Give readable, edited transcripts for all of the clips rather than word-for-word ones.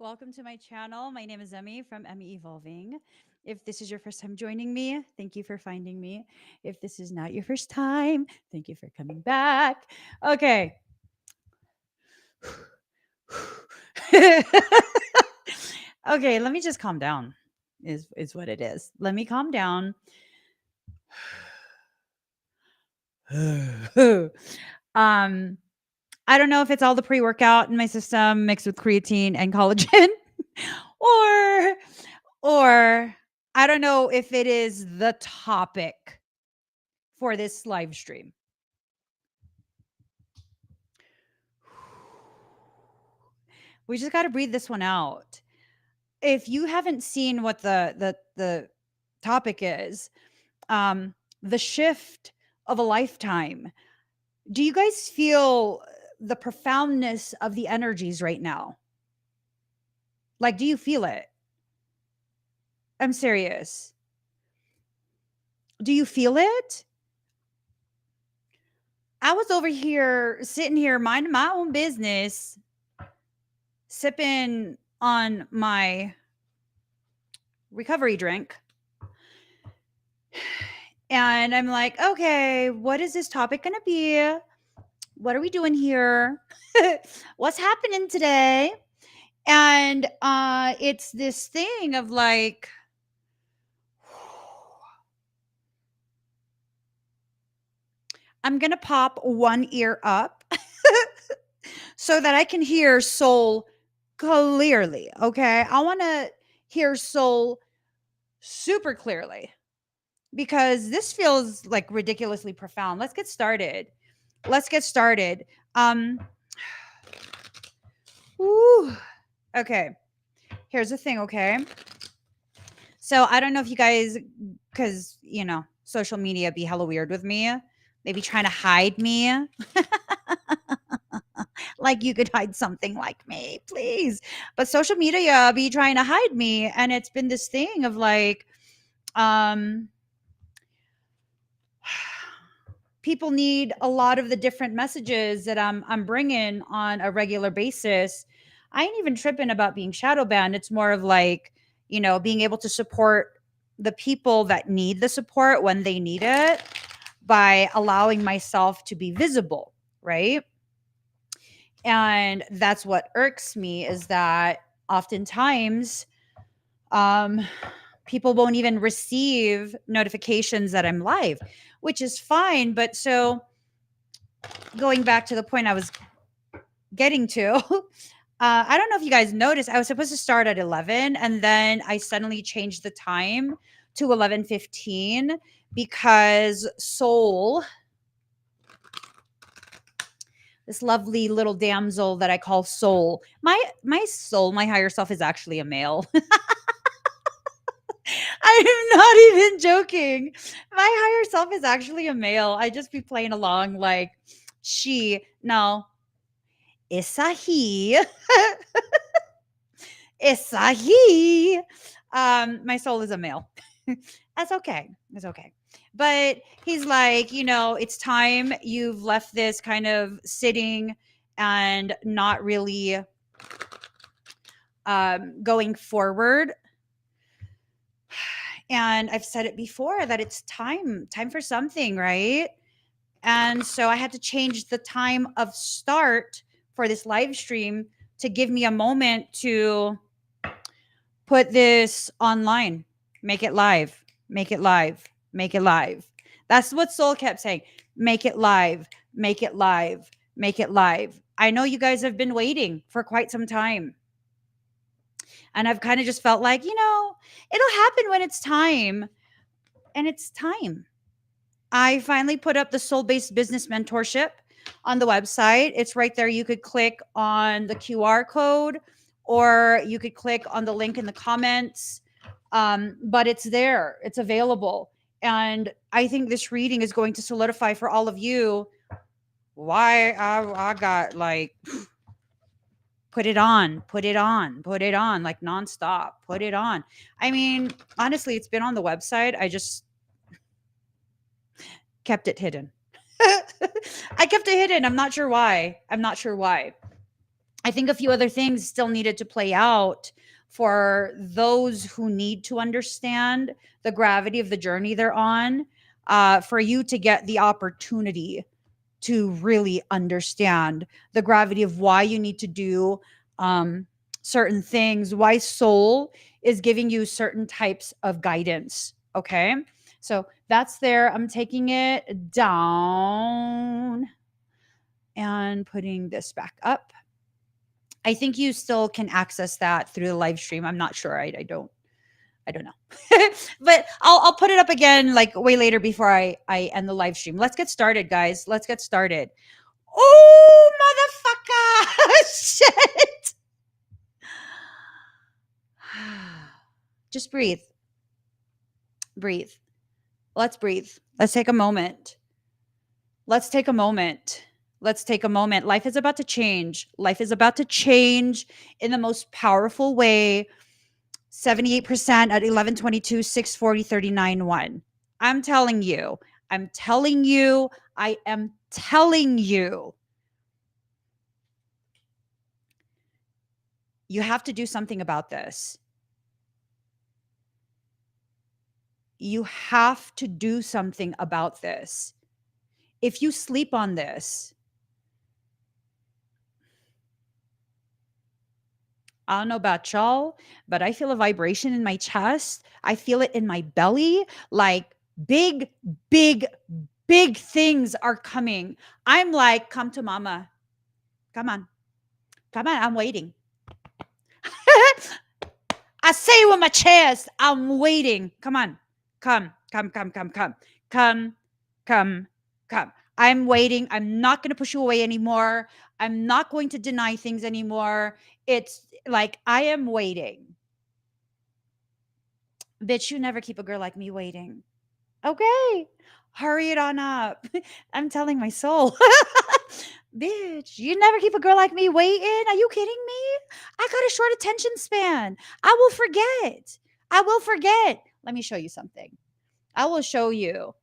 Welcome to my channel. My name is Emmy from Emmy Evolving. If this is your first time joining me, thank you for finding me. If this is not your first time, thank you for coming back. Okay. Okay, let me just calm down. Is what it is. Let me calm down. um I don't know if it's all the pre-workout in my system mixed with creatine and collagen or or I don't know if it is the topic for this live stream. We just got to breathe this one out. If you haven't seen what the topic is, the shift of a lifetime. Do you guys feel the profoundness of the energies right now? Like, do you feel it? I'm serious. Do you feel it? I was over here sitting here minding my own business, sipping on my recovery drink. And I'm like, okay, what is this topic going to be? What are we doing here? What's happening today? And it's this thing of like, I'm going to pop one ear up so that I can hear soul clearly. Okay. I want to hear soul super clearly because this feels like ridiculously profound. Let's get started. Woo. Okay. Here's the thing. Okay. So I don't know if you guys, because, social media be hella weird with me. They be trying to hide me. Like you could hide something like me, please. But social media be trying to hide me. And it's been this thing of like, people need a lot of the different messages that I'm bringing on a regular basis. I ain't even tripping about being shadow banned. It's more of like, being able to support the people that need the support when they need it by allowing myself to be visible, right? And that's what irks me is that oftentimes people won't even receive notifications that I'm live, which is fine. But so going back to the point I was getting to, I don't know if you guys noticed, I was supposed to start at 11 and then I suddenly changed the time to 11:15 because Soul, this lovely little damsel that I call Soul, my soul, my higher self is actually a male. I am not even joking. My higher self is actually a male. I just be playing along like no, it's a he. It's a he. My soul is a male. That's okay. It's okay. But he's like, it's time. You've left this kind of sitting and not really going forward. And I've said it before that it's time for something, right? And so I had to change the time of start for this live stream to give me a moment to put this online, make it live, make it live, make it live. That's what Soul kept saying. Make it live, make it live, make it live. I know you guys have been waiting for quite some time. And I've kind of just felt like, it'll happen when it's time. And it's time. I finally put up the soul-based business mentorship on the website. It's right there. You could click on the QR code or you could click on the link in the comments. But it's there. It's available. And I think this reading is going to solidify for all of you why I got like put it on like nonstop. Put it on. I mean, honestly, it's been on the website. I just kept it hidden. I kept it hidden. I'm not sure why. I think a few other things still needed to play out for those who need to understand the gravity of the journey they're on, for you to get the opportunity to really understand the gravity of why you need to do certain things, why soul is giving you certain types of guidance. Okay. So that's there. I'm taking it down and putting this back up. I think you still can access that through the live stream. I'm not sure. I don't know. But I'll put it up again like way later before I end the live stream. Let's get started, guys. Let's get started. Oh, motherfucker. Shit. Just breathe. Breathe. Let's breathe. Let's take a moment. Let's take a moment. Let's take a moment. Life is about to change. Life is about to change in the most powerful way. 78% at 11:22, 6:40, 39, 1. I'm telling you. I'm telling you. I am telling you. You have to do something about this. You have to do something about this. If you sleep on this, I don't know about y'all, but I feel a vibration in my chest. I feel it in my belly. Like big, big, big things are coming. I'm like, come to mama. Come on. Come on. I'm waiting. I say it with my chest. I'm waiting. Come on. Come, come, come, come, come, come, come, come. I'm waiting. I'm not going to push you away anymore. I'm not going to deny things anymore. It's like I am waiting. Bitch, you never keep a girl like me waiting. Okay. Hurry it on up. I'm telling my soul. Bitch, you never keep a girl like me waiting. Are you kidding me? I got a short attention span. I will forget. I will forget. Let me show you something. I will show you.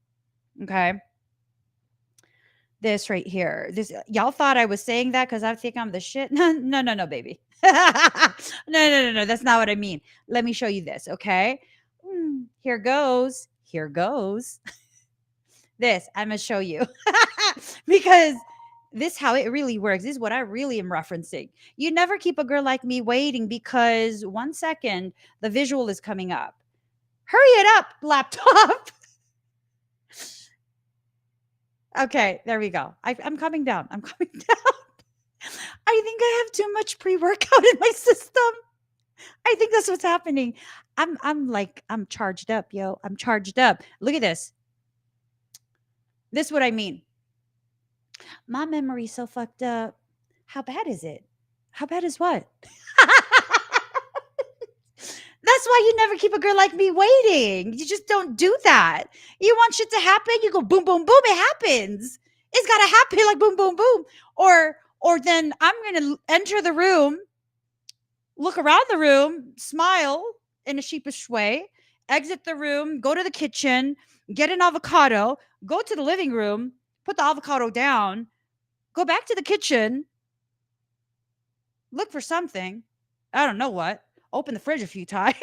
Okay. This right here. This y'all thought I was saying that because I think I'm the shit. No, no, no, no, baby. No. That's not what I mean. Let me show you this. Okay. Here goes. Here goes. This I'm gonna show you because this how it really works. This is what I really am referencing. You never keep a girl like me waiting because 1 second the visual is coming up. Hurry it up, laptop. Okay, there we go. I'm coming down. I'm coming down. I think I have too much pre-workout in my system. I think that's what's happening. I'm charged up, yo. I'm charged up. Look at this. This is what I mean. My memory's so fucked up. How bad is it? How bad is what? That's why you never keep a girl like me waiting. You just don't do that. You want shit to happen, you go boom, boom, boom. It happens. It's gotta happen like boom, boom, boom. Or then I'm gonna enter the room, look around the room, smile in a sheepish way, exit the room, go to the kitchen, get an avocado, go to the living room, put the avocado down, go back to the kitchen, look for something. I don't know what. Open the fridge a few times.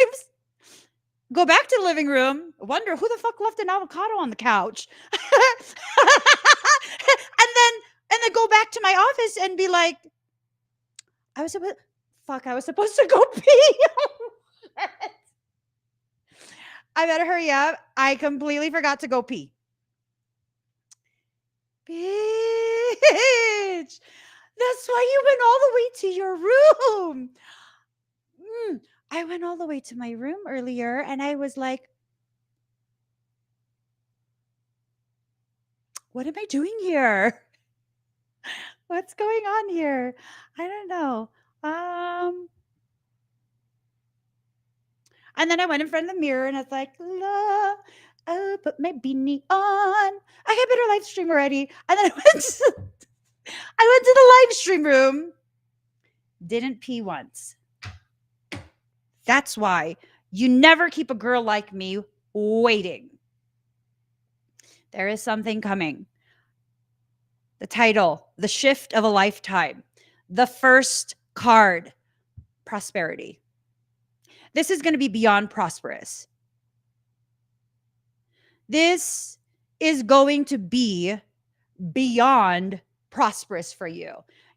Go back to the living room, wonder who the fuck left an avocado on the couch. and then go back to my office and be like, I was supposed to go pee. I better hurry up. I completely forgot to go pee. Bitch. That's why you went all the way to your room. I went all the way to my room earlier and I was like, what am I doing here? What's going on here? I don't know. And then I went in front of the mirror and I was like, oh, put my beanie on. I had better live stream already. And then I went to the live stream room. Didn't pee once. That's why you never keep a girl like me waiting. There is something coming. The title, The Shift of a Lifetime. The first card, prosperity. This is going to be beyond prosperous. This is going to be beyond prosperous for you.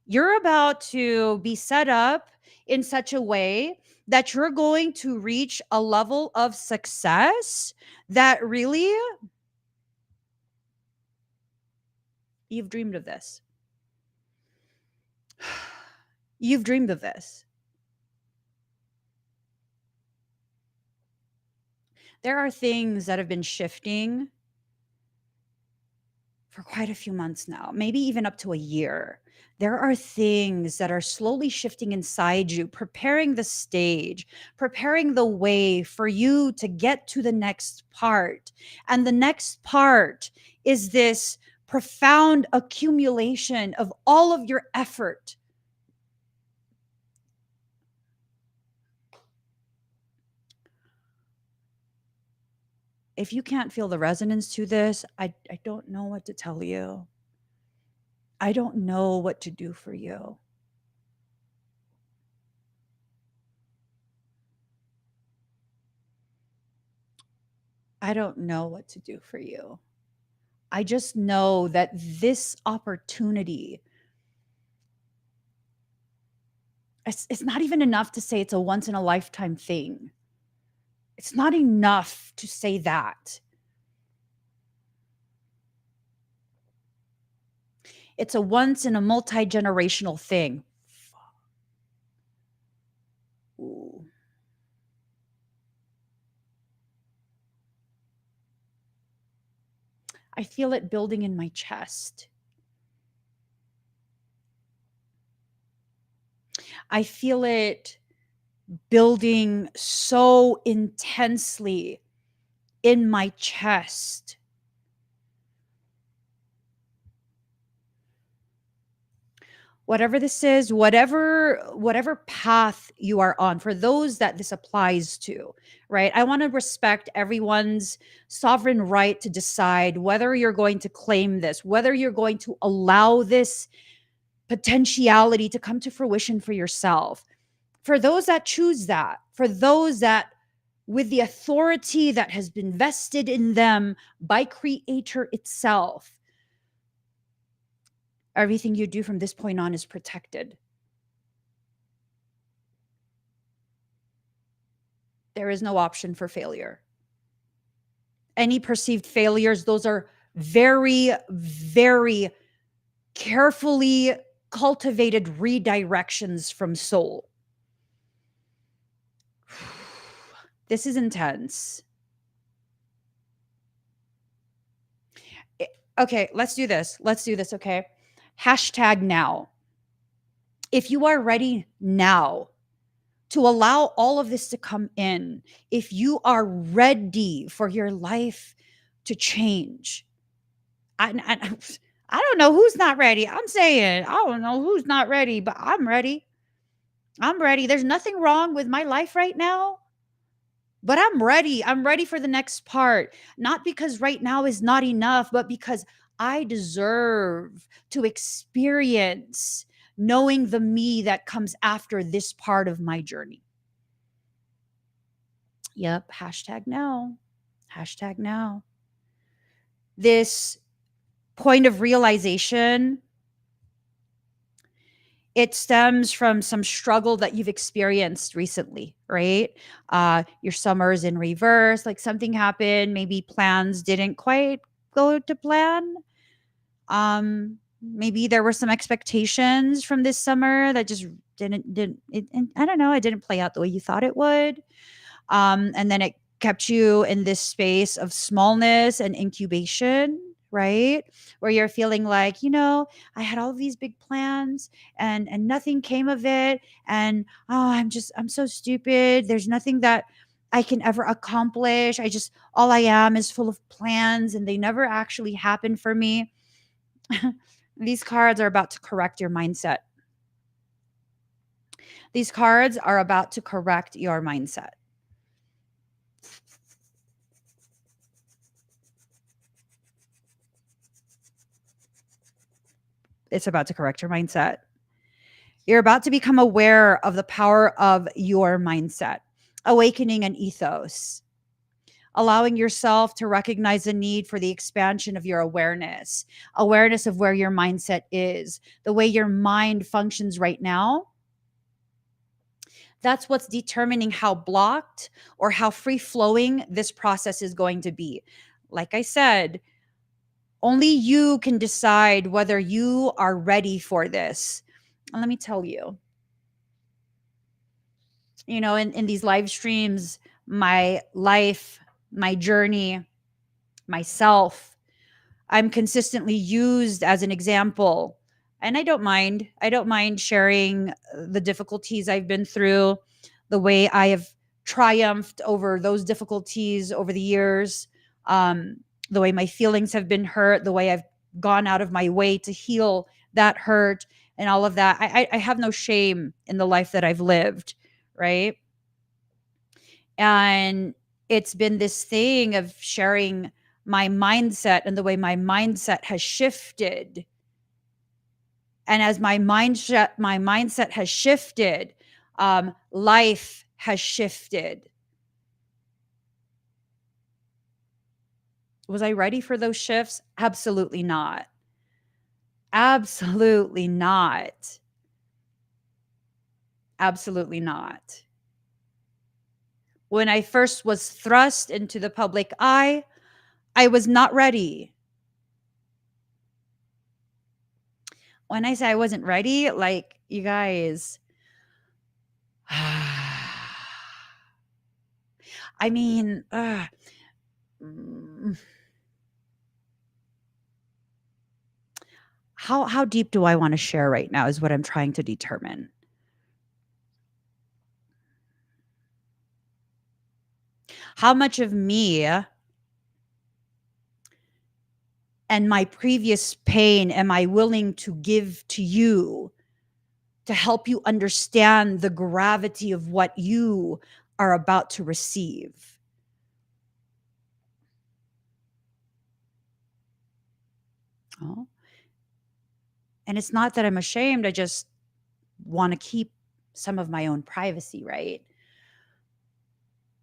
You're about to be set up in such a way that you're going to reach a level of success that really you've dreamed of this. You've dreamed of this. There are things that have been shifting for quite a few months now, maybe even up to a year. There are things that are slowly shifting inside you, preparing the stage, preparing the way for you to get to the next part. And the next part is this profound accumulation of all of your effort. If you can't feel the resonance to this, I don't know what to tell you. I don't know what to do for you. I don't know what to do for you. I just know that this opportunity, it's not even enough to say it's a once in a lifetime thing. It's not enough to say that. It's a once in a multi-generational thing. Ooh. I feel it building in my chest. I feel it building so intensely in my chest. Whatever this is, whatever path you are on, for those that this applies to, right? I want to respect everyone's sovereign right to decide whether you're going to claim this, whether you're going to allow this potentiality to come to fruition for yourself. For those that choose that, for those that with the authority that has been vested in them by Creator itself, everything you do from this point on is protected. There is no option for failure. Any perceived failures, those are very, very carefully cultivated redirections from soul. This is intense. Okay, let's do this. Okay. Hashtag now. If you are ready now to allow all of this to come in, if you are ready for your life to change, I don't know who's not ready. I'm saying, I don't know who's not ready, but I'm ready. I'm ready. There's nothing wrong with my life right now, but I'm ready. I'm ready for the next part. Not because right now is not enough, but because I deserve to experience knowing the me that comes after this part of my journey. Yep. Hashtag now. Hashtag now. This point of realization, it stems from some struggle that you've experienced recently, right? Your summer's in reverse, like something happened, maybe plans didn't quite go to plan. Maybe there were some expectations from this summer that just didn't it, and I don't know, it didn't play out the way you thought it would. And then it kept you in this space of smallness and incubation, right? Where you're feeling like, I had all of these big plans and nothing came of it. And I'm so stupid. There's nothing that I can ever accomplish. All I am is full of plans and they never actually happen for me. These cards are about to correct your mindset. These cards are about to correct your mindset. It's about to correct your mindset. You're about to become aware of the power of your mindset, awakening an ethos, allowing yourself to recognize the need for the expansion of your awareness of where your mindset is, the way your mind functions right now. That's what's determining how blocked or how free flowing this process is going to be. Like I said, only you can decide whether you are ready for this. And let me tell you, in these live streams, my life, my journey, myself, I'm consistently used as an example. And I don't mind. I don't mind sharing the difficulties I've been through, the way I have triumphed over those difficulties over the years, um, the way my feelings have been hurt, the way I've gone out of my way to heal that hurt and all of that. I have no shame in the life that I've lived, right? And it's been this thing of sharing my mindset and the way my mindset has shifted. And as my mindset has shifted, life has shifted. Was I ready for those shifts? Absolutely not. Absolutely not. Absolutely not. When I first was thrust into the public eye, I was not ready. When I say I wasn't ready, like, you guys, I mean, mm, how deep do I want to share right now is what I'm trying to determine. How much of me and my previous pain am I willing to give to you to help you understand the gravity of what you are about to receive? Oh, and it's not that I'm ashamed. I just want to keep some of my own privacy, right?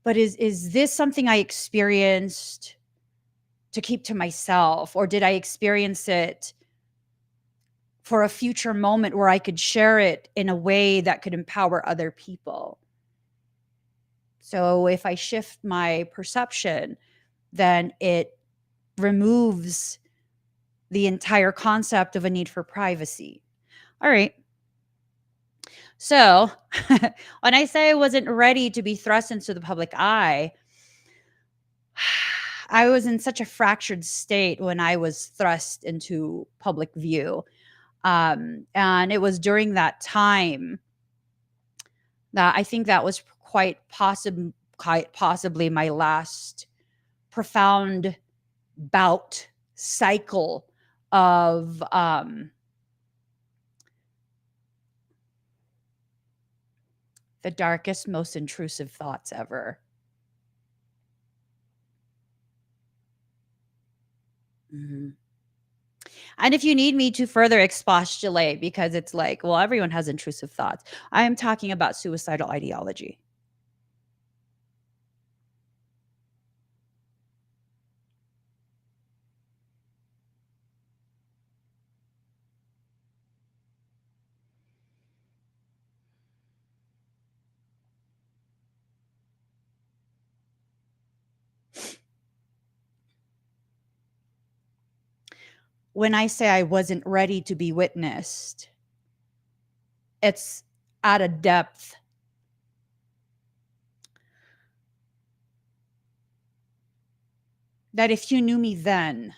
But is this something I experienced to keep to myself, or did I experience it for a future moment where I could share it in a way that could empower other people? So if I shift my perception, then it removes the entire concept of a need for privacy. All right. So when I say I wasn't ready to be thrust into the public eye, I was in such a fractured state when I was thrust into public view. And it was during that time that I think that was quite possibly my last profound bout cycle of the darkest, most intrusive thoughts ever. Mhm. And if you need me to further expostulate, because it's like, well, everyone has intrusive thoughts, I am talking about suicidal ideology. When I say I wasn't ready to be witnessed, it's at a depth that if you knew me then,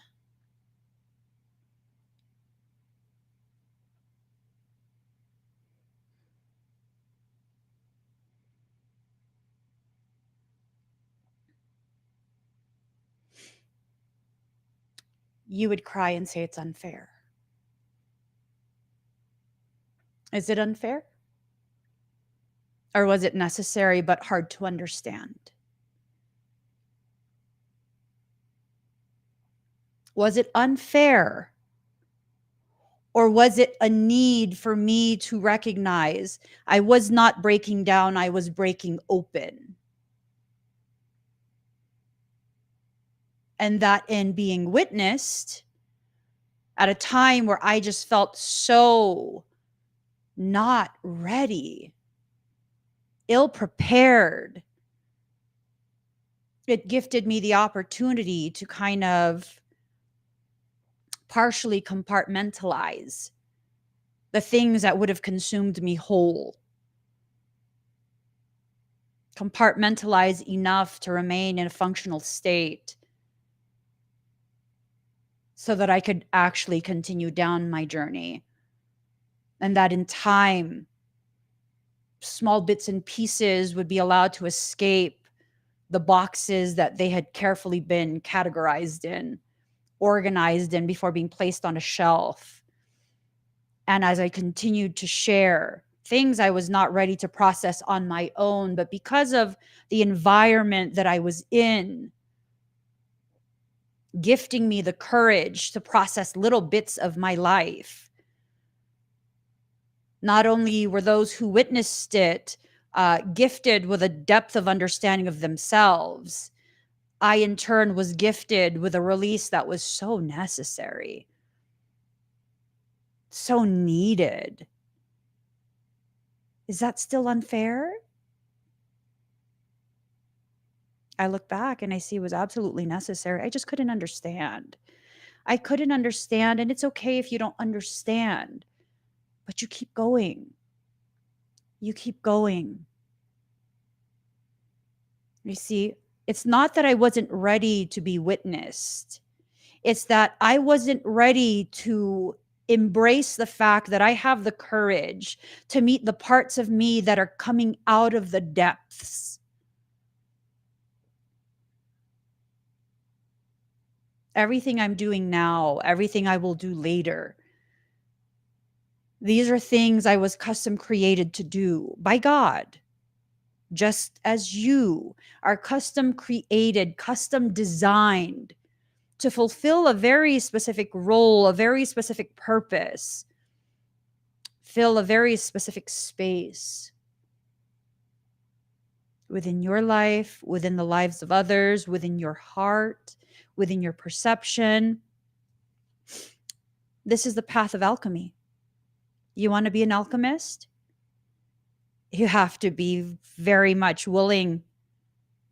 you would cry and say it's unfair. Is it unfair? Or was it necessary but hard to understand? Was it unfair? Or was it a need for me to recognize I was not breaking down, I was breaking open? And that in being witnessed at a time where I just felt so not ready, ill prepared, it gifted me the opportunity to kind of partially compartmentalize the things that would have consumed me whole. Compartmentalize enough to remain in a functional state so that I could actually continue down my journey. And that in time, small bits and pieces would be allowed to escape the boxes that they had carefully been categorized in, organized in before being placed on a shelf. And as I continued to share things I was not ready to process on my own, but because of the environment that I was in, gifting me the courage to process little bits of my life. Not only were those who witnessed it gifted with a depth of understanding of themselves, I in turn was gifted with a release that was so necessary, so needed. Is that still unfair? I look back and I see it was absolutely necessary. I just couldn't understand. I couldn't understand, and it's okay if you don't understand, but you keep going. You keep going. You see, it's not that I wasn't ready to be witnessed. It's that I wasn't ready to embrace the fact that I have the courage to meet the parts of me that are coming out of the depths. Everything I'm doing now, everything I will do later, these are things I was custom created to do by God. Just as you are custom created, custom designed to fulfill a very specific role, a very specific purpose, fill a very specific space within your life, within the lives of others, within your heart, within your perception. This is the path of alchemy. You want to be an alchemist? You have to be very much willing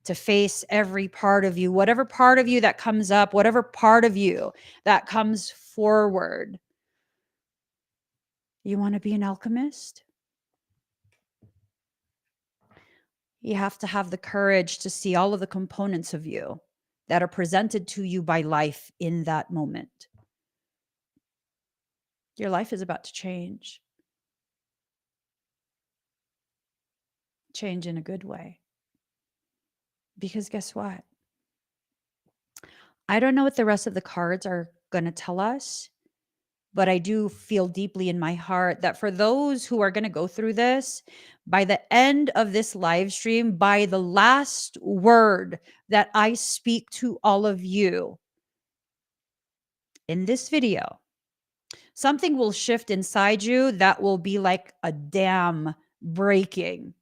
to face every part of you, whatever part of you that comes up, whatever part of you that comes forward. You want to be an alchemist? You have to have the courage to see all of the components of you that are presented to you by life in that moment. Your life is about to change. Change in a good way. Because guess what? I don't know what the rest of the cards are going to tell us, but I do feel deeply in my heart that for those who are going to go through this, by the end of this live stream, by the last word that I speak to all of you in this video, something will shift inside you that will be like a dam breaking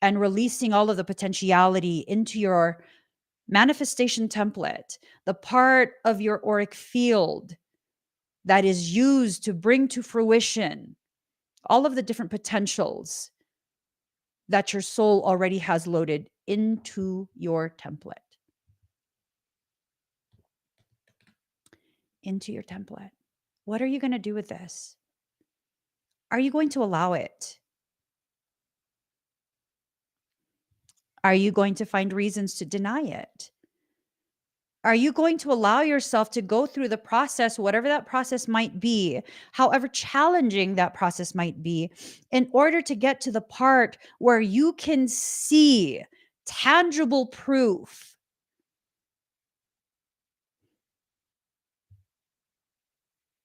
and releasing all of the potentiality into your manifestation template, the part of your auric field that is used to bring to fruition all of the different potentials that your soul already has loaded into your template. Into your template. What are you going to do with this? Are you going to allow it? Are you going to find reasons to deny it? Are you going to allow yourself to go through the process, whatever that process might be, however challenging that process might be, in order to get to the part where you can see tangible proof?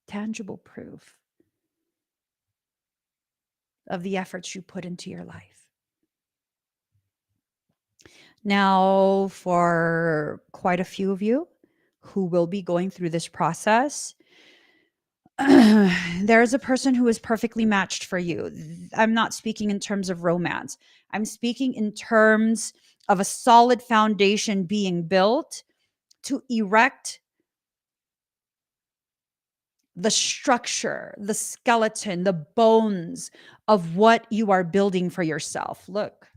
Tangible proof of the efforts you put into your life. Now, for quite a few of you who will be going through this process, There is a person who is perfectly matched for you. I'm not speaking in terms of romance. I'm speaking in terms of a solid foundation being built to erect the structure, the skeleton, the bones of what you are building for yourself. Look,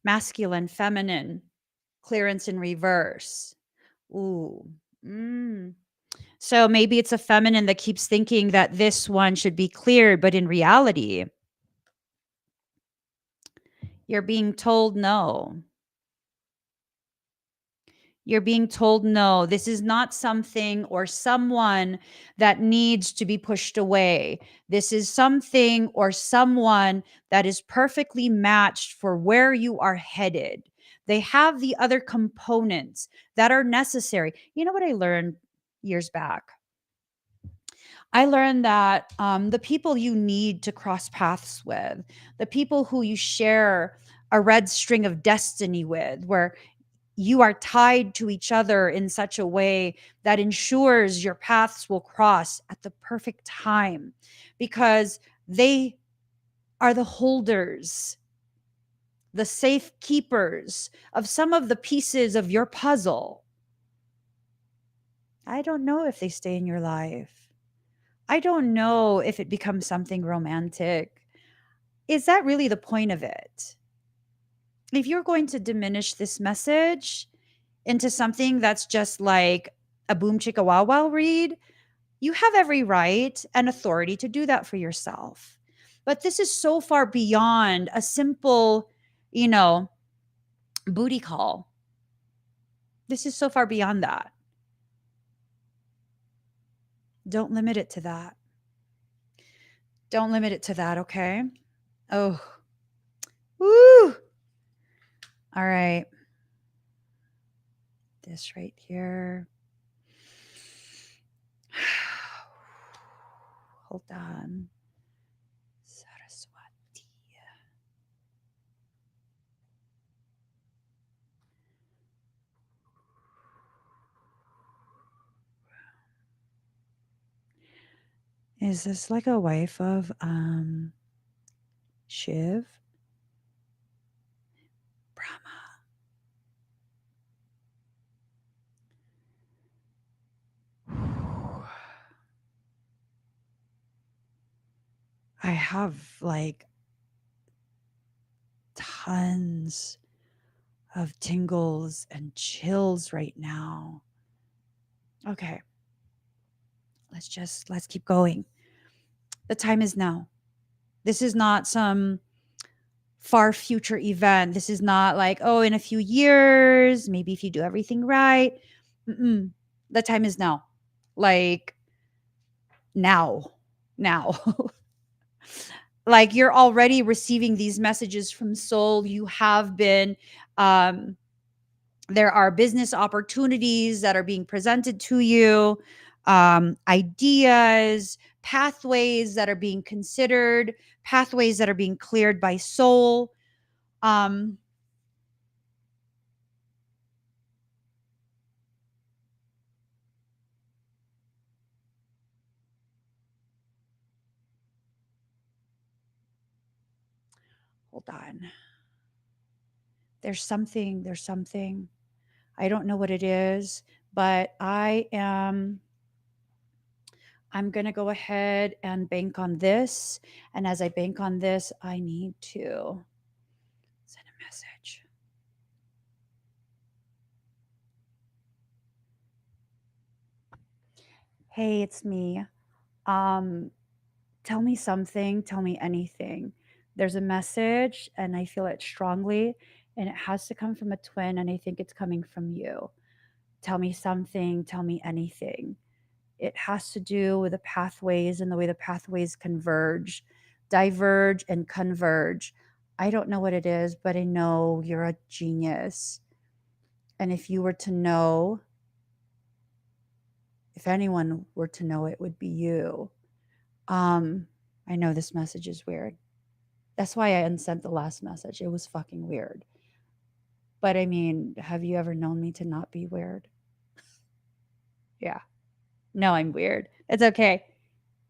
masculine, feminine, clearance in reverse. Ooh. Mm. So maybe it's a feminine that keeps thinking that this one should be cleared, but in reality, you're being told no. You're being told no. This is not something or someone that needs to be pushed away. This is something or someone that is perfectly matched for where you are headed. They have the other components that are necessary. You know what I learned years back? I learned that the people you need to cross paths with, the people who you share a red string of destiny with, where you are tied to each other in such a way that ensures your paths will cross at the perfect time because they are the holders, the safe keepers of some of the pieces of your puzzle. I don't know if they stay in your life. I don't know if it becomes something romantic. Is that really the point of it? If you're going to diminish this message into something that's just like a boom chicka wow wow read, you have every right and authority to do that for yourself. But this is so far beyond a simple, you know, booty call. This is so far beyond that. Don't limit it to that. Don't limit it to that, okay? Oh, woo. All right. This right here. Hold on. Saraswati. Is this like a wife of Shiv? Brahma. I have like tons of tingles and chills right now. Okay, let's keep going. The time is now. This is not some far future event. This is not like, oh, in a few years, maybe if you do everything right. Mm-mm. The time is now. Like now. Now. Like you're already receiving these messages from soul. You have been um there are business opportunities that are being presented to you, ideas, pathways that are being considered, pathways that are being cleared by soul. Um, Hold on. There's something. I don't know what it is, but I'm going to go ahead and bank on this. And as I bank on this, I need to send a message. Hey, it's me. Um, Tell me something, tell me anything. There's a message and I feel it strongly and it has to come from a twin and I think it's coming from you. Tell me something, tell me anything. It has to do with the pathways and the way the pathways converge, diverge and converge. I don't know what it is, but I know you're a genius. And if you were to know, if anyone were to know, it would be you. Um, I know this message is weird. That's why I unsent the last message. It was fucking weird. But I mean, have you ever known me to not be weird? Yeah. No, I'm weird. It's okay.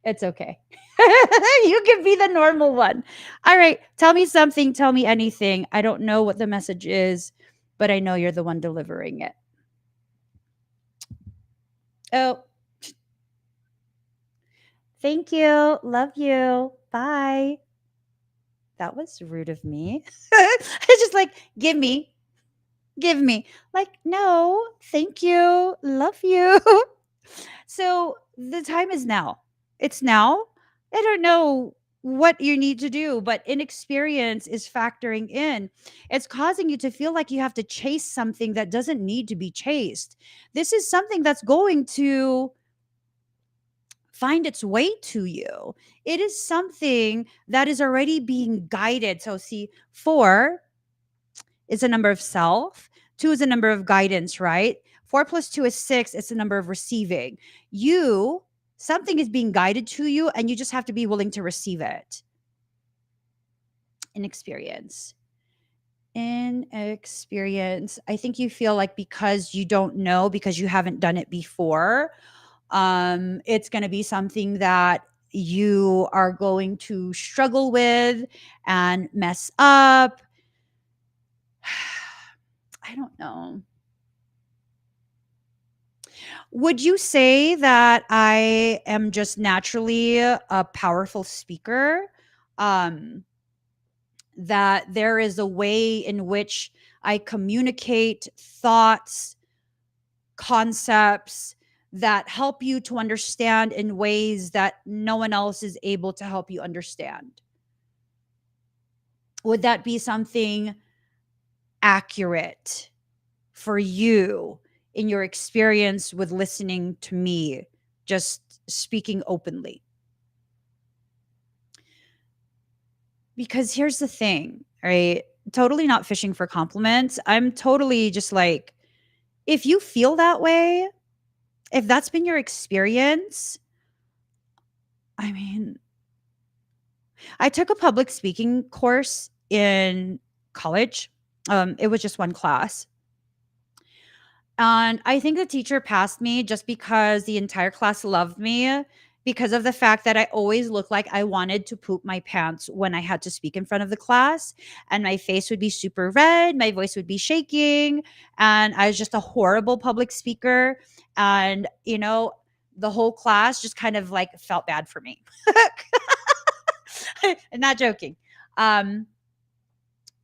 It's okay. You can be the normal one. All right. Tell me something. Tell me anything. I don't know what the message is, but I know you're the one delivering it. Oh, thank you. Love you. Bye. That was rude of me. It's just like, give me, give me. Like, no, thank you. Love you. So the time is now. It's now. I don't know what you need to do, but inexperience is factoring in. It's causing you to feel like you have to chase something that doesn't need to be chased. This is something that's going to find its way to you. It is something that is already being guided. So, see, 4 is a number of self, 2 is a number of guidance, right? 4 plus 2 is 6. It's a number of receiving. You, something is being guided to you, and you just have to be willing to receive it. Inexperience. Inexperience. I think you feel like because you don't know, because you haven't done it before, it's going to be something that you are going to struggle with and mess up. I don't know. Would you say that I am just naturally a powerful speaker? Um, that there is a way in which I communicate thoughts, concepts that help you to understand in ways that no one else is able to help you understand? Would that be something accurate for you in your experience with listening to me, just speaking openly? Because here's the thing, right? Totally not fishing for compliments. I'm totally just like, if you feel that way, if that's been your experience, I mean, I took a public speaking course in college. It was just one class. And I think the teacher passed me just because the entire class loved me because of the fact that I always looked like I wanted to poop my pants when I had to speak in front of the class. And my face would be super red, my voice would be shaking, and I was just a horrible public speaker. And, the whole class just kind of like felt bad for me. I'm not joking. Um,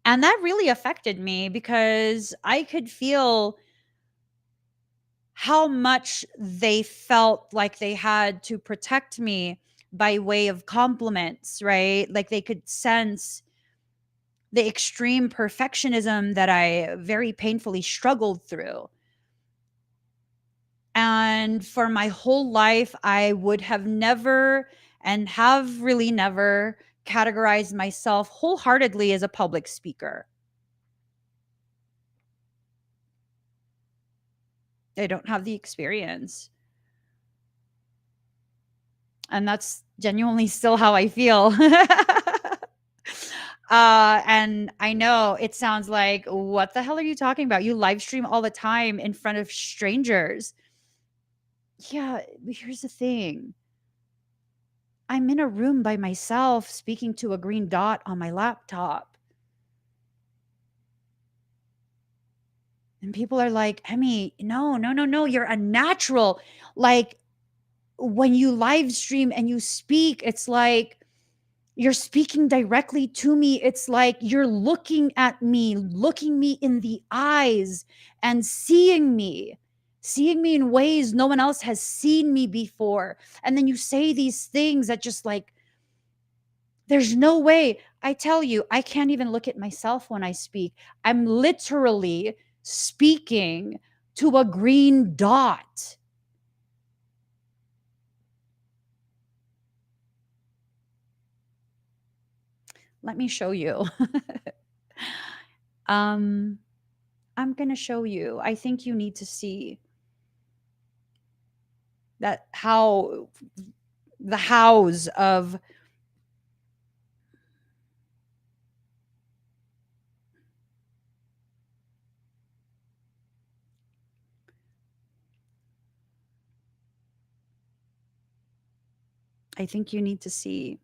and that really affected me because I could feel how much they felt like they had to protect me by way of compliments, right? Like they could sense the extreme perfectionism that I very painfully struggled through. And for my whole life, I would have never and have really never categorized myself wholeheartedly as a public speaker. I don't have the experience. And that's genuinely still how I feel. And I know it sounds like, what the hell are you talking about? You live stream all the time in front of strangers. Yeah, but here's the thing. I'm in a room by myself speaking to a green dot on my laptop. And people are like, Emmy, no, no, no, no, you're a natural. Like when you live stream and you speak, it's like you're speaking directly to me. It's like you're looking at me, looking me in the eyes and seeing me in ways no one else has seen me before. And then you say these things that just like, there's no way. I tell you, I can't even look at myself when I speak. I'm literally speaking to a green dot. Let me show you. um, I'm going to show you. I think you need to see that how the hows of I think you need to see.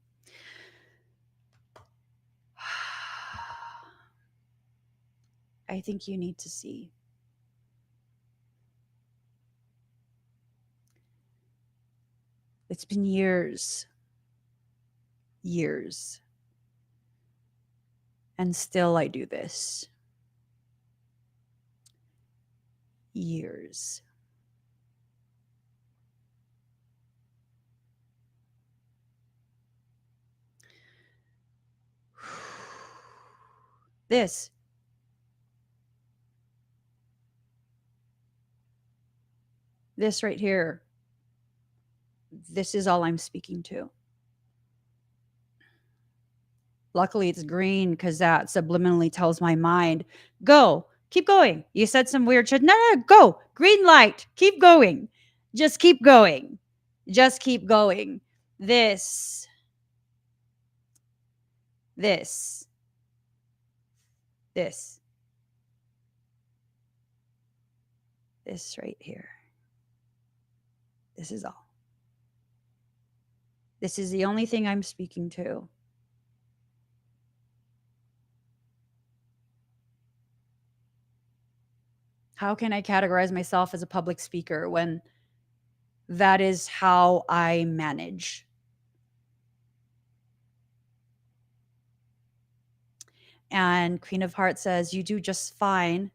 I think you need to see. It's been years, years, and still I do this. Years. This. This right here. This is all I'm speaking to. Luckily, it's green because that subliminally tells my mind, go, keep going. You said some weird shit. No, no, no, go. Green light. Keep going. Just keep going. Just keep going. This, this, this, this right here. This is all. This is the only thing I'm speaking to. How can I categorize myself as a public speaker when that is how I manage? And Queen of Hearts says, you do just fine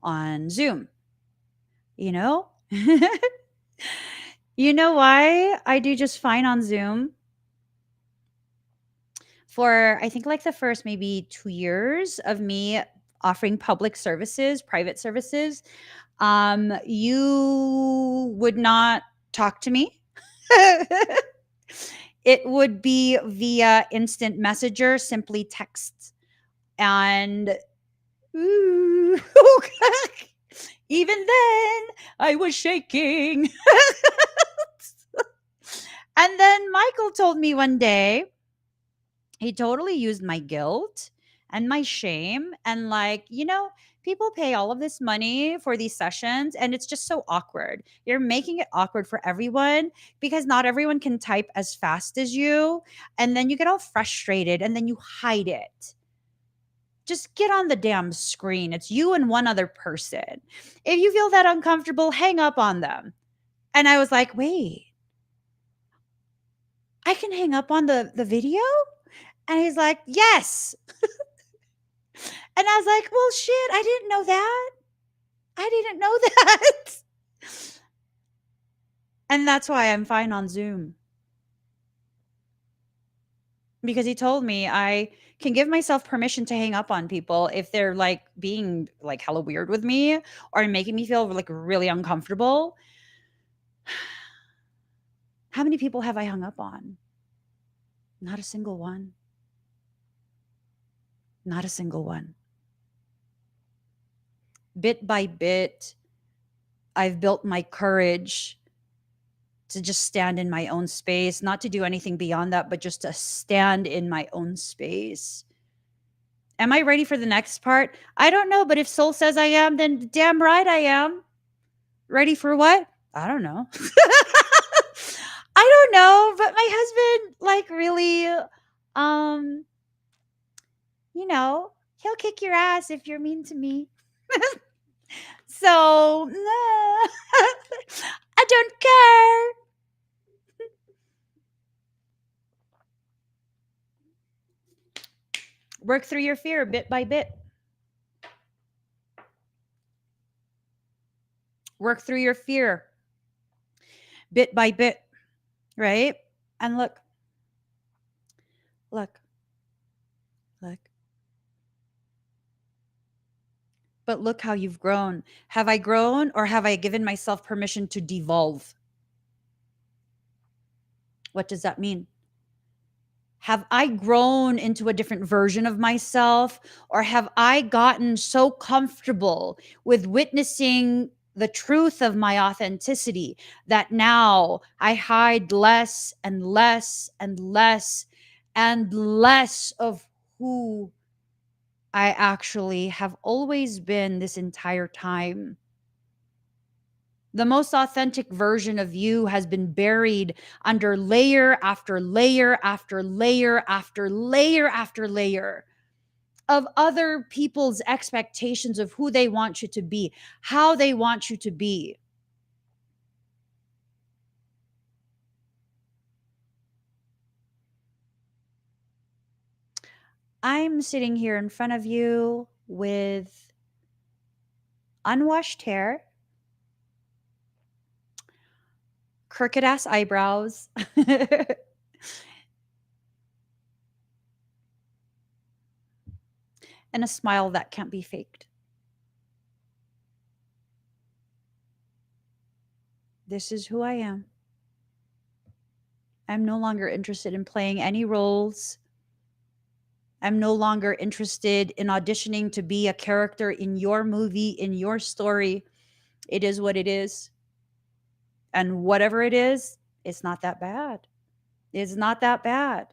on Zoom. You know? You know why I do just fine on Zoom? For I think like the first maybe 2 years of me offering public services, private services, you would not talk to me. It would be via instant messenger, simply text. And ooh, even then, I was shaking. And then Michael told me one day, he totally used my guilt and my shame. And, like, people pay all of this money for these sessions, and it's just so awkward. You're making it awkward for everyone because not everyone can type as fast as you. And then you get all frustrated and then you hide it. Just get on the damn screen. It's you and one other person. If you feel that uncomfortable, hang up on them. And I was like, wait, I can hang up on the video? And he's like, yes. And I was like, well, shit, I didn't know that. I didn't know that. And that's why I'm fine on Zoom. Because he told me I can give myself permission to hang up on people if they're like being like hella weird with me or making me feel like really uncomfortable. How many people have I hung up on? Not a single one. Not a single one. Bit by bit, I've built my courage to just stand in my own space, not to do anything beyond that, but just to stand in my own space. Am I ready for the next part? I don't know, but if soul says I am, then damn right I am. Ready for what? I don't know. I don't know, but my husband, like, really, um, he'll kick your ass if you're mean to me. So, nah, I don't care. Work through your fear bit by bit. Work through your fear bit by bit, right? And look, look, look. But look how you've grown. Have I grown or have I given myself permission to devolve? What does that mean? Have I grown into a different version of myself, or have I gotten so comfortable with witnessing the truth of my authenticity that now I hide less and less and less and less of who I actually have always been this entire time? The most authentic version of you has been buried under layer after layer after layer after layer after layer of other people's expectations of who they want you to be, how they want you to be. I'm sitting here in front of you with unwashed hair, crooked ass eyebrows, and a smile that can't be faked. This is who I am. I'm no longer interested in playing any roles. I'm no longer interested in auditioning to be a character in your movie, in your story. It is what it is. And whatever it is, it's not that bad. It's not that bad.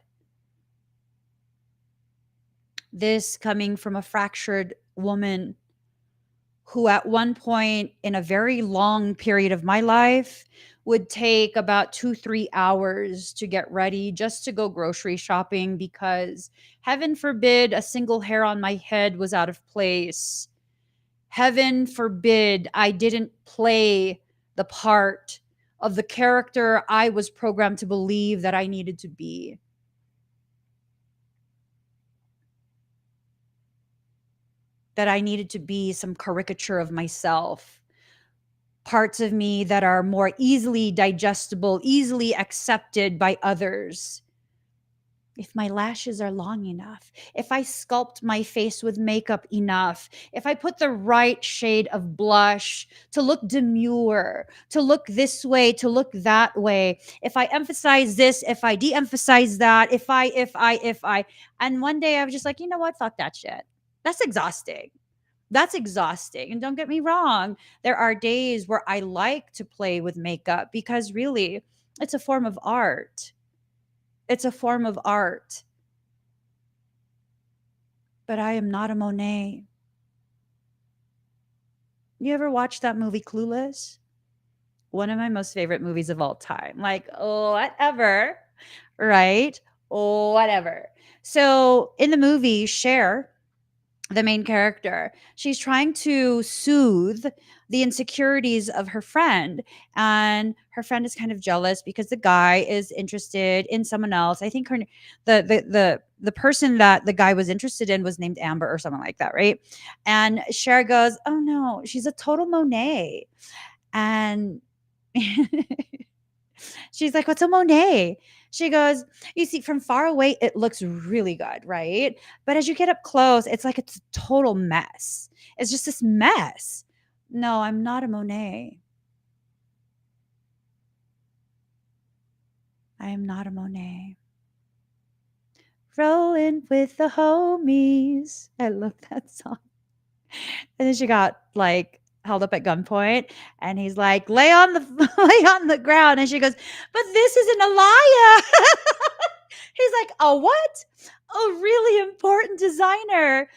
This coming from a fractured woman who, at one point in a very long period of my life, would take about 2-3 hours to get ready just to go grocery shopping because, heaven forbid, a single hair on my head was out of place. Heaven forbid I didn't play the part of the character I was programmed to believe that I needed to be. That I needed to be some caricature of myself. Parts of me that are more easily digestible, easily accepted by others. If my lashes are long enough, if I sculpt my face with makeup enough, if I put the right shade of blush to look demure, to look this way, to look that way, if I emphasize this, if I de-emphasize that, if I, and one day I was just like, you know what? Fuck that shit. That's exhausting. That's exhausting. And don't get me wrong, there are days where I like to play with makeup because really, it's a form of art. It's a form of art. But I am not a Monet. You ever watch that movie Clueless? One of my most favorite movies of all time. Like, oh, whatever, right? Oh, whatever. So in the movie, Cher, the main character, she's trying to soothe the insecurities of her friend, and her friend is kind of jealous because the guy is interested in someone else. I think the person that the guy was interested in was named Amber or something like that, right? And Cher goes, oh no, she's a total Monet. And she's like, what's a Monet? She goes, you see, from far away, it looks really good, right? But as you get up close, it's like it's a total mess. It's just this mess. No, I'm not a Monet. I am not a Monet. Rolling with the homies. I love that song. And then she got like held up at gunpoint, and he's like, lay on the lay on the ground. And she goes, but this isn't a liar. He's like, a what? A really important designer.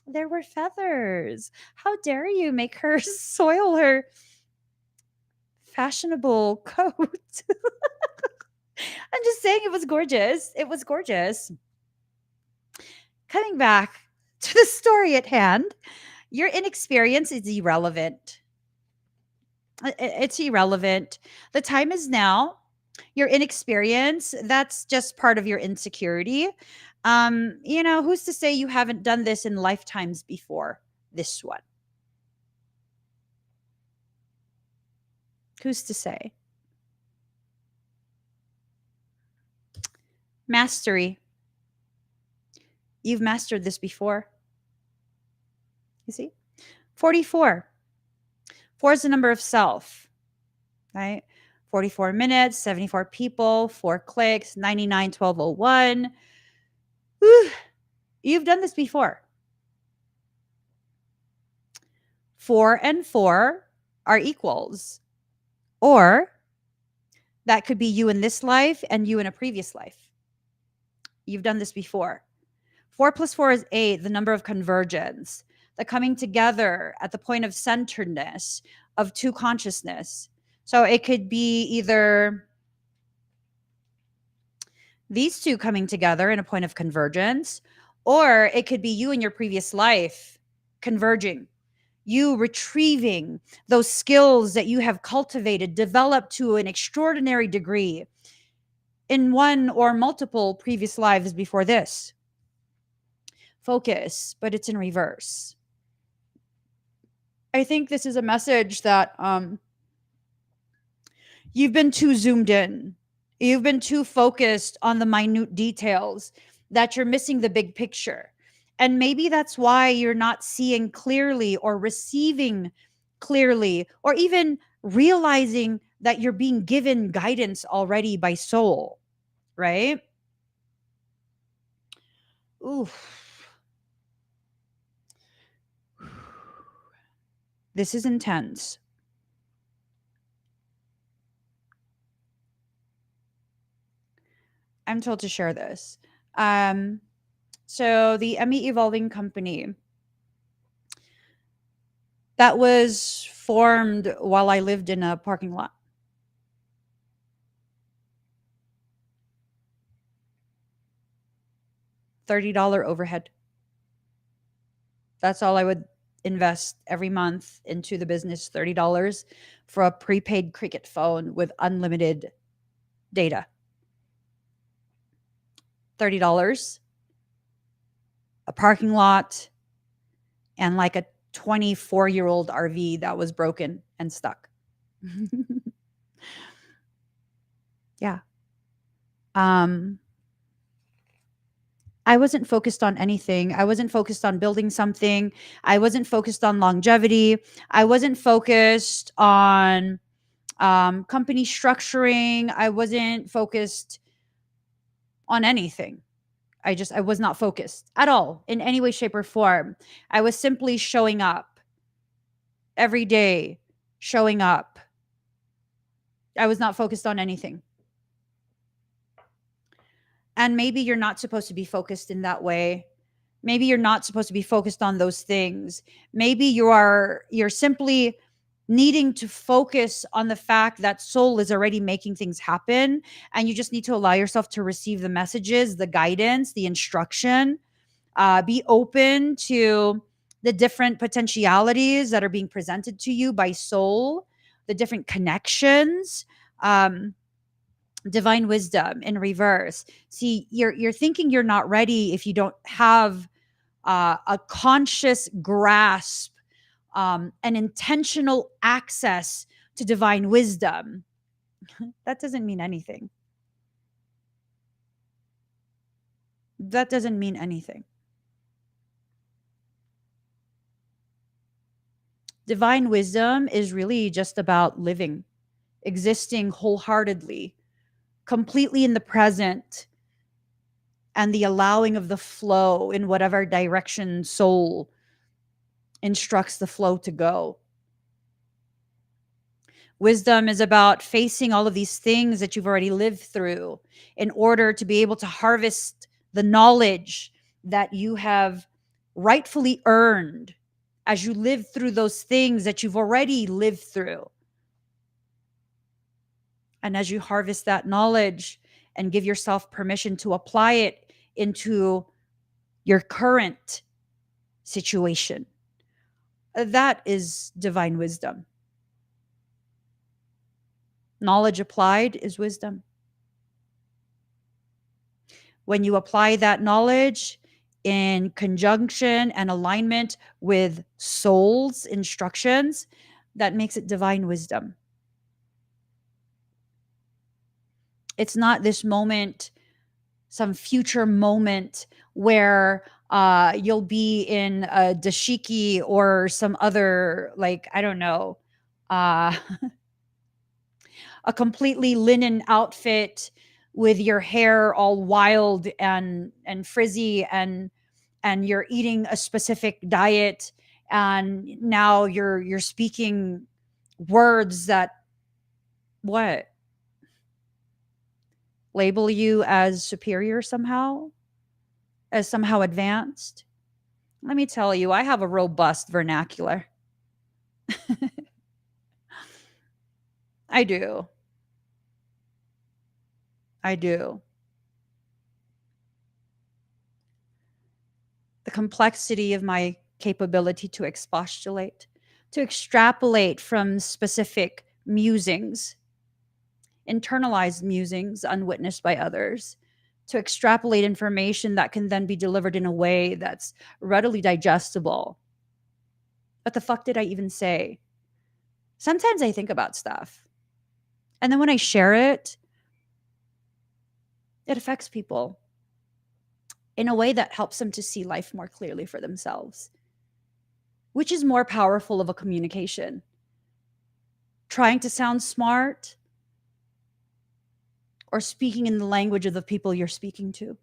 There were feathers. How dare you make her soil her fashionable coat? I'm just saying it was gorgeous. It was gorgeous. Coming back to the story at hand, your inexperience is irrelevant. It's irrelevant. The time is now. Your inexperience, that's just part of your insecurity. Who's to say you haven't done this in lifetimes before this one? Who's to say? Mastery. You've mastered this before. You see? 44. 4 is the number of self, right? 44 minutes, 74 people, 4 clicks, 99, 1201. Whew. You've done this before. 4 and 4 are equals. Or that could be you in this life and you in a previous life. You've done this before. 4 plus 4 is 8, the number of convergence, the coming together at the point of centeredness, of two consciousness. So it could be either these two coming together in a point of convergence, or it could be you in your previous life converging, you retrieving those skills that you have cultivated, developed to an extraordinary degree in one or multiple previous lives before this. Focus, but it's in reverse. I think this is a message that you've been too zoomed in. You've been too focused on the minute details that you're missing the big picture. And maybe that's why you're not seeing clearly or receiving clearly or even realizing that you're being given guidance already by soul, right? Oof. This is intense. I'm told to share this. So the Emmy Evolving Company that was formed while I lived in a parking lot. $30 overhead. That's all I would invest every month into the business, $30 for a prepaid Cricket phone with unlimited data. $30, a parking lot, and like a 24-year-old RV that was broken and stuck. Yeah. I wasn't focused on anything. I wasn't focused on building something. I wasn't focused on longevity. I wasn't focused on company structuring. I wasn't focused on anything. I was not focused at all in any way, shape, or form. I was simply showing up every day, showing up. I was not focused on anything. And maybe you're not supposed to be focused in that way. Maybe you're not supposed to be focused on those things. Maybe you're simply needing to focus on the fact that soul is already making things happen, and you just need to allow yourself to receive the messages, the guidance, the instruction. Be open to the different potentialities that are being presented to you by soul, the different connections. Divine wisdom in reverse. See, you're thinking you're not ready if you don't have a conscious grasp, an intentional access to divine wisdom. That doesn't mean anything. That doesn't mean anything. Divine wisdom is really just about living, existing wholeheartedly, completely in the present, and the allowing of the flow in whatever direction soul instructs the flow to go. Wisdom is about facing all of these things that you've already lived through in order to be able to harvest the knowledge that you have rightfully earned as you live through those things that you've already lived through. And as you harvest that knowledge and give yourself permission to apply it into your current situation, that is divine wisdom. Knowledge applied is wisdom. When you apply that knowledge in conjunction and alignment with soul's instructions, that makes it divine wisdom. It's not this moment, some future moment where you'll be in a dashiki or some other, like, I don't know, a completely linen outfit with your hair all wild and frizzy, and you're eating a specific diet, and now you're speaking words that what label you as superior somehow, as somehow advanced. Let me tell you, I have a robust vernacular. I do. I do. The complexity of my capability to expostulate, to extrapolate from specific musings, internalized musings unwitnessed by others, to extrapolate information that can then be delivered in a way that's readily digestible. What the fuck did I even say? Sometimes I think about stuff. And then when I share it, it affects people in a way that helps them to see life more clearly for themselves. Which is more powerful of a communication? Trying to sound smart or speaking in the language of the people you're speaking to?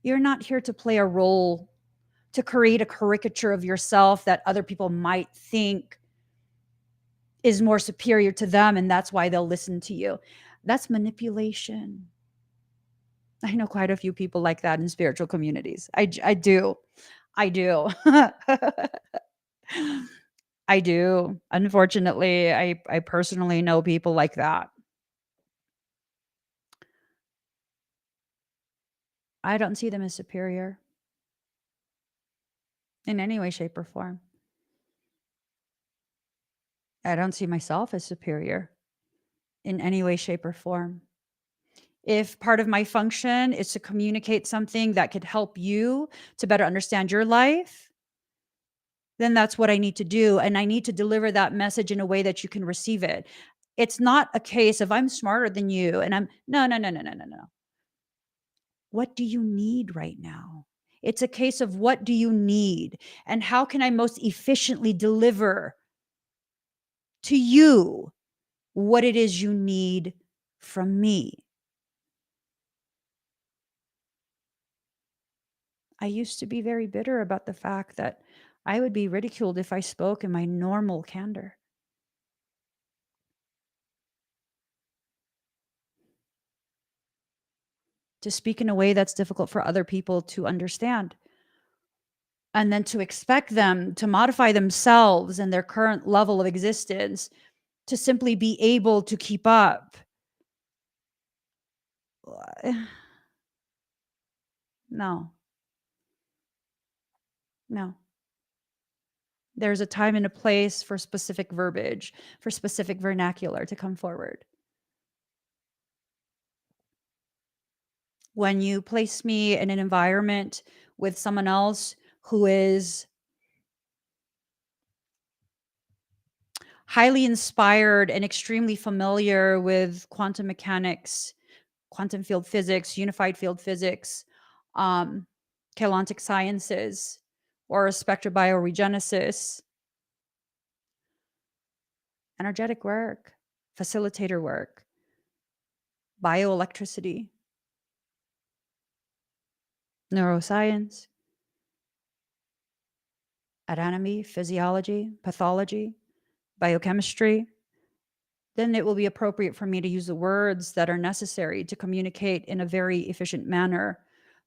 You're not here to play a role, to create a caricature of yourself that other people might think is more superior to them, and that's why they'll listen to you. That's manipulation. I know quite a few people like that in spiritual communities. I do. I do. I do. Unfortunately, I personally know people like that. I don't see them as superior in any way, shape, or form. I don't see myself as superior in any way, shape, or form. If part of my function is to communicate something that could help you to better understand your life, then that's what I need to do. And I need to deliver that message in a way that you can receive it. It's not a case of I'm smarter than you and I'm no, no, no, no, no, no, no. What do you need right now? It's a case of what do you need and how can I most efficiently deliver to you what it is you need from me. I used to be very bitter about the fact that I would be ridiculed if I spoke in my normal candor. To speak in a way that's difficult for other people to understand. And then to expect them to modify themselves and their current level of existence to simply be able to keep up. No, no. There's a time and a place for specific verbiage, for specific vernacular to come forward. When you place me in an environment with someone else who is highly inspired and extremely familiar with quantum mechanics, quantum field physics, unified field physics, um, Keylontic sciences, or spectrobioregenesis, energetic work, facilitator work, bioelectricity, neuroscience, anatomy, physiology, pathology, biochemistry, then it will be appropriate for me to use the words that are necessary to communicate in a very efficient manner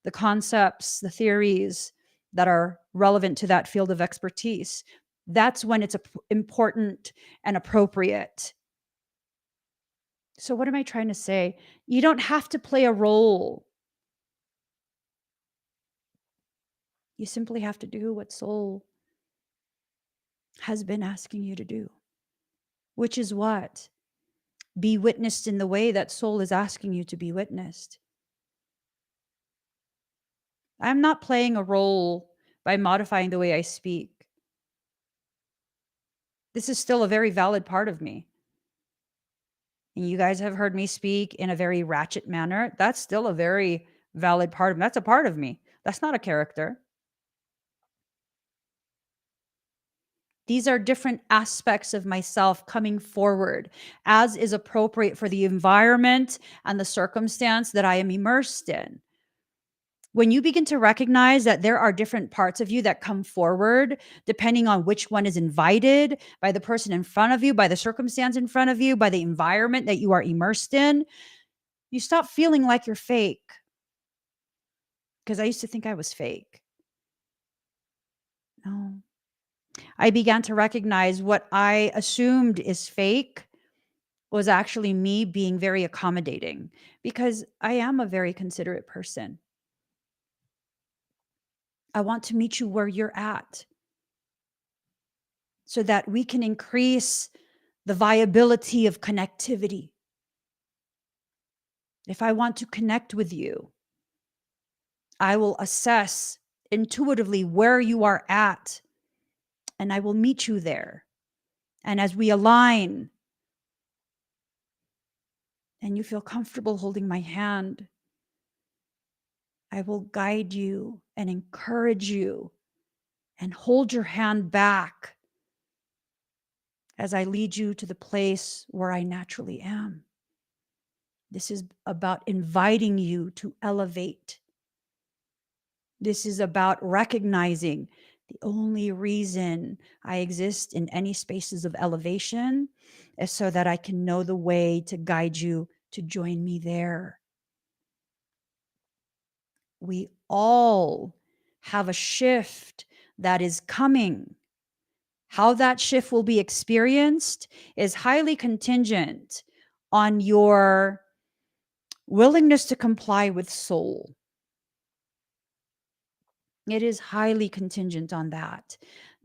the concepts, the theories that are relevant to that field of expertise. That's when it's important and appropriate. So, what am I trying to say? You don't have to play a role. You simply have to do what soul has been asking you to do, which is what? Be witnessed in the way that soul is asking you to be witnessed. I'm not playing a role by modifying the way I speak. This is still a very valid part of me. And you guys have heard me speak in a very ratchet manner. That's still a very valid part of me. That's a part of me. That's not a character. These are different aspects of myself coming forward as is appropriate for the environment and the circumstance that I am immersed in. When you begin to recognize that there are different parts of you that come forward, depending on which one is invited by the person in front of you, by the circumstance in front of you, by the environment that you are immersed in, you stop feeling like you're fake. Because I used to think I was fake. No, I began to recognize what I assumed is fake was actually me being very accommodating, because I am a very considerate person. I want to meet you where you're at so that we can increase the viability of connectivity. If I want to connect with you, I will assess intuitively where you are at, and I will meet you there. And as we align and you feel comfortable holding my hand, I will guide you and encourage you and hold your hand back as I lead you to the place where I naturally am. This is about inviting you to elevate. This is about recognizing the only reason I exist in any spaces of elevation is so that I can know the way to guide you to join me there. We all have a shift that is coming. How that shift will be experienced is highly contingent on your willingness to comply with soul. It is highly contingent on that.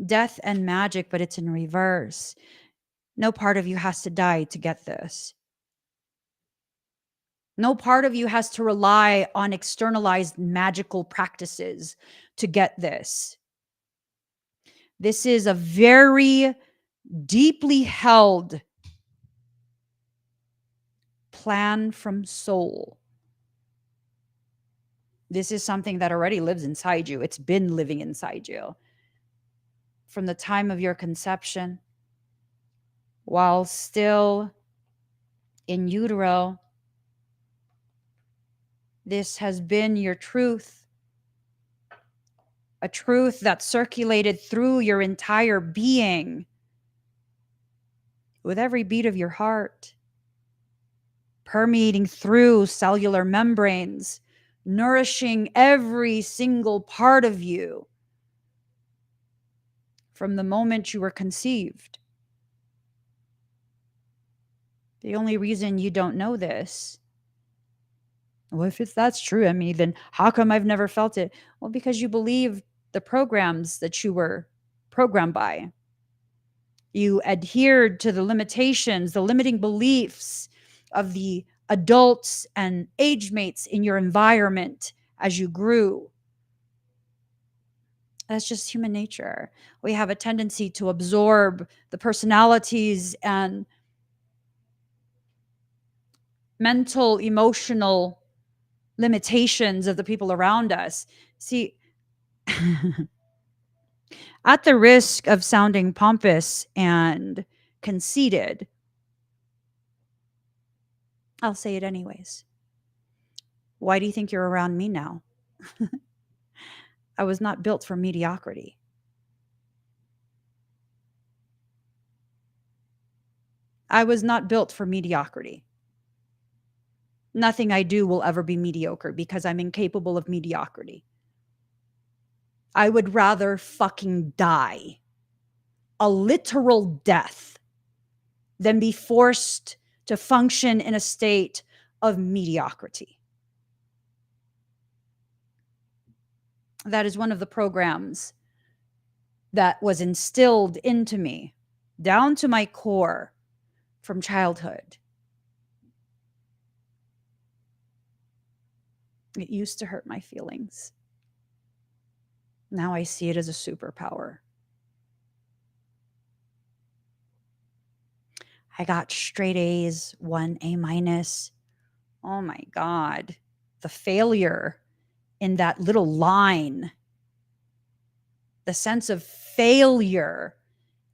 Death and magic, but it's in reverse. No part of you has to die to get this. No part of you has to rely on externalized magical practices to get this. This is a very deeply held plan from soul. This is something that already lives inside you. It's been living inside you from the time of your conception, while still in utero. This has been your truth, a truth that circulated through your entire being with every beat of your heart, permeating through cellular membranes, nourishing every single part of you from the moment you were conceived. The only reason you don't know this, well, if that's true, I mean, then how come I've never felt it? Well, because you believe the programs that you were programmed by. You adhered to the limitations, the limiting beliefs of the adults and age mates in your environment as you grew. That's just human nature. We have a tendency to absorb the personalities and mental, emotional limitations of the people around us. See, at the risk of sounding pompous and conceited, I'll say it anyways. Why do you think you're around me now? I was not built for mediocrity. I was not built for mediocrity. Nothing I do will ever be mediocre because I'm incapable of mediocrity. I would rather fucking die, a literal death, than be forced to function in a state of mediocrity. That is one of the programs that was instilled into me down to my core from childhood. It used to hurt my feelings. Now I see it as a superpower. I got straight A's, 1 A minus. Oh my God. The failure in that little line, the sense of failure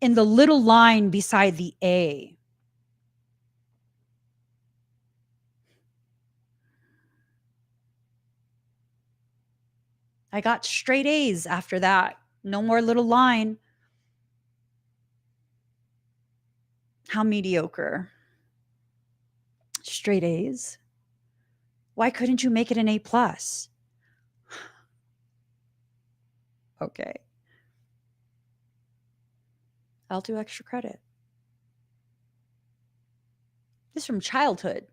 in the little line beside the A. I got straight A's after that. No more little line. How mediocre. Straight A's. Why couldn't you make it an A plus? Okay. I'll do extra credit. This is from childhood.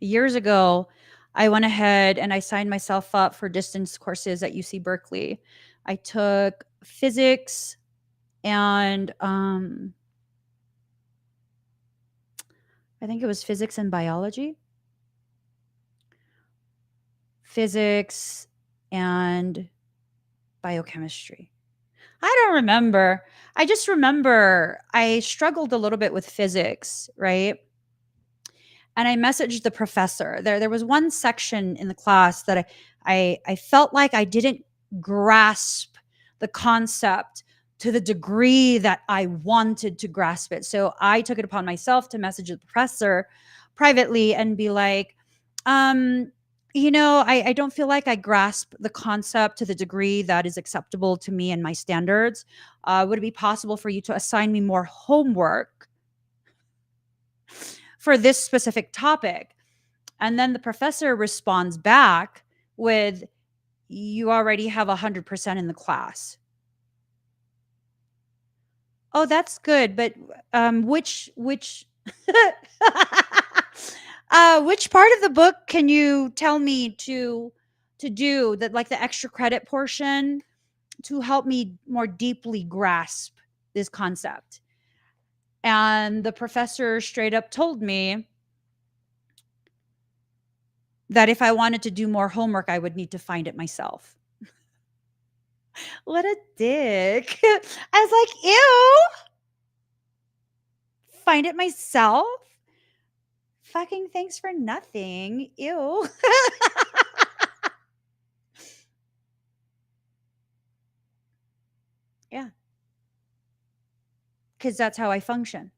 Years ago, I went ahead and I signed myself up for distance courses at UC Berkeley. I took physics and I think it was physics and biology. Physics and biochemistry. I don't remember. I just remember I struggled a little bit with physics, right? And I messaged the professor. There was one section in the class that I felt like I didn't grasp the concept to the degree that I wanted to grasp it. So I took it upon myself to message the professor privately and be like, um, I don't feel like I grasp the concept to the degree that is acceptable to me and my standards. Would it be possible for you to assign me more homework for this specific topic? And then the professor responds back with, you already have 100% in the class. Oh, that's good. But which which part of the book can you tell me to do that, like the extra credit portion, to help me more deeply grasp this concept? And the professor straight up told me that if I wanted to do more homework, I would need to find it myself. What a dick. I was like, ew, find it myself? Fucking thanks for nothing. Ew. Yeah, because that's how I function.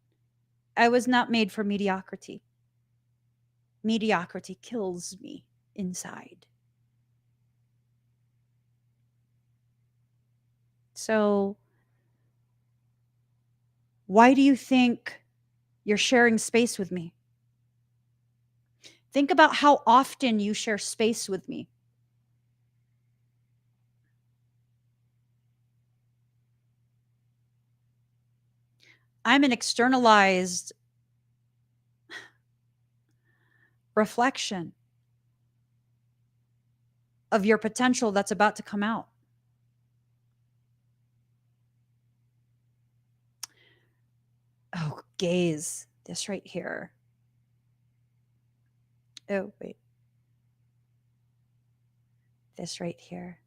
I was not made for mediocrity. Mediocrity kills me inside. So, why do you think you're sharing space with me? Think about how often you share space with me. I'm an externalized reflection of your potential that's about to come out. Oh, gaze. This right here. Oh, wait. This right here.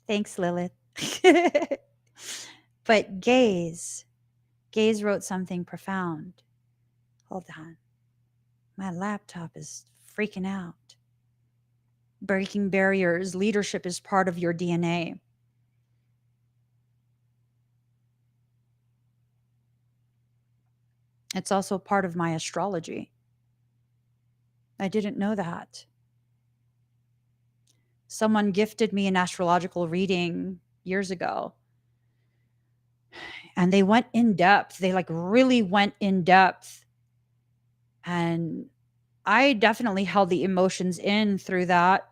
Thanks, Lilith. But gaze. Gaze wrote something profound. Hold on. My laptop is freaking out. Breaking barriers. Leadership is part of your DNA. It's also part of my astrology. I didn't know that. Someone gifted me an astrological reading years ago. And they went in depth. They like really went in depth. And I definitely held the emotions in through that.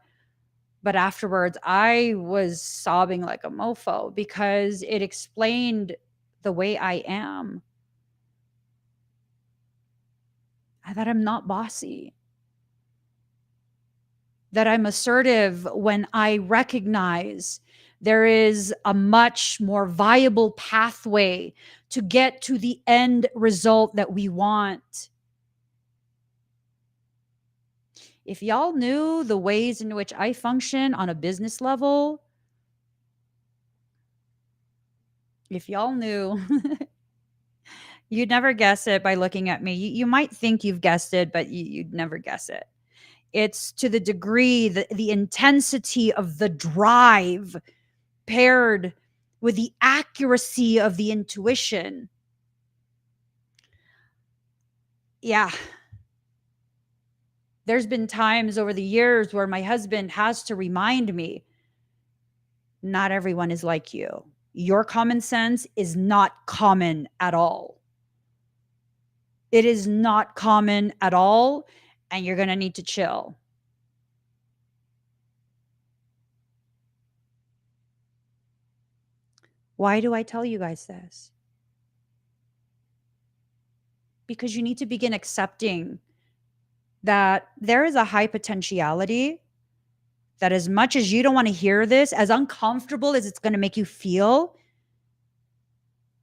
But afterwards, I was sobbing like a mofo because it explained the way I am. That I'm not bossy, that I'm assertive when I recognize there is a much more viable pathway to get to the end result that we want. If y'all knew the ways in which I function on a business level, if y'all knew, you'd never guess it by looking at me. You might think you've guessed it, but you'd never guess it. It's to the degree, the intensity of the drive paired with the accuracy of the intuition. Yeah. There's been times over the years where my husband has to remind me, not everyone is like you. Your common sense is not common at all. It is not common at all, and you're going to need to chill. Why do I tell you guys this? Because you need to begin accepting that there is a high potentiality that, as much as you don't want to hear this, as uncomfortable as it's going to make you feel,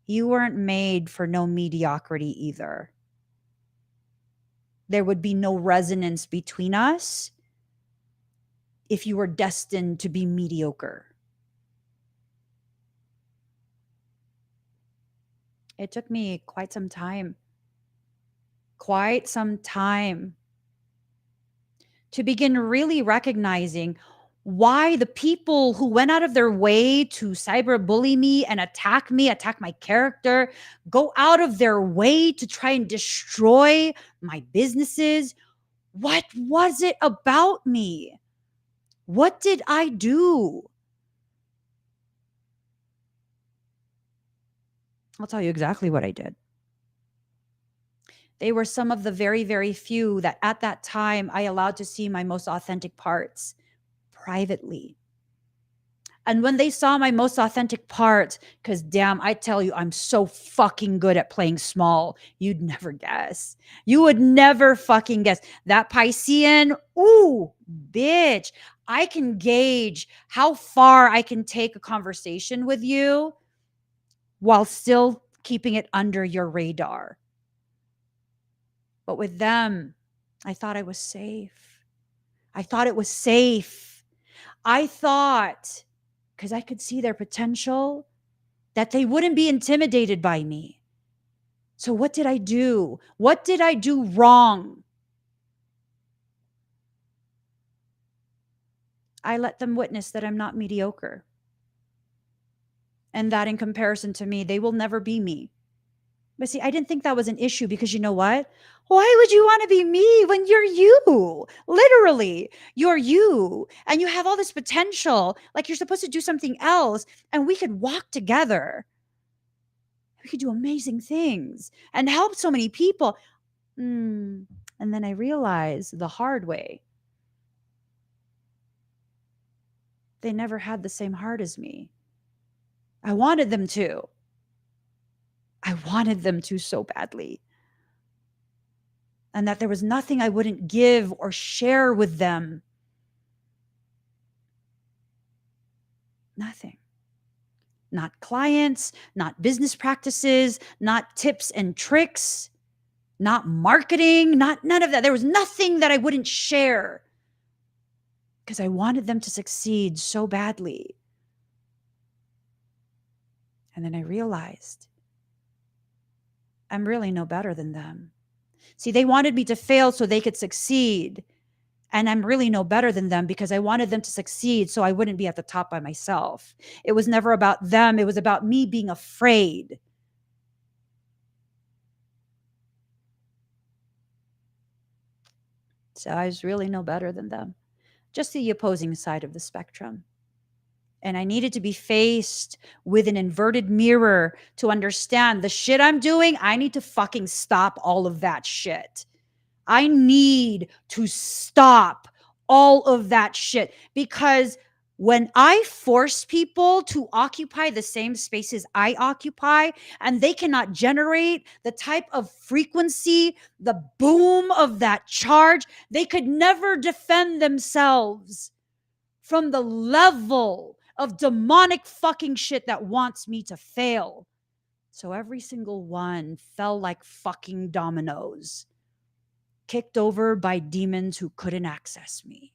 you weren't made for no mediocrity either. There would be no resonance between us if you were destined to be mediocre. It took me quite some time to begin really recognizing why the people who went out of their way to cyberbully me and attack my character, go out of their way to try and destroy my businesses. What was it about me? What did I do? I'll tell you exactly what I did. They were some of the very, very few that at that time I allowed to see my most authentic parts privately. And when they saw my most authentic parts, because damn, I tell you, I'm so fucking good at playing small. You'd never guess. You would never fucking guess. That Piscean, ooh, bitch. I can gauge how far I can take a conversation with you while still keeping it under your radar. But with them, I thought I was safe. I thought it was safe. I thought, because I could see their potential, that they wouldn't be intimidated by me. So what did I do? What did I do wrong? I let them witness that I'm not mediocre. And that in comparison to me, they will never be me. But see, I didn't think that was an issue because you know what? Why would you want to be me when you're you? Literally, you're you. And you have all this potential. Like you're supposed to do something else. And we could walk together. We could do amazing things and help so many people. And then I realized the hard way. They never had the same heart as me. I wanted them to. I wanted them to so badly. And that there was nothing I wouldn't give or share with them. Nothing. Not clients, not business practices, not tips and tricks, not marketing, not none of that. There was nothing that I wouldn't share because I wanted them to succeed so badly. And then I realized I'm really no better than them. See, they wanted me to fail so they could succeed. And I'm really no better than them because I wanted them to succeed so I wouldn't be at the top by myself. It was never about them. It was about me being afraid. So I was really no better than them. Just the opposing side of the spectrum. And I needed to be faced with an inverted mirror to understand the shit I'm doing. I need to fucking stop all of that shit. I need to stop all of that shit because when I force people to occupy the same spaces I occupy and they cannot generate the type of frequency, the boom of that charge, they could never defend themselves from the level of demonic fucking shit that wants me to fail. So every single one fell like fucking dominoes, kicked over by demons who couldn't access me.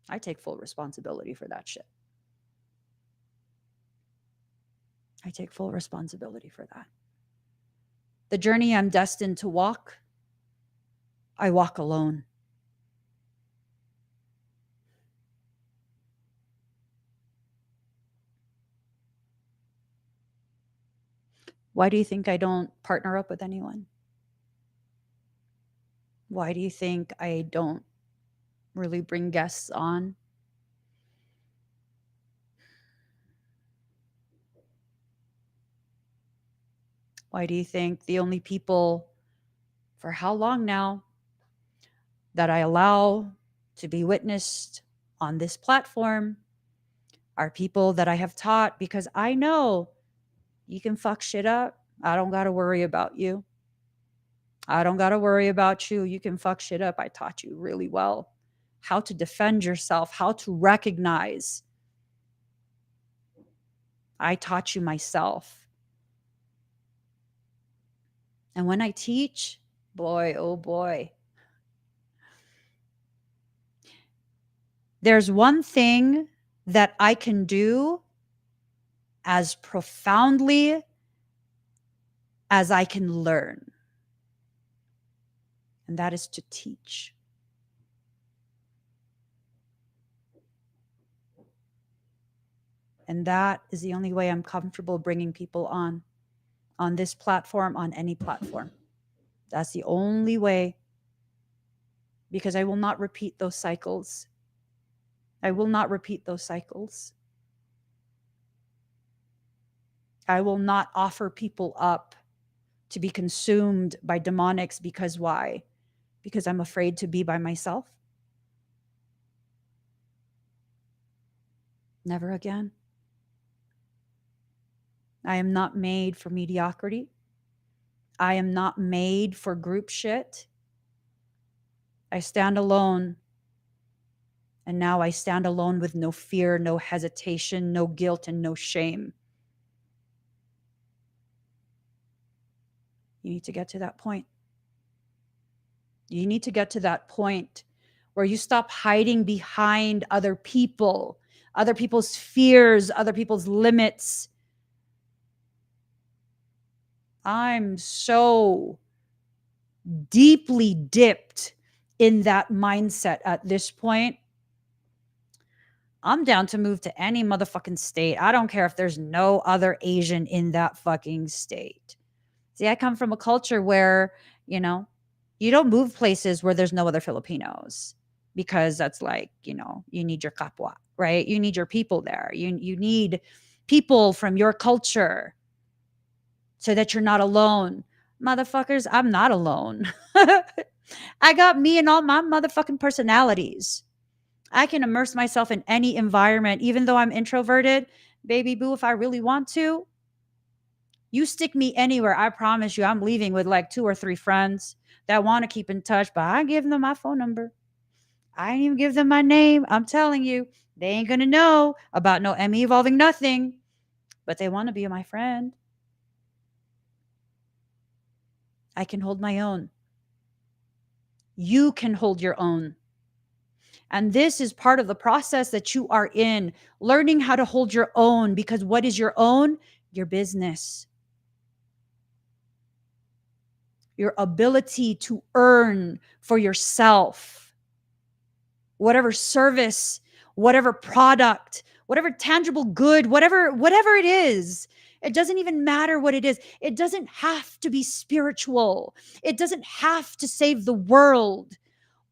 I take full responsibility for that shit. I take full responsibility for that. The journey I'm destined to walk, I walk alone. Why do you think I don't partner up with anyone? Why do you think I don't really bring guests on? Why do you think the only people, for how long now, that I allow to be witnessed on this platform are people that I have taught? Because I know You can fuck shit up. I don't got to worry about you. I don't got to worry about you. You can fuck shit up. I taught you really well how to defend yourself, how to recognize. I taught you myself. And when I teach, boy, oh boy, there's one thing that I can do as profoundly as I can learn, and that is to teach. And that is the only way I'm comfortable bringing people on this platform, on any platform. That's the only way, because I will not repeat those cycles. I will not repeat those cycles. I will not offer people up to be consumed by demonics. Because why? Because I'm afraid to be by myself. Never again. I am not made for mediocrity. I am not made for group shit. I stand alone. And now I stand alone with no fear, no hesitation, no guilt, and no shame. You need to get to that point. You need to get to that point where you stop hiding behind other people, other people's fears, other people's limits. I'm so deeply dipped in that mindset at this point. I'm down to move to any motherfucking state. I don't care if there's no other Asian in that fucking state. See, I come from a culture where, you don't move places where there's no other Filipinos, because that's like, you need your kapwa, right? You need your people there. You need people from your culture so that you're not alone. Motherfuckers, I'm not alone. I got me and all my motherfucking personalities. I can immerse myself in any environment, even though I'm introverted. Baby boo, if I really want to, you stick me anywhere, I promise you, I'm leaving with like 2 or 3 friends that want to keep in touch, but I give them my phone number. I ain't even give them my name. I'm telling you, they ain't going to know about no Emmy evolving nothing, but they want to be my friend. I can hold my own. You can hold your own. And this is part of the process that you are in, learning how to hold your own, because what is your own? Your business. Your ability to earn for yourself. Whatever service, whatever product, whatever tangible good, whatever it is. It doesn't even matter what it is. It doesn't have to be spiritual. It doesn't have to save the world.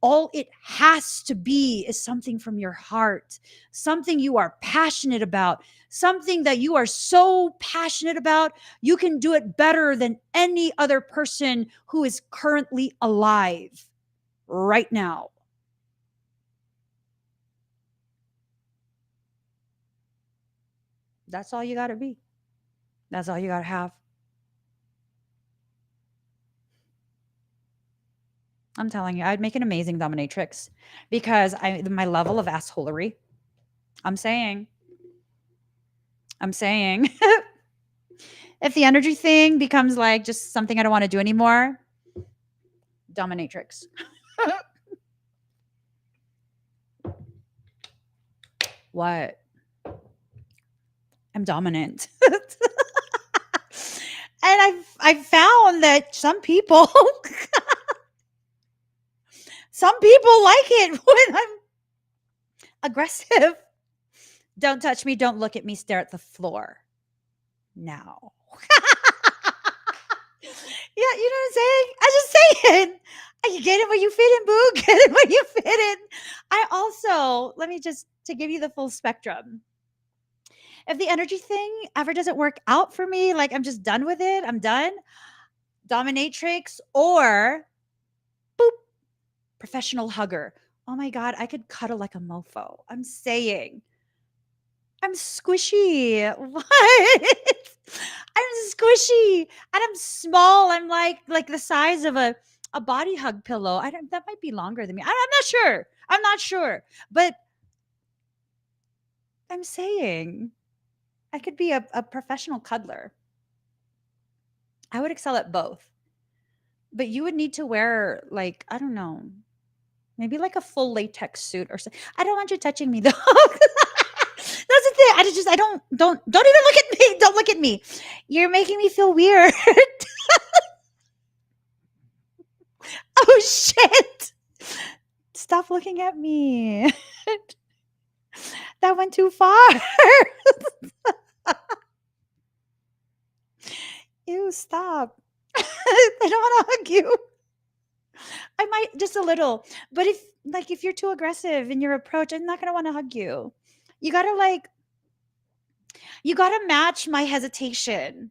All it has to be is something from your heart, something you are passionate about, something that you are so passionate about, you can do it better than any other person who is currently alive right now. That's all you got to be. That's all you got to have. I'm telling you, I'd make an amazing dominatrix, because my level of assholery. I'm saying, if the energy thing becomes like just something I don't want to do anymore, dominatrix. What? I'm dominant. And I've found that some people like it when I'm aggressive. Don't touch me, don't look at me, stare at the floor. Now. Yeah, you know what I'm saying? I'm just saying. You get it where you fit in, boo. Get it where you fit in. I also, let me just, to give you the full spectrum. If the energy thing ever doesn't work out for me, like I'm just done with it, I'm done. Dominatrix or boop, professional hugger. Oh my God, I could cuddle like a mofo. I'm saying. I'm squishy. What? I'm squishy and I'm small. I'm like the size of a body hug pillow. I don't. That might be longer than me. I'm not sure. I'm not sure. But I'm saying I could be a professional cuddler. I would excel at both. But you would need to wear like I don't know, maybe like a full latex suit or something. I don't want you touching me though. That's the thing. Don't even look at me. Don't look at me. You're making me feel weird. Oh shit. Stop looking at me. That went too far. Ew, stop. I don't want to hug you. I might just a little. But if you're too aggressive in your approach, I'm not gonna want to hug you. You gotta match my hesitation.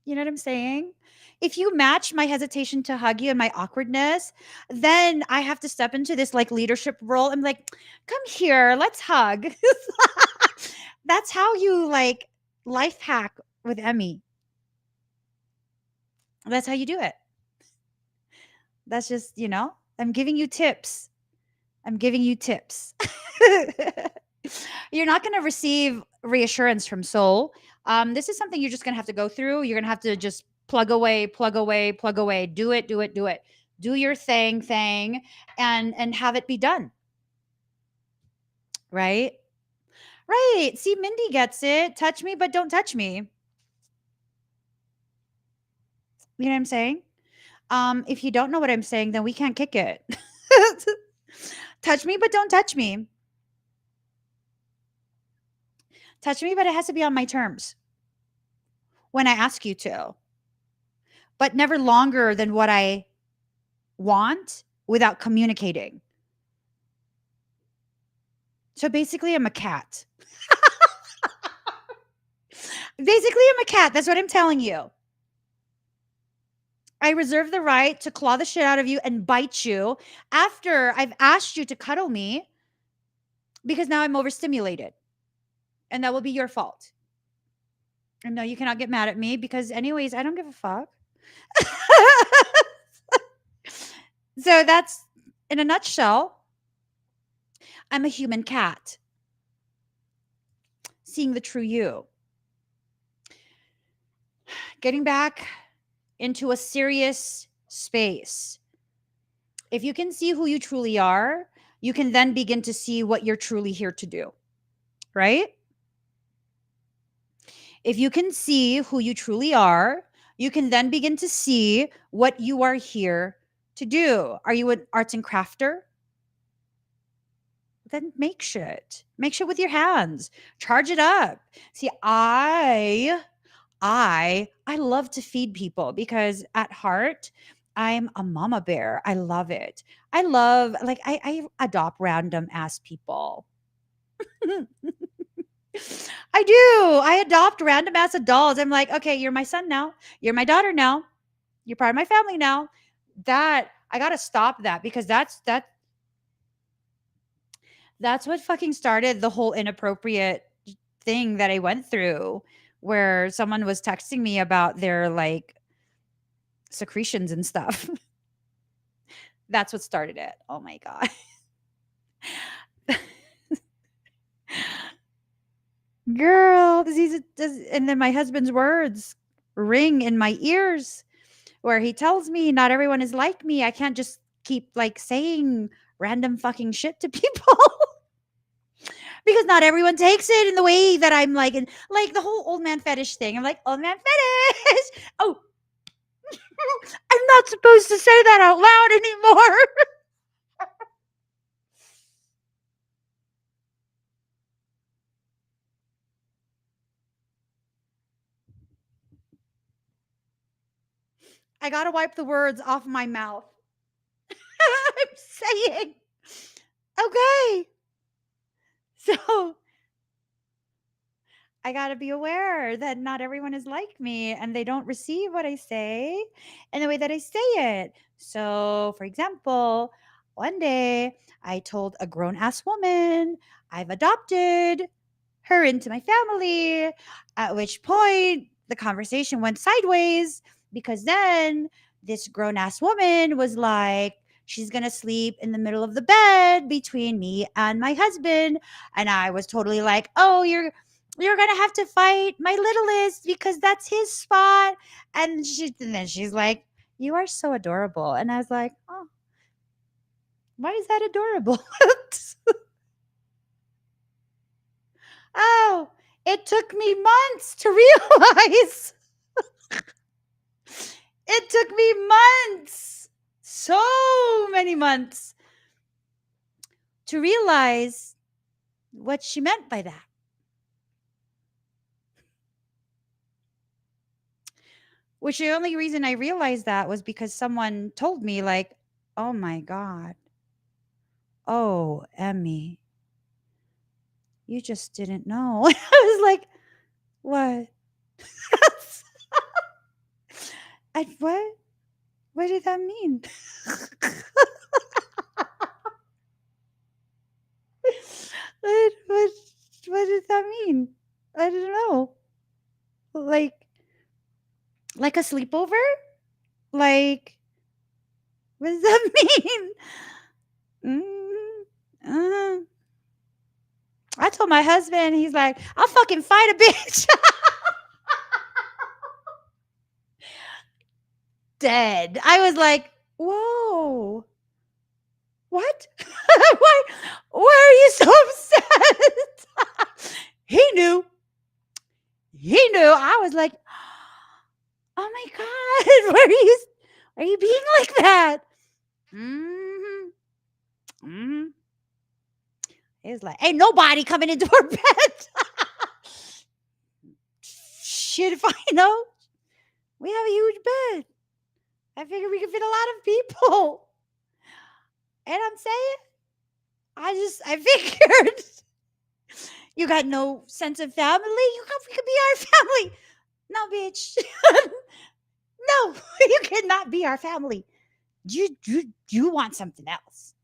You know what I'm saying? If you match my hesitation to hug you and my awkwardness, then I have to step into this like leadership role. I'm like, come here, let's hug. That's how you like life hack with Emmy. That's how you do it. That's just, I'm giving you tips. I'm giving you tips. You're not going to receive reassurance from soul. This is something you're just going to have to go through. You're going to have to just plug away, plug away, plug away. Do it, do it, do it. Do your thing, and have it be done. Right? Right. See, Mindy gets it. Touch me, but don't touch me. You know what I'm saying? If you don't know what I'm saying, then we can't kick it. Touch me, but don't touch me. Touch me, but it has to be on my terms when I ask you to, but never longer than what I want without communicating. So basically, I'm a cat. Basically, I'm a cat. That's what I'm telling you. I reserve the right to claw the shit out of you and bite you after I've asked you to cuddle me because now I'm overstimulated. And that will be your fault. And no, you cannot get mad at me because, anyways, I don't give a fuck. So that's in a nutshell. I'm a human cat. Seeing the true you. Getting back into a serious space. If you can see who you truly are, you can then begin to see what you're truly here to do. Right? If you can see who you truly are, you can then begin to see what you are here to do. Are you an arts and crafter? Then make shit. Make shit with your hands. Charge it up. See, I love to feed people because at heart, I'm a mama bear. I love it. I love like I adopt random ass people. I do. I adopt random ass adults. I'm like, okay, you're my son now. You're my daughter now. You're part of my family now. That I gotta stop that because that's what fucking started the whole inappropriate thing that I went through where someone was texting me about their like secretions and stuff. That's what started it. Oh my god. Girl, and then my husband's words ring in my ears where he tells me not everyone is like me. I can't just keep like saying random fucking shit to people. Because not everyone takes it in the way that I'm like, and like the whole old man fetish thing. I'm like, old man fetish. Oh, I'm not supposed to say that out loud anymore. I gotta wipe the words off my mouth. I'm saying, okay. So I gotta be aware that not everyone is like me and they don't receive what I say in the way that I say it. So, for example, one day I told a grown ass woman I've adopted her into my family, at which point the conversation went sideways because then this grown ass woman was like, she's going to sleep in the middle of the bed between me and my husband. And I was totally like, oh, you're going to have to fight my littlest because that's his spot. And then she's like, you are so adorable. And I was like, oh, why is that adorable? Oh, it took me months to realize. It took me months, so many months, to realize what she meant by that. Which the only reason I realized that was because someone told me, like, oh my God. Oh, Emmy, you just didn't know. I was like, what? What? What did that mean? what, what did that mean? I don't know. Like a sleepover? Like, what does that mean? Mm, I told my husband, he's like, I'll fucking fight a bitch. Dead. I was like, whoa. What? Why are you so upset? He knew. He knew. I was like, oh my God, why are you being like that? Mm-hmm. Mm-hmm. He was like, ain't nobody coming into our bed. Shit, if I know. We have a huge bed. I figured we could fit a lot of people. And I'm saying, I figured you got no sense of family. We could be our family. No, bitch. No, you cannot be our family. You want something else.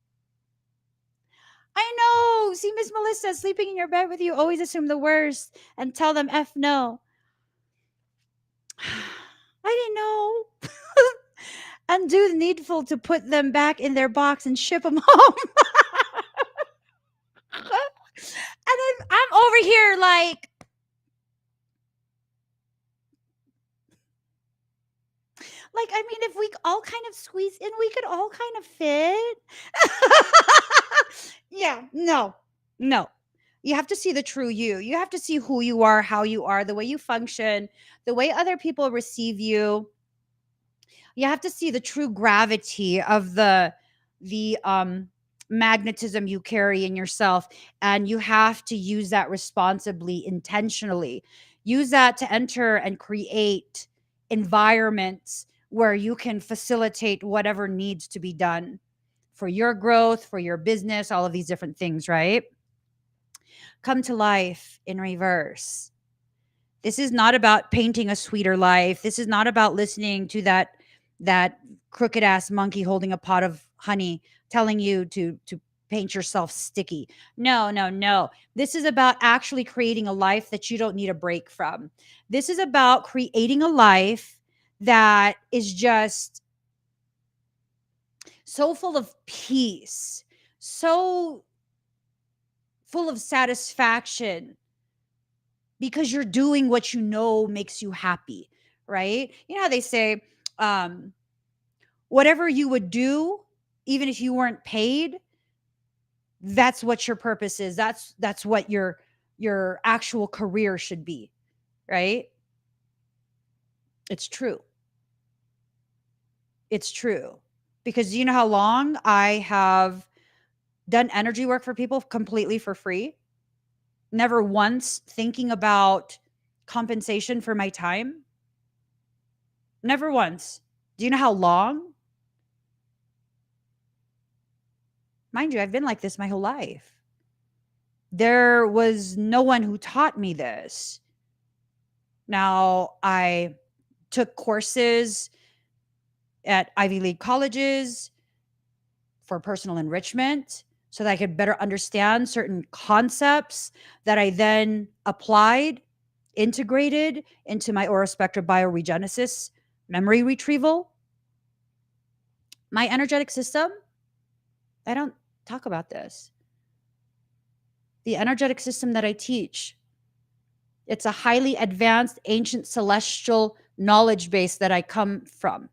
I know. See, Miss Melissa, sleeping in your bed with you, always assume the worst and tell them F no. I didn't know. And do the needful to put them back in their box and ship them home. And then I'm over here like, I mean, if we all kind of squeeze in, we could all kind of fit. Yeah, no. You have to see the true you. You have to see who you are, how you are, the way you function, the way other people receive you. You have to see the true gravity of the magnetism you carry in yourself, and you have to use that responsibly, intentionally. Use that to enter and create environments where you can facilitate whatever needs to be done for your growth, for your business, all of these different things, right? Come to life in reverse. This is not about painting a sweeter life. This is not about listening to that crooked ass monkey holding a pot of honey telling you to paint yourself sticky. No, no, no. This is about actually creating a life that you don't need a break from. This is about creating a life that is just so full of peace, so full of satisfaction, because you're doing what you know makes you happy, right? You know how they say, um, whatever you would do, even if you weren't paid, that's what your purpose is. That's what your actual career should be, right? It's true. It's true. Because you know how long I have done energy work for people completely for free? Never once thinking about compensation for my time. Never once. Do you know how long? Mind you, I've been like this my whole life. There was no one who taught me this. Now, I took courses at Ivy League colleges for personal enrichment. so that I could better understand certain concepts that I then applied, integrated into my aura spectra bioregenesis, memory retrieval. My energetic system, I don't talk about this. The energetic system that I teach, it's a highly advanced, ancient, celestial knowledge base that I come from,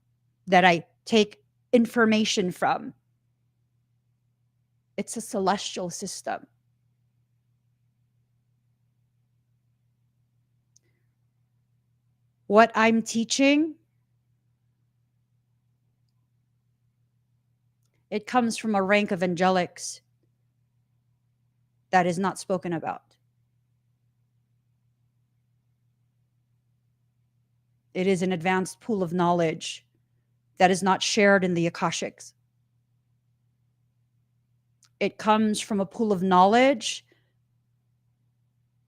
that I take information from. It's a celestial system. What I'm teaching, it comes from a rank of angelics that is not spoken about. It is an advanced pool of knowledge that is not shared in the Akashics. It comes from a pool of knowledge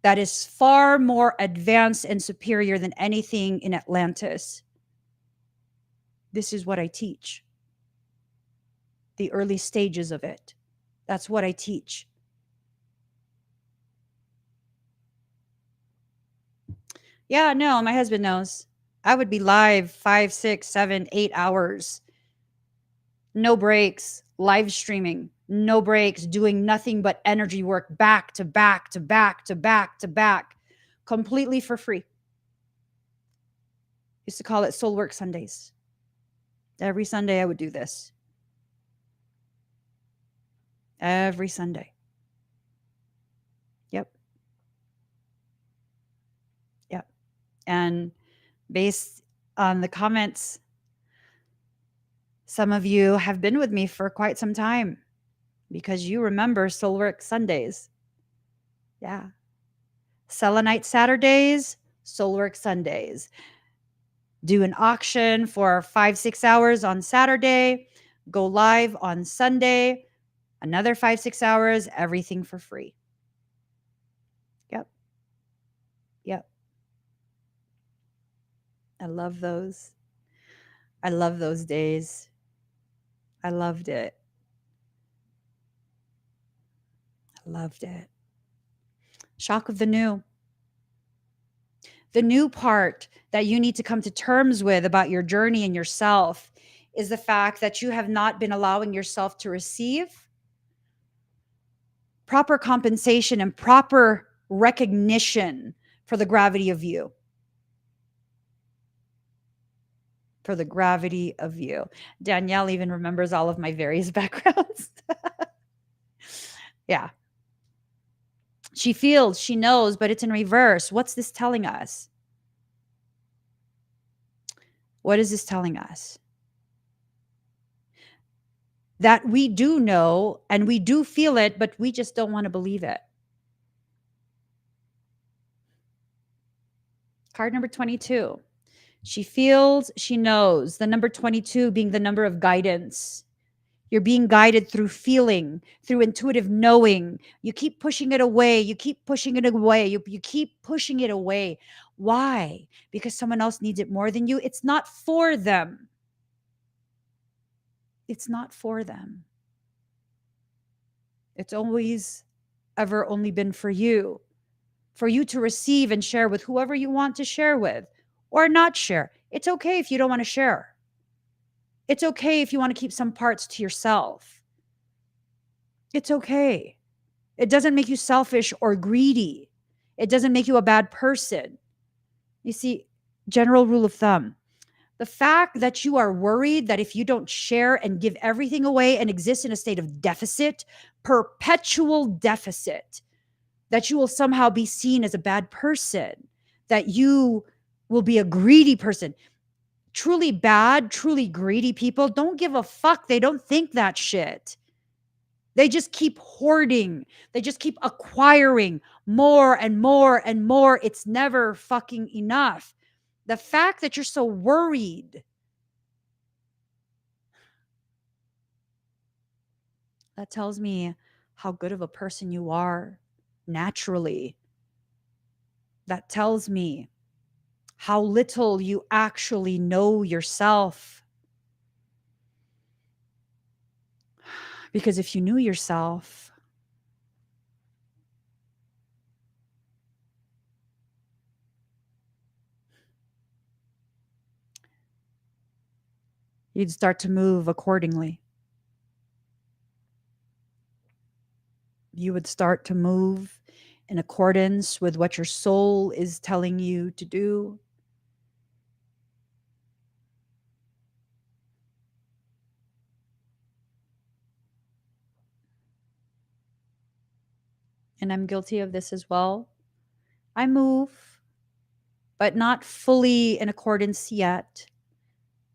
that is far more advanced and superior than anything in Atlantis. This is what I teach. The early stages of it. That's what I teach. Yeah, no, my husband knows. I would be live 5, 6, 7, 8 hours. No breaks, live streaming, no breaks, doing nothing but energy work back to back to back to back to back, completely for free. Used to call it Soul Work Sundays. Every Sunday I would do this. Every Sunday. Yep. Yep. And based on the comments, some of you have been with me for quite some time because you remember Soul Work Sundays. Yeah. Selenite Saturdays, Soul Work Sundays. Do an auction for 5, 6 hours on Saturday, go live on Sunday, another 5, 6 hours, everything for free. Yep. Yep. I love those. I love those days. I loved it. I loved it. Shock of the new. The new part that you need to come to terms with about your journey and yourself is the fact that you have not been allowing yourself to receive proper compensation and proper recognition for the gravity of you. For the gravity of you. Danielle even remembers all of my various backgrounds. Yeah. She feels, she knows, but it's in reverse. What's this telling us? What is this telling us? That we do know and we do feel it, but we just don't want to believe it. Card number 22. She feels, she knows. The number 22 being the number of guidance. You're being guided through feeling, through intuitive knowing. You keep pushing it away. You keep pushing it away. You keep pushing it away. Why? Because someone else needs it more than you. It's not for them. It's not for them. It's always, ever only been for you to receive and share with whoever you want to share with or not share. It's okay if you don't want to share. It's okay if you want to keep some parts to yourself. It's okay. It doesn't make you selfish or greedy. It doesn't make you a bad person. You see, general rule of thumb, the fact that you are worried that if you don't share and give everything away and exist in a state of deficit, perpetual deficit, that you will somehow be seen as a bad person, that you will be a greedy person. Truly bad, truly greedy people don't give a fuck. They don't think that shit. They just keep hoarding. They just keep acquiring more and more and more. It's never fucking enough. The fact that you're so worried, that tells me how good of a person you are naturally. That tells me how little you actually know yourself. Because if you knew yourself, you'd start to move accordingly. You would start to move in accordance with what your soul is telling you to do. And I'm guilty of this as well. I move, but not fully in accordance yet.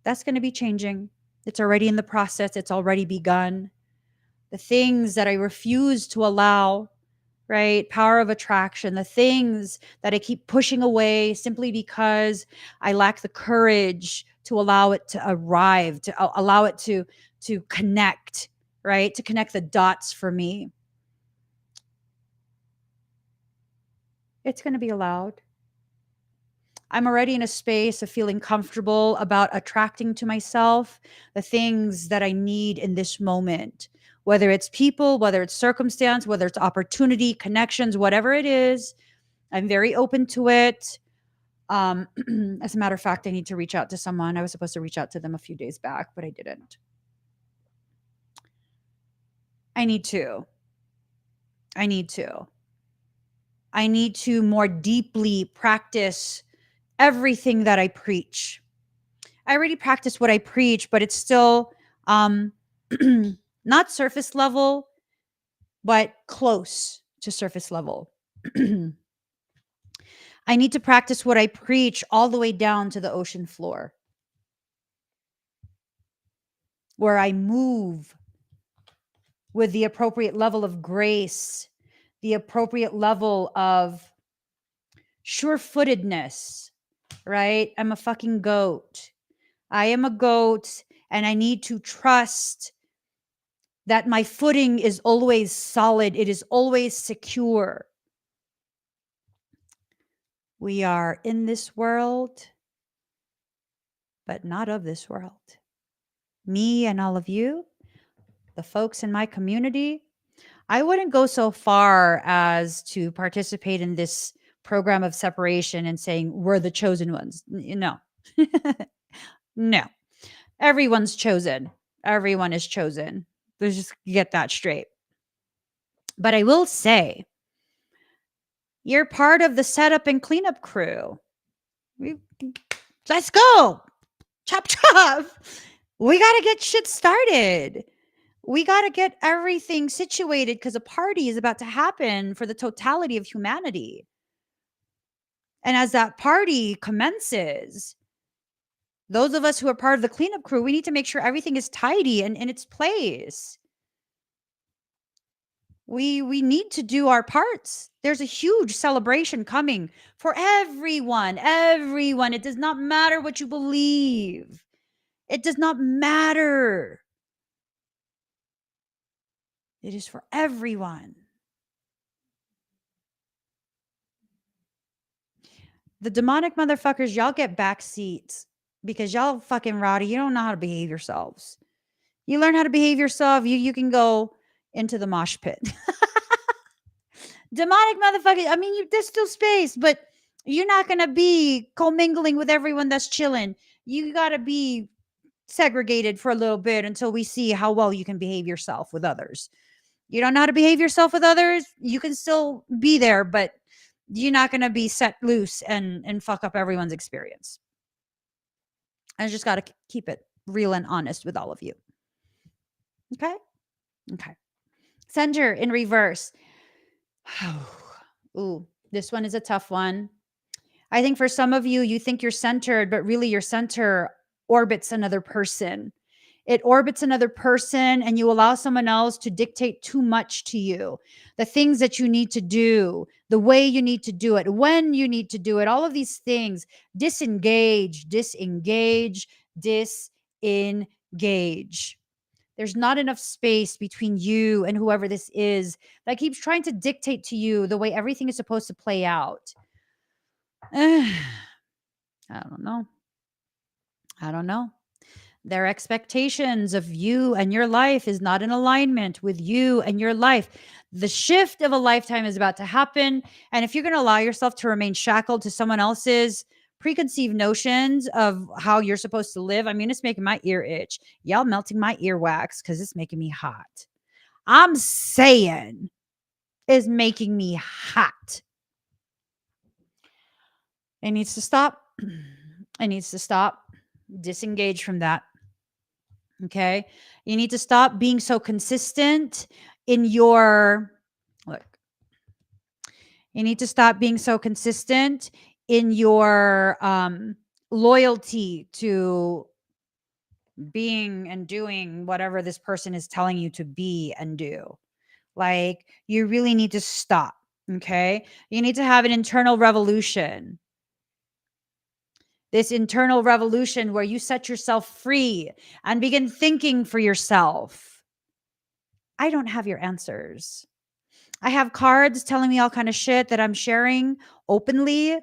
That's going to be changing. It's already in the process, it's already begun. The things that I refuse to allow, right? Power of attraction, the things that I keep pushing away simply because I lack the courage to allow it to arrive, to allow it to connect, right? To connect the dots for me. It's going to be allowed. I'm already in a space of feeling comfortable about attracting to myself the things that I need in this moment, whether it's people, whether it's circumstance, whether it's opportunity, connections, whatever it is. I'm very open to it. As a matter of fact, I need to reach out to someone. I was supposed to reach out to them a few days back, but I didn't. I need to. I need to. I need to more deeply practice everything that I preach. I already practice what I preach, but it's still not surface level, but close to surface level. I need to practice what I preach all the way down to the ocean floor, where I move with the appropriate level of grace, the appropriate level of sure-footedness, right? I'm a fucking goat. I am a goat, and I need to trust that my footing is always solid. It is always secure. We are in this world, but not of this world. Me and all of you, the folks in my community, I wouldn't go so far as to participate in this program of separation and saying we're the chosen ones. No. No. Everyone's chosen. Everyone is chosen. Let's just get that straight. But I will say, you're part of the setup and cleanup crew. Let's go. Chop, chop. We got to get shit started. We got to get everything situated because a party is about to happen for the totality of humanity. And as that party commences, those of us who are part of the cleanup crew, we need to make sure everything is tidy and in its place. We need to do our parts. There's a huge celebration coming for everyone. Everyone. It does not matter what you believe. It does not matter. It is for everyone. The demonic motherfuckers, y'all get back seats because y'all fucking rowdy. You don't know how to behave yourselves. You learn how to behave yourself, you can go into the mosh pit. Demonic motherfuckers, I mean, there's still space, but you're not going to be commingling with everyone that's chilling. You got to be segregated for a little bit until we see how well you can behave yourself with others. You don't know how to behave yourself with others, you can still be there, but you're not going to be set loose and fuck up everyone's experience. I just got to keep it real and honest with all of you. Okay? Okay. Center in reverse. Ooh, this one is a tough one. I think for some of you, you think you're centered, but really your center orbits another person. It orbits another person, and you allow someone else to dictate too much to you. The things that you need to do, the way you need to do it, when you need to do it, all of these things. Disengage, disengage, disengage. There's not enough space between you and whoever this is that keeps trying to dictate to you the way everything is supposed to play out. I don't know. I don't know. Their expectations of you and your life is not in alignment with you and your life. The shift of a lifetime is about to happen. And if you're going to allow yourself to remain shackled to someone else's preconceived notions of how you're supposed to live, I mean, it's making my ear itch. Y'all melting my earwax because it's making me hot. I'm saying it's making me hot. It needs to stop. It needs to stop. Disengage from that. Okay. You need to stop being so consistent in your look. You need to stop being so consistent in your loyalty to being and doing whatever this person is telling you to be and do. Like, you really need to stop. Okay. You need to have an internal revolution. This internal revolution where you set yourself free and begin thinking for yourself. I don't have your answers. I have cards telling me all kind of shit that I'm sharing openly.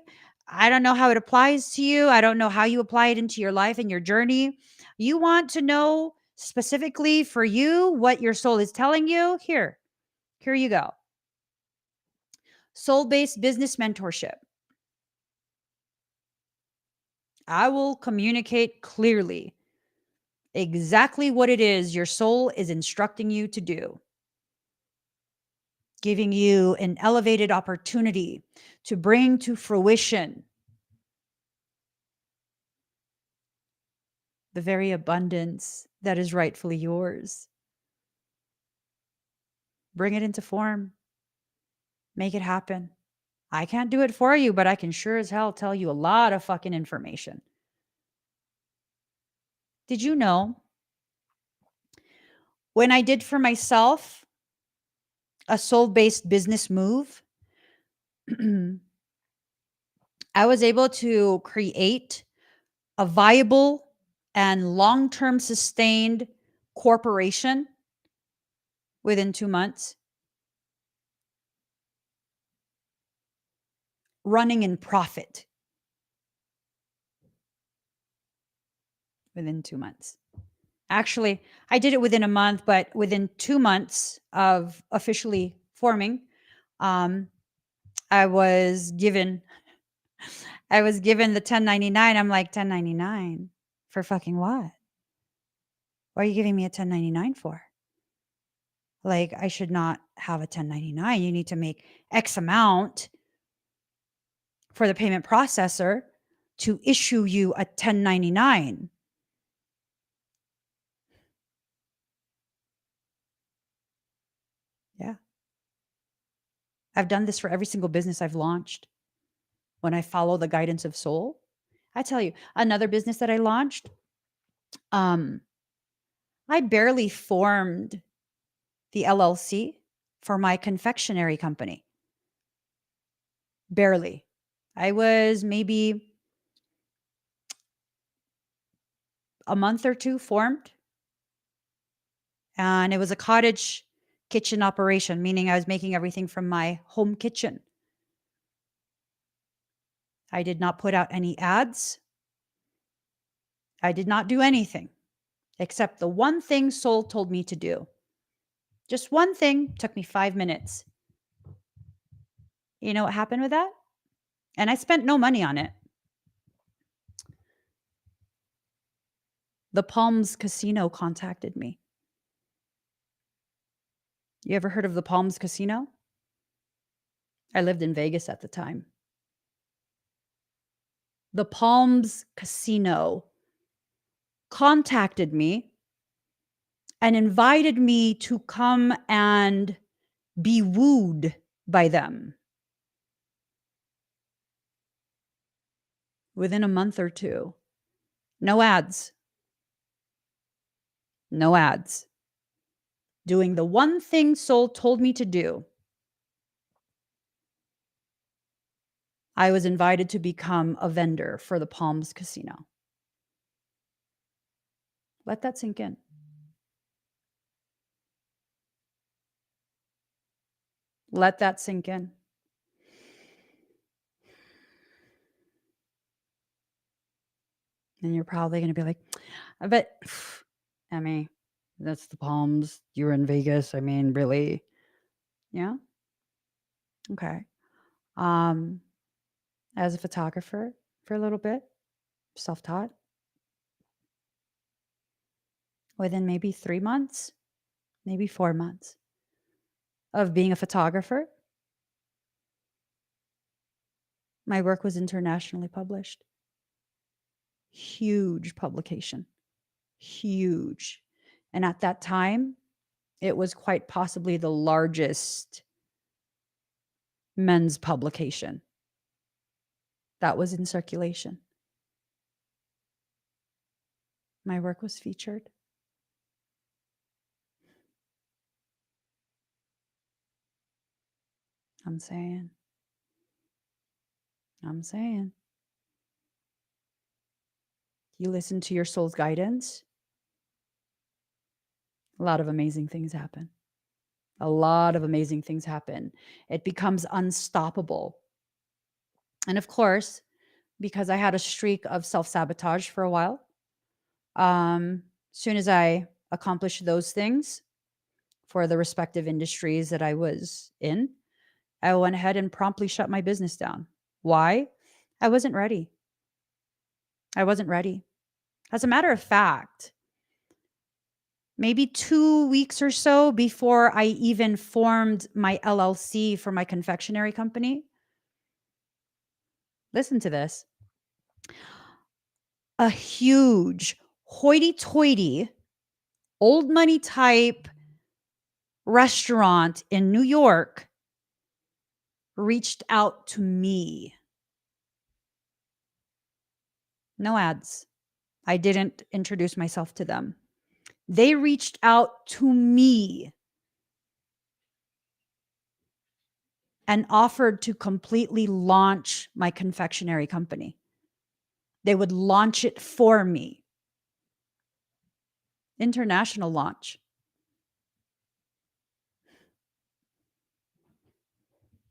I don't know how it applies to you. I don't know how you apply it into your life and your journey. You want to know specifically for you what your soul is telling you? Here you go. Soul-based business mentorship. I will communicate clearly exactly what it is your soul is instructing you to do, giving you an elevated opportunity to bring to fruition the very abundance that is rightfully yours. Bring it into form. Make it happen. I can't do it for you, but I can sure as hell tell you a lot of fucking information. Did you know when I did for myself a soul-based business move, I was able to create a viable and long-term sustained corporation within 2 months, running in profit within 2 months. Actually, I did it within a month, but within 2 months of officially forming, um, I was given the 1099. I'm like, 1099 for fucking what? What are you giving me a 1099 for? Like, I should not have a 1099. You need to make X amount for the payment processor to issue you a 1099. Yeah. I've done this for every single business I've launched. When I follow the guidance of soul, I tell you, another business that I launched, um, I barely formed the LLC for my confectionery company. Barely. I was maybe a month or two formed, and it was a cottage kitchen operation, meaning I was making everything from my home kitchen. I did not put out any ads. I did not do anything except the one thing soul told me to do. Just one thing took me 5 minutes. You know what happened with that? And I spent no money on it. The Palms Casino contacted me. You ever heard of the Palms Casino? I lived in Vegas at the time. The Palms Casino contacted me and invited me to come and be wooed by them. Within a month or two. No ads. No ads. Doing the one thing soul told me to do. I was invited to become a vendor for the Palms Casino. Let that sink in. Let that sink in. And you're probably going to be like, But Emmy, that's the Palms. You were in Vegas. I mean, really? Yeah. Okay. Um, as a photographer for a little bit, self-taught. Within maybe 3 months, maybe 4 months of being a photographer, my work was internationally published. Huge publication. Huge. And at that time, it was quite possibly the largest men's publication that was in circulation. My work was featured. I'm saying. You listen to your soul's guidance, a lot of amazing things happen. A lot of amazing things happen. It becomes unstoppable. And of course, because I had a streak of self-sabotage for a while, soon as I accomplished those things for the respective industries that I was in, I went ahead and promptly shut my business down. Why? I wasn't ready. I wasn't ready. As a matter of fact, maybe 2 weeks or so before I even formed my LLC for my confectionery company, listen to this. A huge hoity-toity, old money type restaurant in New York reached out to me. No ads. I didn't introduce myself to them. They reached out to me and offered to completely launch my confectionery company. They would launch it for me. International launch.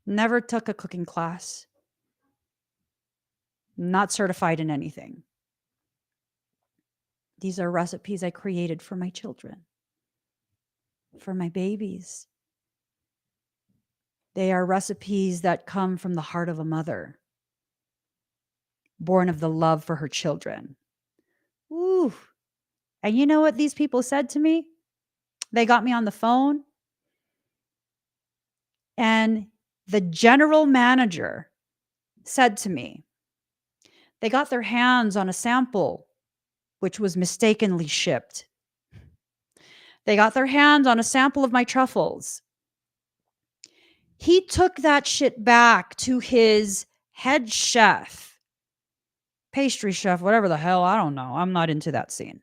Never took a cooking class. Not certified in anything. These are recipes I created for my children, for my babies. They are recipes that come from the heart of a mother, born of the love for her children. Ooh. And you know what these people said to me? They got me on the phone, and the general manager said to me, they got their hands on a sample which was mistakenly shipped. They got their hands on a sample of my truffles. He took that shit back to his head chef, pastry chef, whatever the hell, I don't know. I'm not into that scene.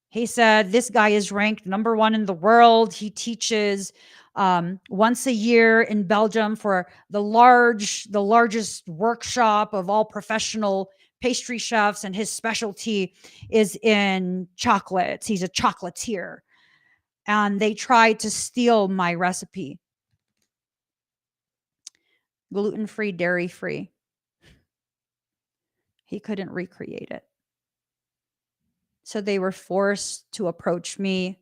He said, this guy is ranked #1 in the world. He teaches once a year in Belgium for the largest workshop of all professional pastry chefs, and his specialty is in chocolates. He's a chocolatier. And they tried to steal my recipe. Gluten-free, dairy-free. He couldn't recreate it. So they were forced to approach me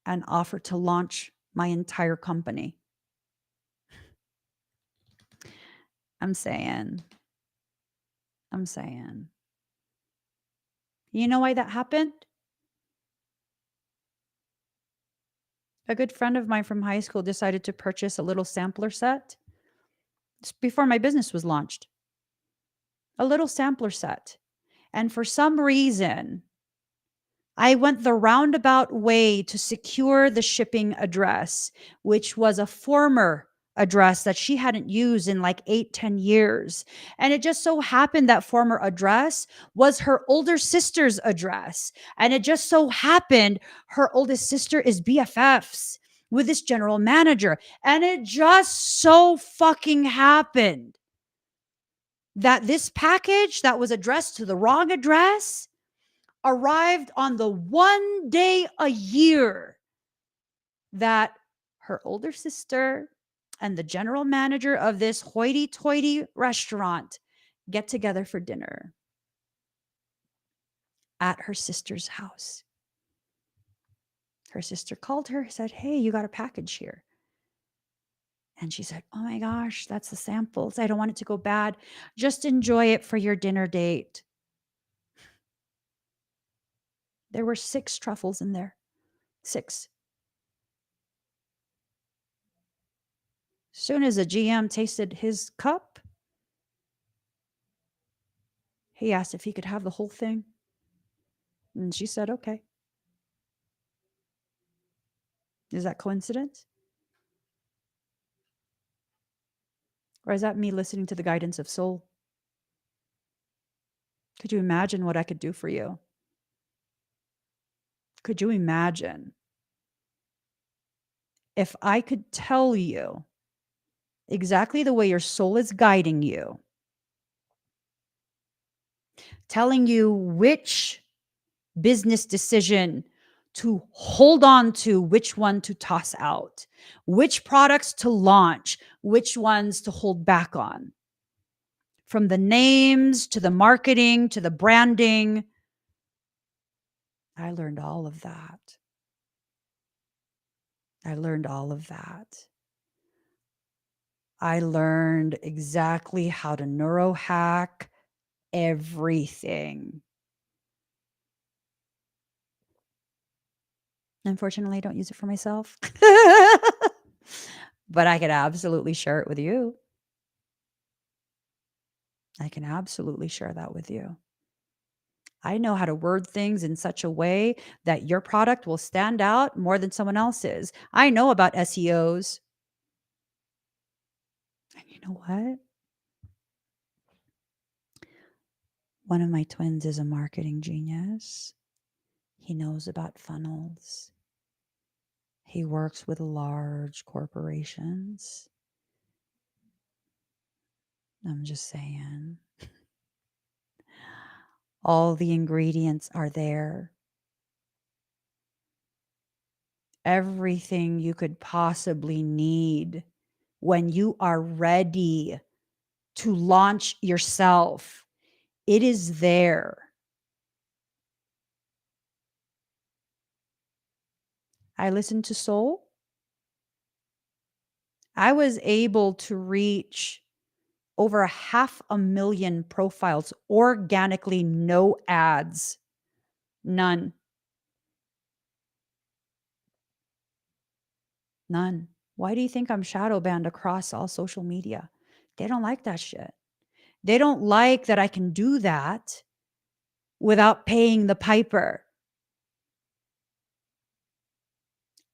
and offer to launch my entire company. I'm saying. You know why that happened? A good friend of mine from high school decided to purchase a little sampler set before my business was launched. A little sampler set. And for some reason, I went the roundabout way to secure the shipping address, which was a former address that she hadn't used in like 8-10 years. And it just so happened that former address was her older sister's address. And it just so happened her oldest sister is BFFs with this general manager. And it just so fucking happened that this package that was addressed to the wrong address arrived on the one day a year that her older sister and the general manager of this hoity-toity restaurant get together for dinner. at her sister's house. Her sister called her, said, "Hey, you got a package here." And she said, "Oh my gosh, that's the samples. I don't want it to go bad. Just enjoy it for your dinner date." There were 6 truffles in there. 6. Soon as the GM tasted his cup, he asked if he could have the whole thing. And she said, "Okay." Is that coincidence? Or is that me listening to the guidance of soul? Could you imagine what I could do for you? Could you imagine if I could tell you exactly the way your soul is guiding you, telling you which business decision to hold on to, which one to toss out, which products to launch, which ones to hold back on? From the names to the marketing to the branding, I learned all of that. I learned all of that. I learned exactly how to neurohack everything. Unfortunately, I don't use it for myself. But I could absolutely share it with you. I can absolutely share that with you. I know how to word things in such a way that your product will stand out more than someone else's. I know about SEOs. And you know what? One of my twins is a marketing genius. He knows about funnels. He works with large corporations. I'm just saying. All the ingredients are there. Everything you could possibly need when you are ready to launch yourself, it is there. I listened to soul. I was able to reach over 500,000 profiles organically, no ads, none. None. Why do you think I'm shadow banned across all social media? They don't like that shit. They don't like that I can do that without paying the piper.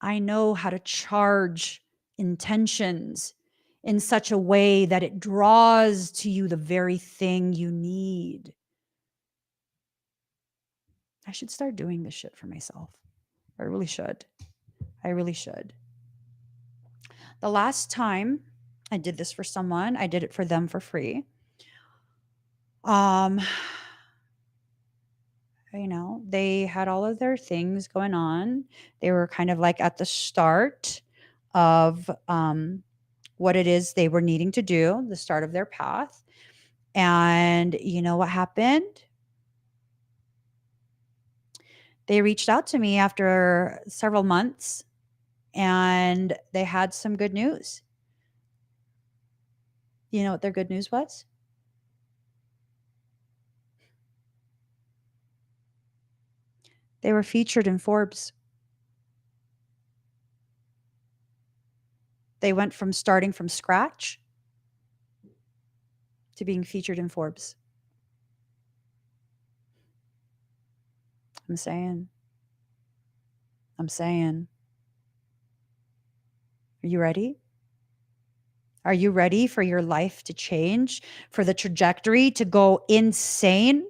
I know how to charge intentions in such a way that it draws to you the very thing you need. I should start doing this shit for myself. I really should. I really should. The last time I did this for someone, I did it for them for free. They had all of their things going on. They were kind of like at the start of what it is they were needing to do, the start of their path. And you know what happened? They reached out to me after several months and they had some good news. You know what their good news was? They were featured in Forbes. They went from starting from scratch to being featured in Forbes. I'm saying. Are you ready? Are you ready for your life to change, for the trajectory to go insane?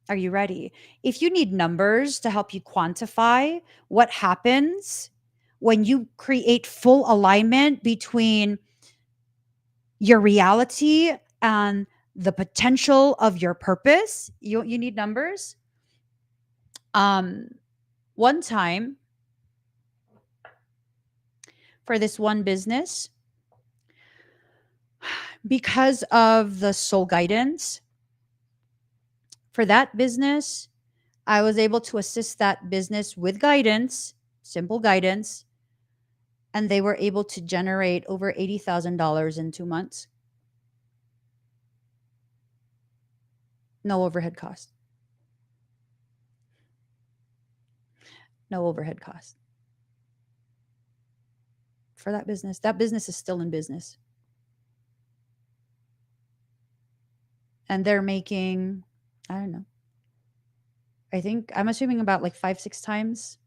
Are you ready? If you need numbers to help you quantify what happens when you create full alignment between your reality and the potential of your purpose, you need numbers. One time for this one business, because of the soul guidance, For that business, I was able to assist that business with guidance, simple guidance, and they were able to generate over $80,000 in 2 months. No overhead cost. No overhead cost. For that business. That business is still in business. And they're making, I don't know, I think I'm assuming about like 5-6 times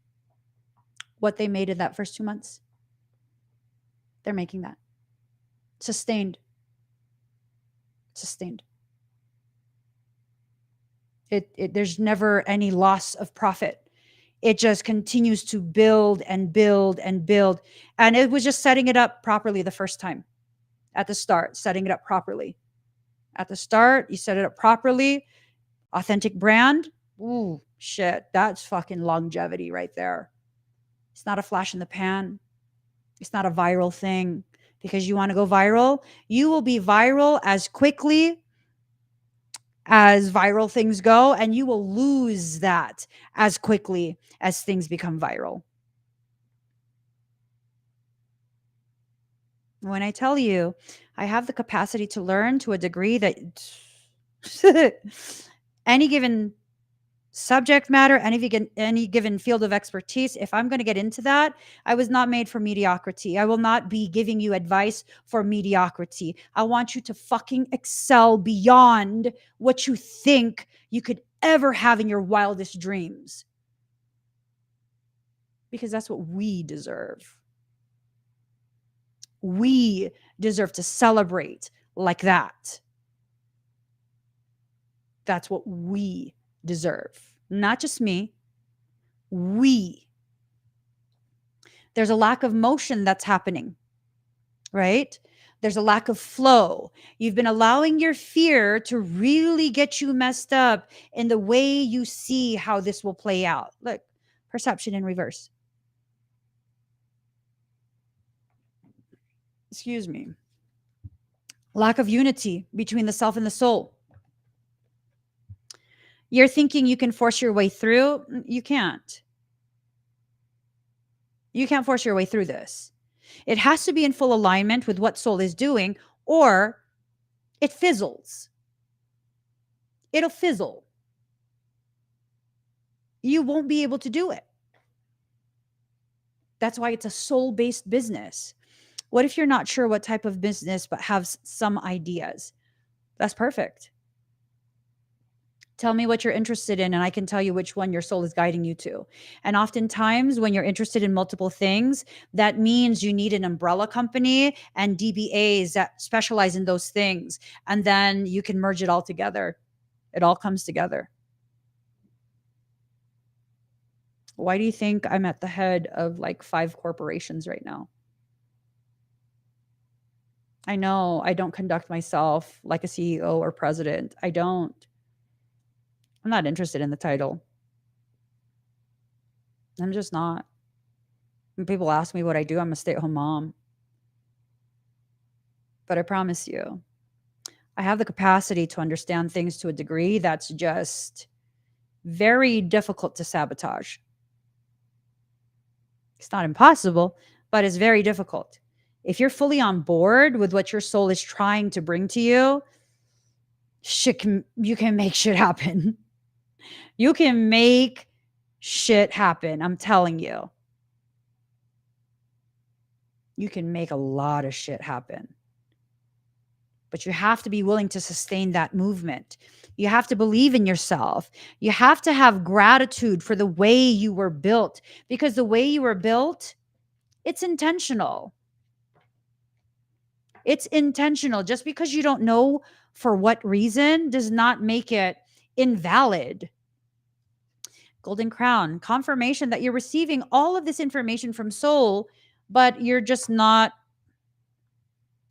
what they made in that first 2 months. They're making that. Sustained. Sustained. There's never any loss of profit. It just continues to build and build and build. And it was just setting it up properly the first time at the start, setting it up properly. At the start, you set it up properly, authentic brand. Ooh, shit. That's fucking longevity right there. It's not a flash in the pan. It's not a viral thing because you want to go viral. You will be viral as quickly as viral things go, and you will lose that as quickly as things become viral. When I tell you, I have the capacity to learn to a degree that any given subject matter, any given field of expertise, if I'm going to get into that, I was not made for mediocrity. I will not be giving you advice for mediocrity. I want you to fucking excel beyond what you think you could ever have in your wildest dreams. Because that's what we deserve. We deserve to celebrate like that. That's what we deserve. Not just me. We. There's a lack of motion that's happening, right? There's a lack of flow. You've been allowing your fear to really get you messed up in the way you see how this will play out. Look, perception in reverse. Excuse me. Lack of unity between the self and the soul. You're thinking you can force your way through. You can't. You can't force your way through this. It has to be in full alignment with what soul is doing, or it fizzles. It'll fizzle. You won't be able to do it. That's why it's a soul-based business. What if you're not sure what type of business, but have some ideas? That's perfect. Tell me what you're interested in, and I can tell you which one your soul is guiding you to. And oftentimes, when you're interested in multiple things, that means you need an umbrella company and DBAs that specialize in those things. And then you can merge it all together. It all comes together. Why do you think I'm at the head of like 5 corporations right now? I know I don't conduct myself like a CEO or president. I don't. I'm not interested in the title. I'm just not. When people ask me what I do, I'm a stay-at-home mom. But I promise you, I have the capacity to understand things to a degree that's just very difficult to sabotage. It's not impossible, but it's very difficult. If you're fully on board with what your soul is trying to bring to you, you can make shit happen. You can make shit happen. I'm telling you. You can make a lot of shit happen. But you have to be willing to sustain that movement. You have to believe in yourself. You have to have gratitude for the way you were built, because the way you were built, it's intentional. It's intentional. Just because you don't know for what reason does not make it invalid. Golden Crown, confirmation that you're receiving all of this information from soul, but you're just not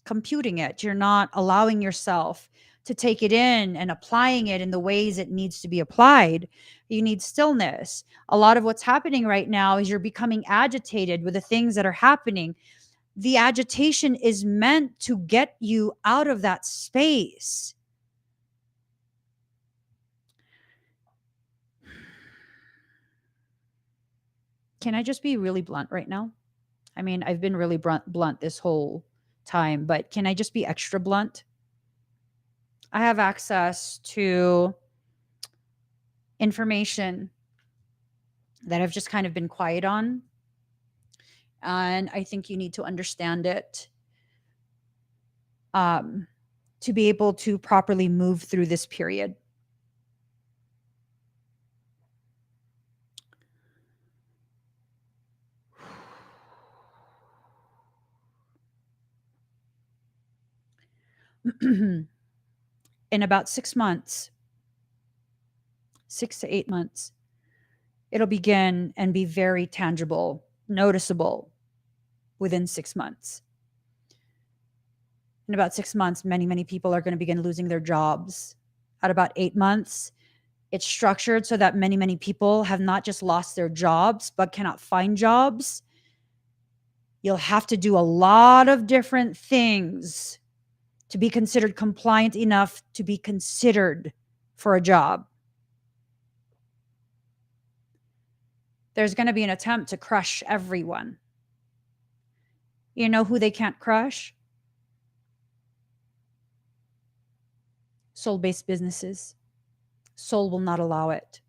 computing it. You're not allowing yourself to take it in and applying it in the ways it needs to be applied. You need stillness. A lot of what's happening right now is you're becoming agitated with the things that are happening. The agitation is meant to get you out of that space. Can I just be really blunt right now? I mean, I've been really blunt this whole time, but can I just be extra blunt? I have access to information that I've just kind of been quiet on. And I think you need to understand it um, to be able to properly move through this period. In about 6 months, 6 to 8 months, it'll begin and be very tangible, noticeable within 6 months. In about 6 months, many, many people are going to begin losing their jobs. At about 8 months, it's structured so that many, many people have not just lost their jobs, but cannot find jobs. You'll have to do a lot of different things to be considered compliant enough to be considered for a job. There's going to be an attempt to crush everyone. You know who they can't crush? Soul-based businesses. Soul will not allow it.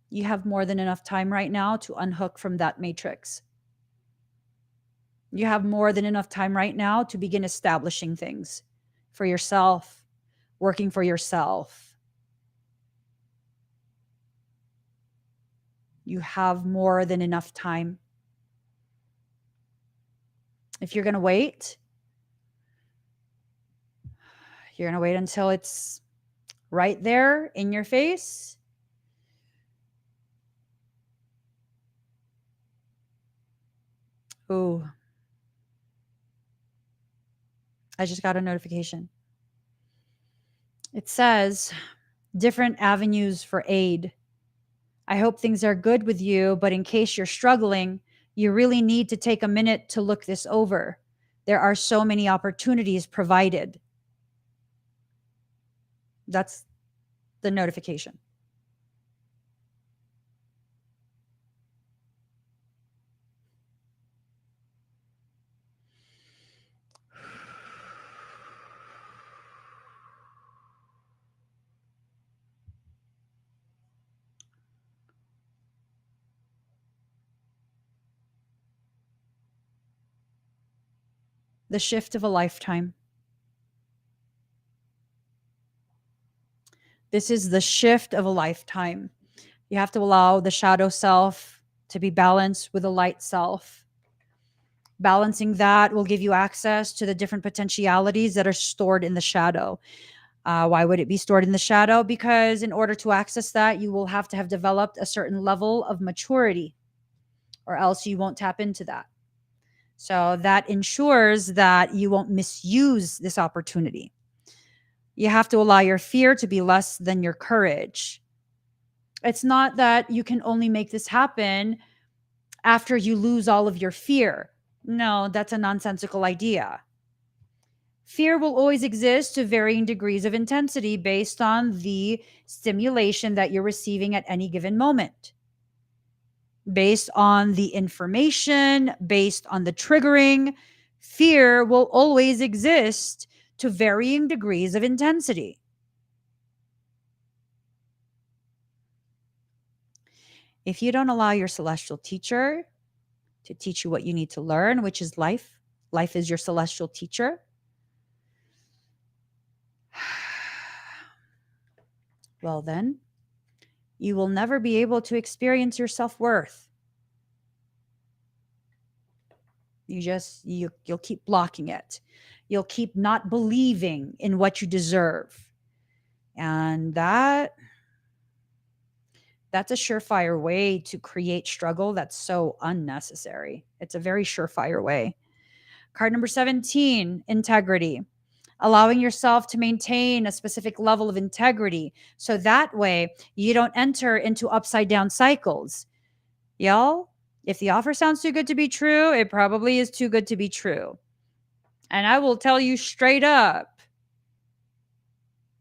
You have more than enough time right now to unhook from that matrix. You have more than enough time right now to begin establishing things for yourself, working for yourself. You have more than enough time. If you're going to wait, you're going to wait until it's right there in your face. Ooh. I just got a notification. It says different avenues for aid. I hope things are good with you, but in case you're struggling, you really need to take a minute to look this over. There are so many opportunities provided. That's the notification. The shift of a lifetime. This is the shift of a lifetime. You have to allow the shadow self to be balanced with the light self. Balancing that will give you access to the different potentialities that are stored in the shadow. Why would it be stored in the shadow? Because in order to access that, you will have to have developed a certain level of maturity, or else you won't tap into that. So that ensures that you won't misuse this opportunity. You have to allow your fear to be less than your courage. It's not that you can only make this happen after you lose all of your fear. No, that's a nonsensical idea. Fear will always exist to varying degrees of intensity based on the stimulation that you're receiving at any given moment, based on the information, based on the triggering. Fear will always exist to varying degrees of intensity. If you don't allow your celestial teacher to teach you what you need to learn, which is life, life is your celestial teacher. Well, then you will never be able to experience your self-worth. You'll keep blocking it. You'll keep not believing in what you deserve. And that's a surefire way to create struggle that's so unnecessary. It's a very surefire way. Card number 17, integrity. Allowing yourself to maintain a specific level of integrity so that way you don't enter into upside down cycles. Y'all, if the offer sounds too good to be true, it probably is too good to be true. And I will tell you straight up,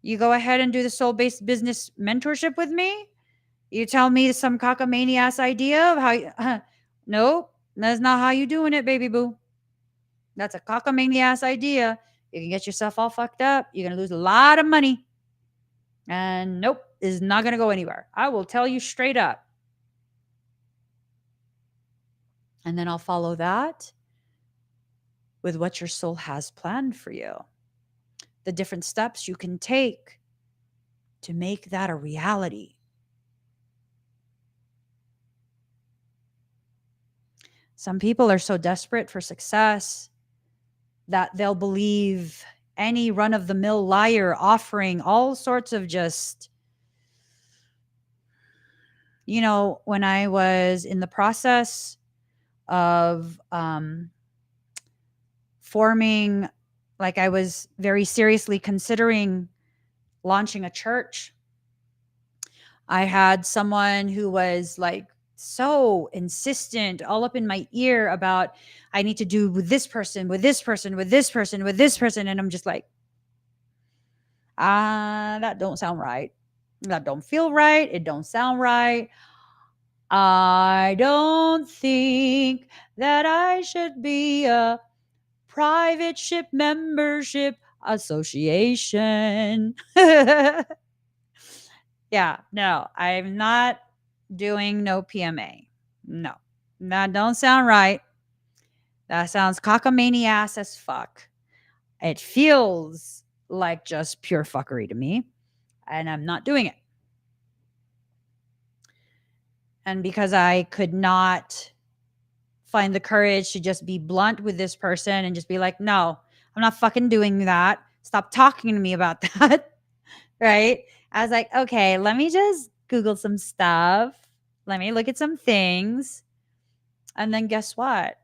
you go ahead and do the soul-based business mentorship with me, You tell me some cockamamie ass idea of how you, nope, that's not how you doing it, baby boo. That's a cockamamie ass idea. You can get yourself all fucked up. You're gonna lose a lot of money. And nope, is not gonna go anywhere. I will tell you straight up. And then I'll follow that with what your soul has planned for you. The different steps you can take to make that a reality. Some people are so desperate for success that they'll believe any run of the mill liar offering all sorts of just, when I was in the process of forming, like I was very seriously considering launching a church. I had someone who was like so insistent all up in my ear about I need to do with this person, with this person, with this person, with this person. And I'm just like, that don't sound right. That don't feel right. It don't sound right. I don't think that I should be a private ship membership association. Yeah, no, I'm not doing no PMA. No, that don't sound right. That sounds cockamaniac as fuck. It feels like just pure fuckery to me, and I'm not doing it. And because I could not find the courage to just be blunt with this person and just be like, no, I'm not fucking doing that. Stop talking to me about that. Right? I was like, okay, let me just Google some stuff. Let me look at some things. And then guess what?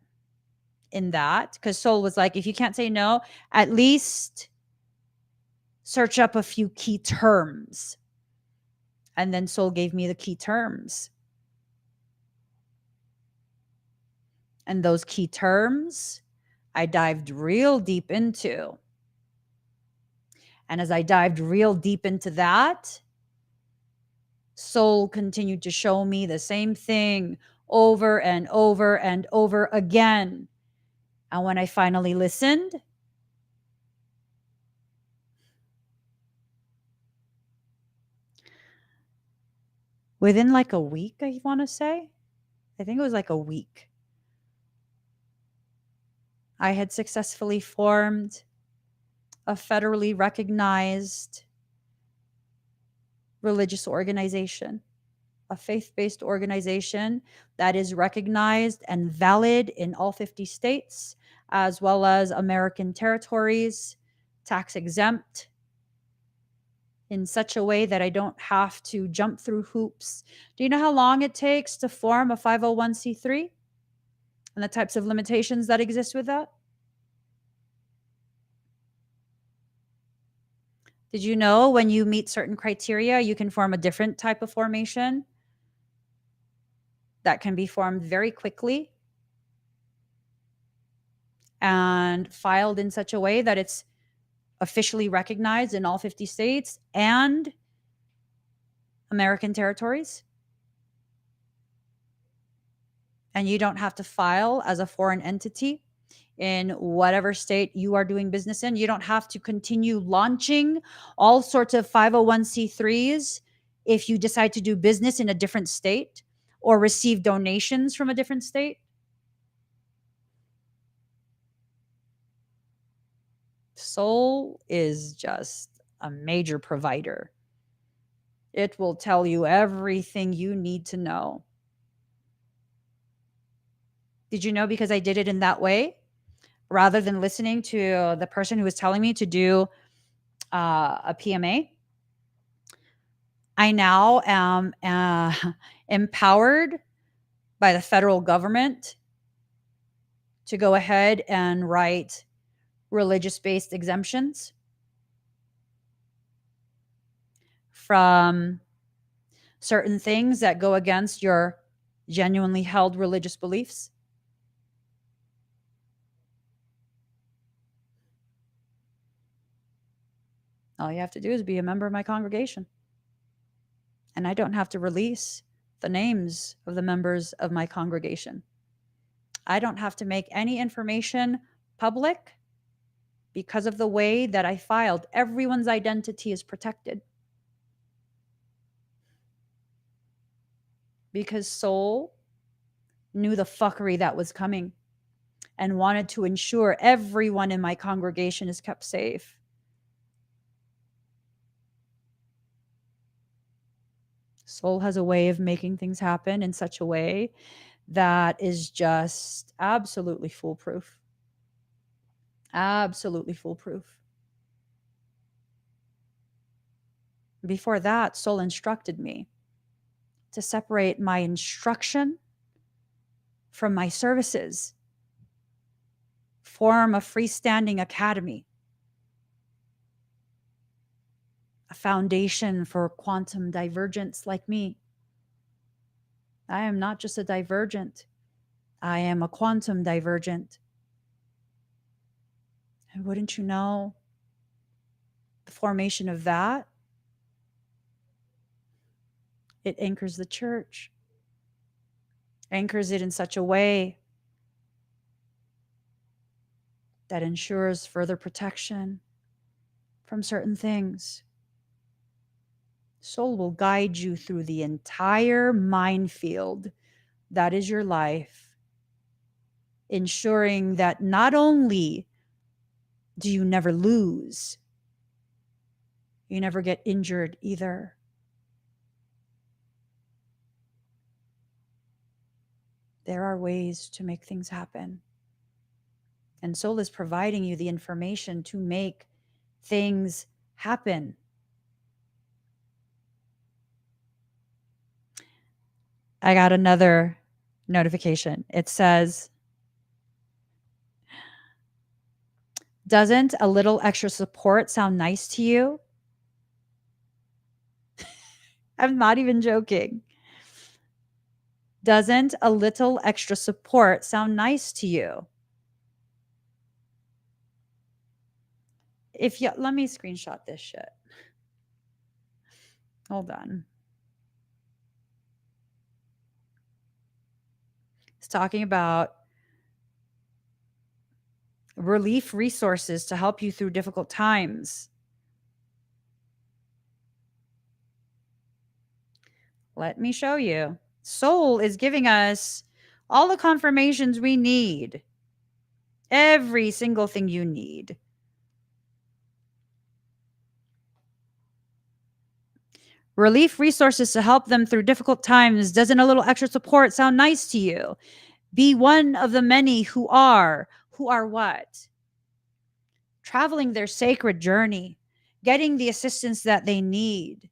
In that, because Soul was like, if you can't say no, at least search up a few key terms. And then Soul gave me the key terms. And those key terms, I dived real deep into. And as I dived real deep into that, Soul continued to show me the same thing over and over and over again. And when I finally listened, within like a week, I want to say, I think it was like a week, I had successfully formed a federally recognized religious organization, a faith based organization that is recognized and valid in all 50 states, as well as American territories, tax exempt in such a way that I don't have to jump through hoops. Do you know how long it takes to form a 501c3 and the types of limitations that exist with that? Did you know when you meet certain criteria, you can form a different type of formation that can be formed very quickly and filed in such a way that it's officially recognized in all 50 states and American territories? And you don't have to file as a foreign entity in whatever state you are doing business in. You don't have to continue launching all sorts of 501c3s if you decide to do business in a different state or receive donations from a different state. Soul is just a major provider. It will tell you everything you need to know. Did you know because I did it in that way, rather than listening to the person who was telling me to do a PMA, I now am empowered by the federal government to go ahead and write religious based exemptions from certain things that go against your genuinely held religious beliefs. All you have to do is be a member of my congregation. And I don't have to release the names of the members of my congregation. I don't have to make any information public because of the way that I filed. Everyone's identity is protected. Because soul knew the fuckery that was coming and wanted to ensure everyone in my congregation is kept safe. Soul has a way of making things happen in such a way that is just absolutely foolproof. Absolutely foolproof. Before that, soul instructed me to separate my instruction from my services, form a freestanding academy, a foundation for quantum divergence like me. I am not just a divergent, I am a quantum divergent. And wouldn't you know, the formation of that, it anchors the church, anchors it in such a way that ensures further protection from certain things. Soul will guide you through the entire minefield that is your life, ensuring that not only do you never lose, you never get injured either. There are ways to make things happen. And soul is providing you the information to make things happen. I got another notification. It says, doesn't a little extra support sound nice to you? I'm not even joking. Doesn't a little extra support sound nice to you? If you let me screenshot this shit. Hold on. It's talking about relief resources to help you through difficult times. Let me show you. Soul is giving us all the confirmations we need. Every single thing you need. Relief resources to help them through difficult times. Doesn't a little extra support sound nice to you? Be one of the many who are what? Traveling their sacred journey, getting the assistance that they need.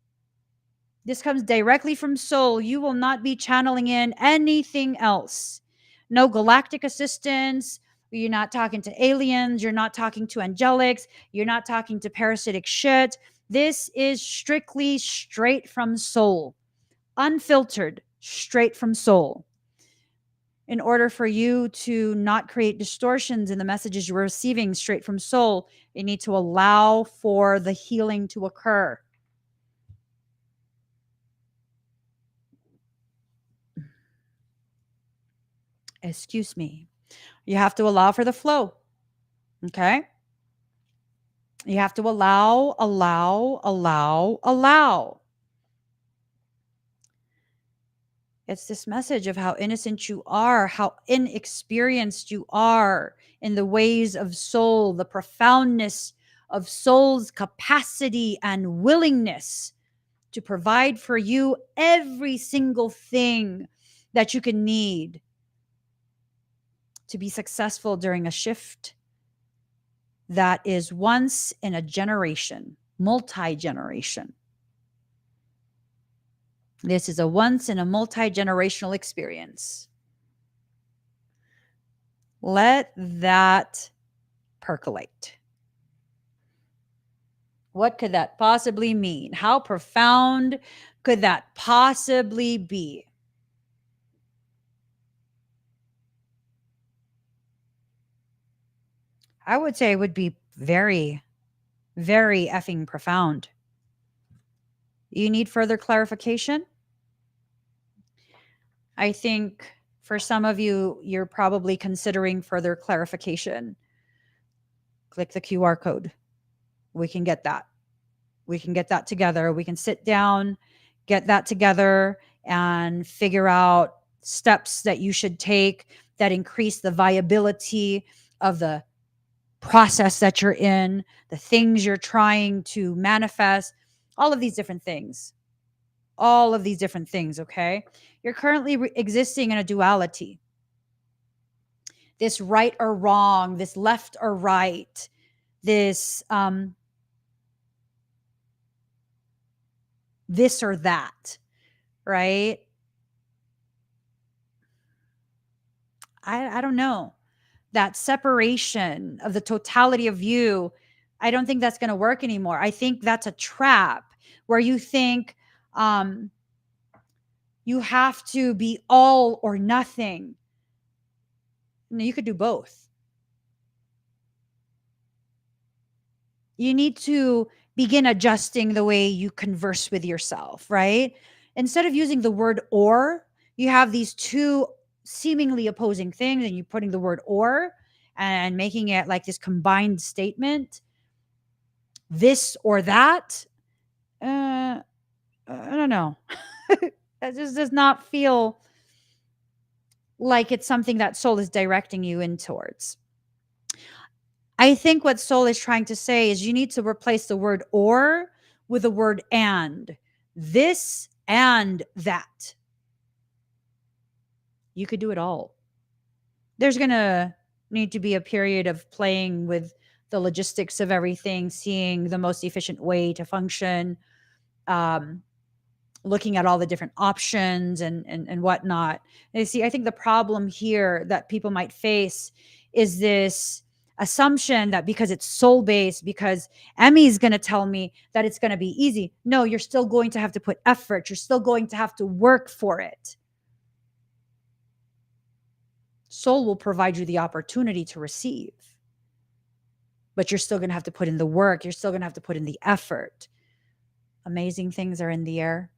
This comes directly from soul. You will not be channeling in anything else. No galactic assistance. You're not talking to aliens. You're not talking to angelics. You're not talking to parasitic shit. This is strictly straight from soul, unfiltered, straight from soul. In order for you to not create distortions in the messages you're receiving straight from soul, you need to allow for the healing to occur. Excuse me. You have to allow for the flow. Okay? You have to allow. It's this message of how innocent you are, how inexperienced you are in the ways of soul, the profoundness of soul's capacity and willingness to provide for you every single thing that you can need to be successful during a shift that is once in a generation, multi-generation. This is a once in a multi-generational experience. Let that percolate. What could that possibly mean? How profound could that possibly be? I would say it would be very, very effing profound. You need further clarification? I think for some of you, you're probably considering further clarification. Click the QR code. We can get that. We can get that together. We can sit down, get that together, and figure out steps that you should take that increase the viability of the process that you're in, the things you're trying to manifest, all of these different things. All of these different things, okay? You're currently existing in a duality. This right or wrong, this left or right, this or that, right? I don't know. That separation of the totality of you, I don't think that's going to work anymore. I think that's a trap where you think you have to be all or nothing. No, you could do both. You need to begin adjusting the way you converse with yourself, right? Instead of using the word or, you have these two seemingly opposing things, and you're putting the word or and making it like this combined statement, this or that. I don't know. That just does not feel like it's something that soul is directing you in towards. I think what soul is trying to say is you need to replace the word or with the word and. This and that. You could do it all. There's going to need to be a period of playing with the logistics of everything, seeing the most efficient way to function, um, looking at all the different options and whatnot. And you see, I think the problem here that people might face is this assumption that because it's soul based, because Emmy's going to tell me that it's going to be easy. No, you're still going to have to put effort. You're still going to have to work for it. Soul will provide you the opportunity to receive, but you're still going to have to put in the work. You're still going to have to put in the effort. Amazing things are in the air.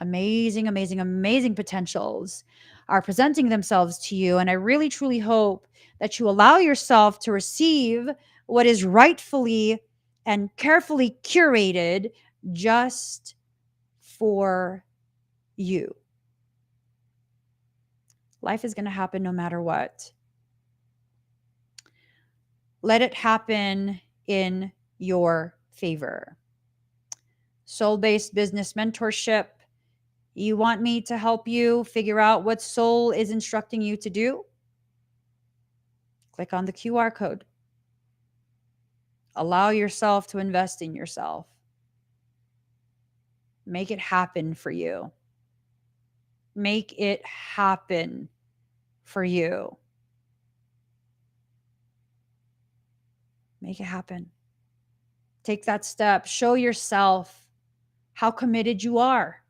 Amazing, amazing, amazing potentials are presenting themselves to you. And I really, truly hope that you allow yourself to receive what is rightfully and carefully curated just for you. Life is going to happen no matter what. Let it happen in your favor. Soul-based business mentorship. You want me to help you figure out what soul is instructing you to do? Click on the QR code. Allow yourself to invest in yourself. Make it happen for you. Make it happen for you. Make it happen. Take that step. Show yourself how committed you are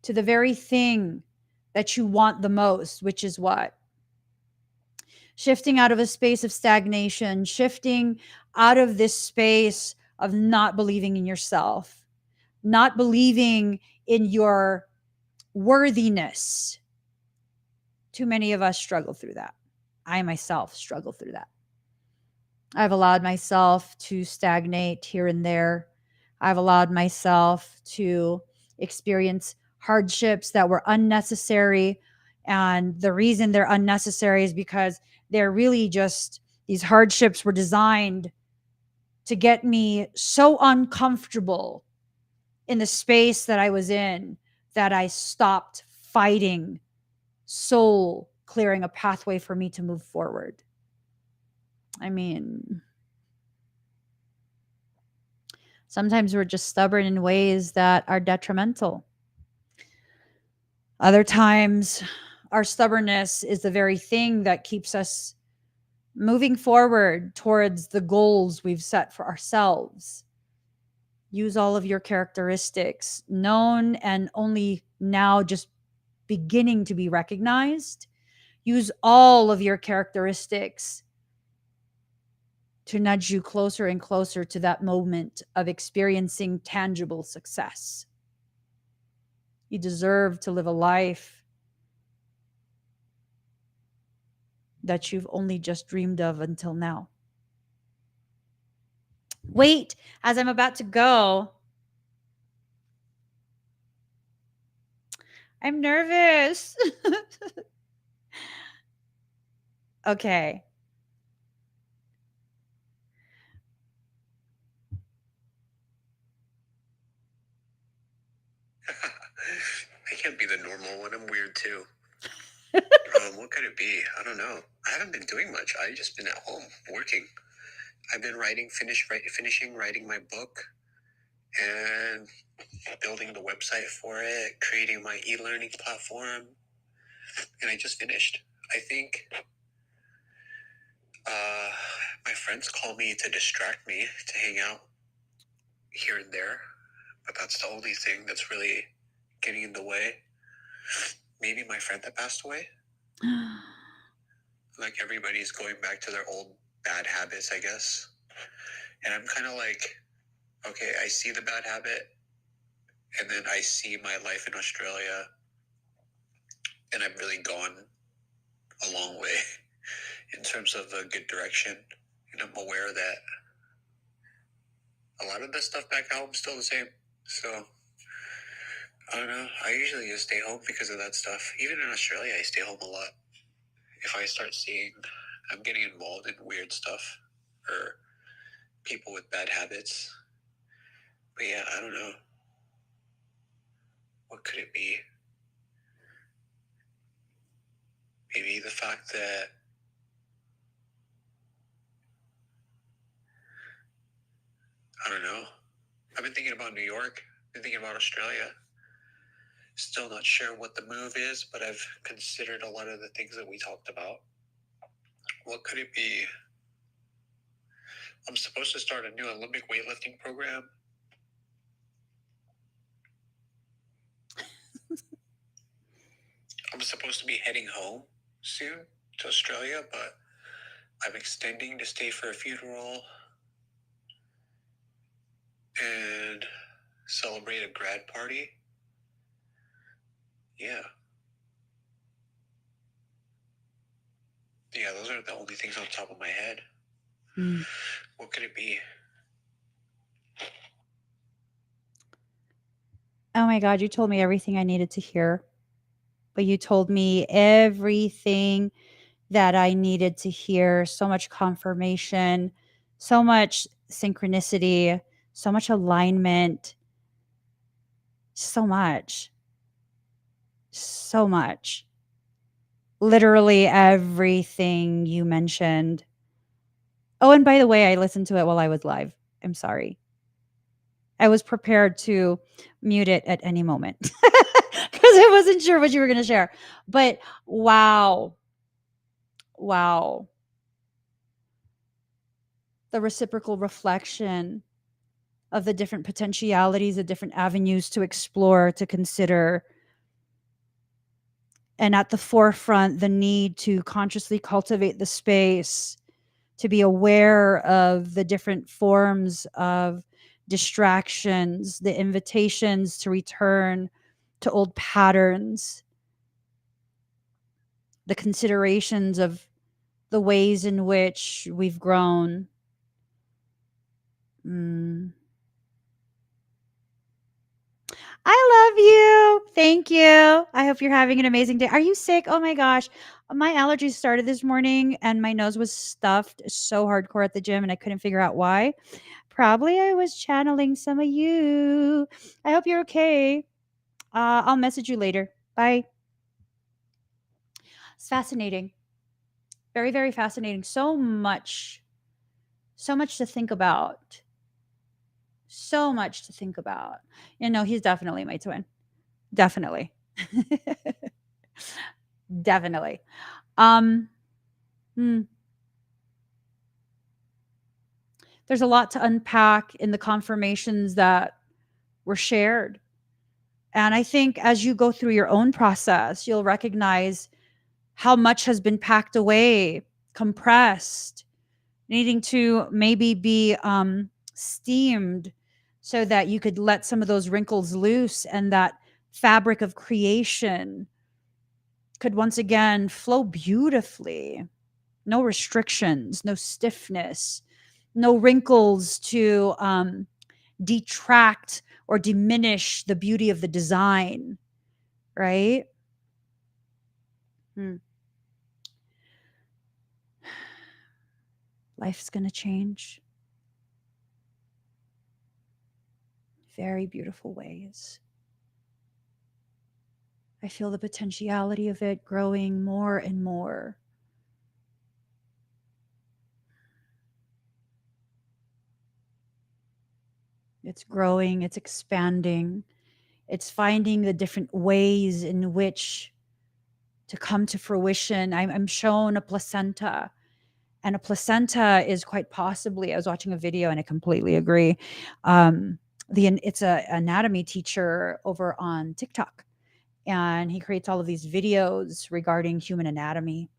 to the very thing that you want the most, which is what? Shifting out of a space of stagnation, shifting out of this space of not believing in yourself, not believing in your worthiness. Too many of us struggle through that. I myself struggle through that. I've allowed myself to stagnate here and there. I've allowed myself to experience hardships that were unnecessary. And the reason they're unnecessary is because they're really just, these hardships were designed to get me so uncomfortable in the space that I was in that I stopped fighting soul clearing a pathway for me to move forward. I mean, sometimes we're just stubborn in ways that are detrimental. Other times, our stubbornness is the very thing that keeps us moving forward towards the goals we've set for ourselves. Use all of your characteristics, known and only now just beginning to be recognized. Use all of your characteristics to nudge you closer and closer to that moment of experiencing tangible success. You deserve to live a life that you've only just dreamed of until now. Wait, as I'm about to go, I'm nervous. Okay. I can't be the normal one. I'm weird too. What could it be? I don't know. I haven't been doing much. I've just been at home working. I've been finishing writing my book and building the website for it, creating my e-learning platform, and I just finished. I think my friends call me to distract me, to hang out here and there, but that's the only thing that's really getting in the way. Maybe my friend that passed away. Like everybody's going back to their old bad habits, I guess. And I'm kind of like, okay, I see the bad habit, and then I see my life in Australia, and I've really gone a long way in terms of a good direction. And I'm aware that a lot of the stuff back home is still the same. So I don't know. I usually just stay home because of that stuff. Even in Australia, I stay home a lot. If I start seeing I'm getting involved in weird stuff or people with bad habits. But yeah, I don't know. What could it be? Maybe the fact that I don't know. I've been thinking about New York, been thinking about Australia. Still not sure what the move is, but I've considered a lot of the things that we talked about. What could it be? I'm supposed to start a new Olympic weightlifting program. I'm supposed to be heading home soon to Australia, but I'm extending to stay for a funeral and celebrate a grad party. Yeah. Yeah, those are the only things on top of my head. What could it be? Oh my God, you told me everything I needed to hear. But you told me everything that I needed to hear. So much confirmation, so much synchronicity, so much alignment, so much, so much. Literally everything you mentioned. Oh, and by the way, I listened to it while I was live. I'm sorry. I was prepared to mute it at any moment because I wasn't sure what you were going to share. But wow. Wow. The reciprocal reflection of the different potentialities, the different avenues to explore, to consider. And at the forefront, the need to consciously cultivate the space, to be aware of the different forms of distractions, the invitations to return to old patterns, the considerations of the ways in which we've grown. Mm. I love you. Thank you. I hope you're having an amazing day. Are you sick? Oh my gosh. My allergies started this morning and my nose was stuffed so hardcore at the gym and I couldn't figure out why. Probably I was channeling some of you. I hope you're okay. I'll message you later. Bye. It's fascinating. Very, very fascinating. So much to think about. So much to think about. You know, he's definitely my twin. Definitely. Definitely. Um, hmm. There's a lot to unpack in the confirmations that were shared. And I think as you go through your own process, you'll recognize how much has been packed away, compressed, needing to maybe be steamed so that you could let some of those wrinkles loose and that fabric of creation could once again flow beautifully. No restrictions, no stiffness, no wrinkles to detract or diminish the beauty of the design, right? Life's going to change. Very beautiful ways. I feel the potentiality of it growing more and more. It's growing, it's expanding, it's finding the different ways in which to come to fruition. I'm shown a placenta, and a placenta is quite possibly, I was watching a video and I completely agree. It's an anatomy teacher over on TikTok, and he creates all of these videos regarding human anatomy.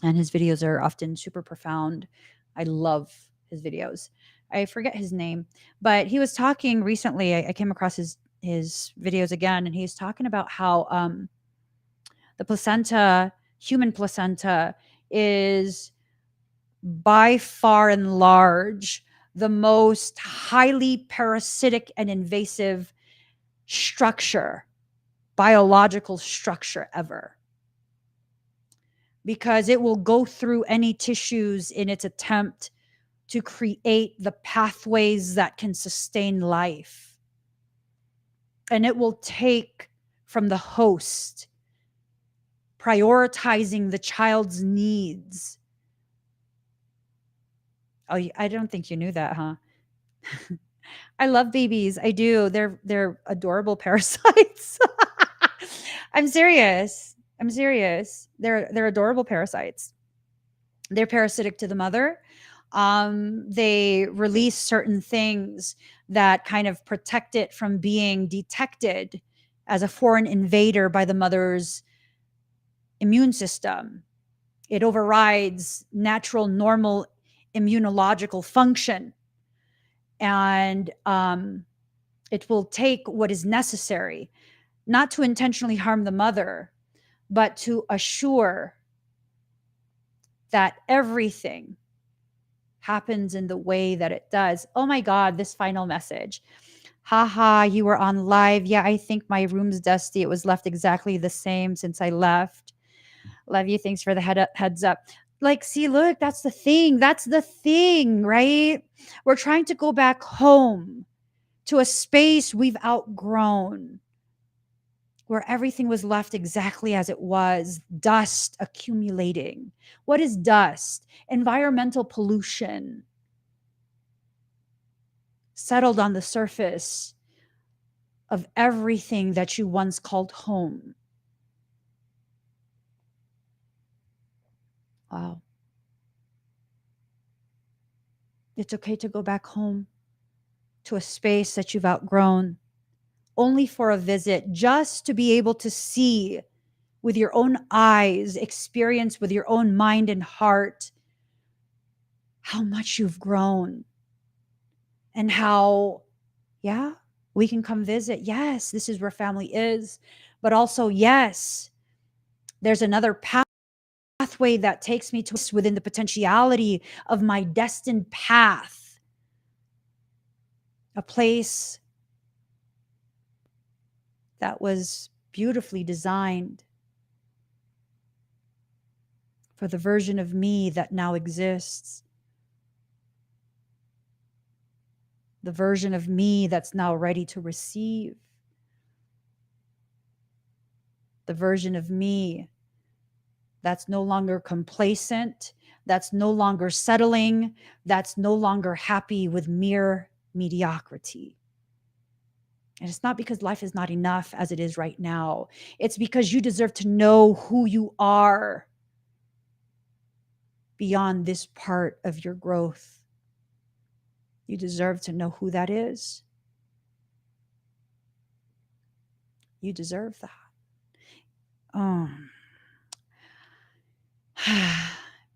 And his videos are often super profound. I love his videos. I forget his name, but he was talking recently. I came across his videos again, and he's talking about how the placenta, human placenta, is by far and large the most highly parasitic and invasive structure, biological structure ever, because it will go through any tissues in its attempt to create the pathways that can sustain life. And it will take from the host, prioritizing the child's needs. Oh, I don't think you knew that, huh? I love babies. I do. They're adorable parasites. I'm serious. I'm serious. They're adorable parasites. They're parasitic to the mother. They release certain things that kind of protect it from being detected as a foreign invader by the mother's immune system. It overrides natural, normal immunological function. And it will take what is necessary, not to intentionally harm the mother, but to assure that everything happens in the way that it does. Oh my God, this final message. Haha, you were on live. Yeah, I think my room's dusty. It was left exactly the same since I left. Love you. Thanks for the heads up. Like, see, look, that's the thing. That's the thing, right? We're trying to go back home to a space we've outgrown, where everything was left exactly as it was, dust accumulating. What is dust? Environmental pollution settled on the surface of everything that you once called home. Wow. It's okay to go back home to a space that you've outgrown, only for a visit, just to be able to see with your own eyes, experience with your own mind and heart how much you've grown, and how, yeah, we can come visit. Yes, this is where family is. But also, yes, there's another pathway that takes me to within the potentiality of my destined path, a place that was beautifully designed for the version of me that now exists, the version of me that's now ready to receive, the version of me that's no longer complacent, that's no longer settling, that's no longer happy with mere mediocrity. And it's not because life is not enough as it is right now. It's because you deserve to know who you are beyond this part of your growth. You deserve to know who that is. You deserve that.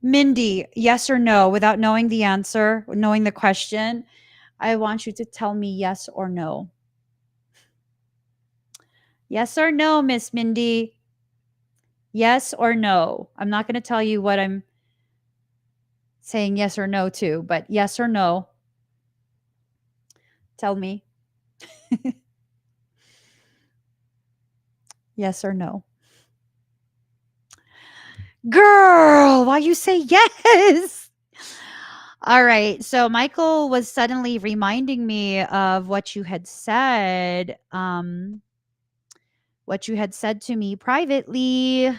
Mindy, yes or no, without knowing the answer, knowing the question, I want you to tell me yes or no. Yes or no, Miss Mindy? Yes or no? I'm not going to tell you what I'm saying yes or no to, but yes or no. Tell me. Yes or no? Girl, why you say yes? All right. So Michael was suddenly reminding me of what you had said. What you had said to me privately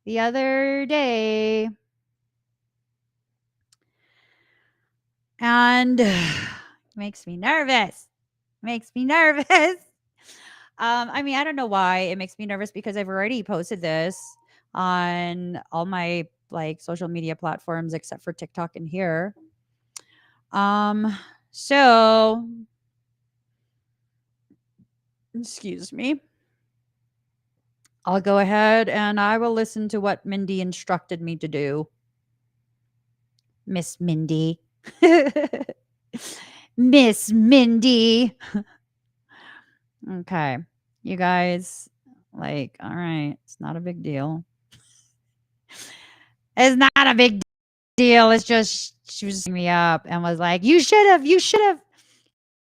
the other day. And makes me nervous. Makes me nervous. I mean, I don't know why it makes me nervous because I've already posted this on all my like social media platforms except for TikTok and here. So excuse me. I'll go ahead and I will listen to what Mindy instructed me to do. Miss Mindy. Miss Mindy. Okay. You guys, like, all right, it's not a big deal. It's not a big deal. It's just she was me up and was like, you should have, you should have.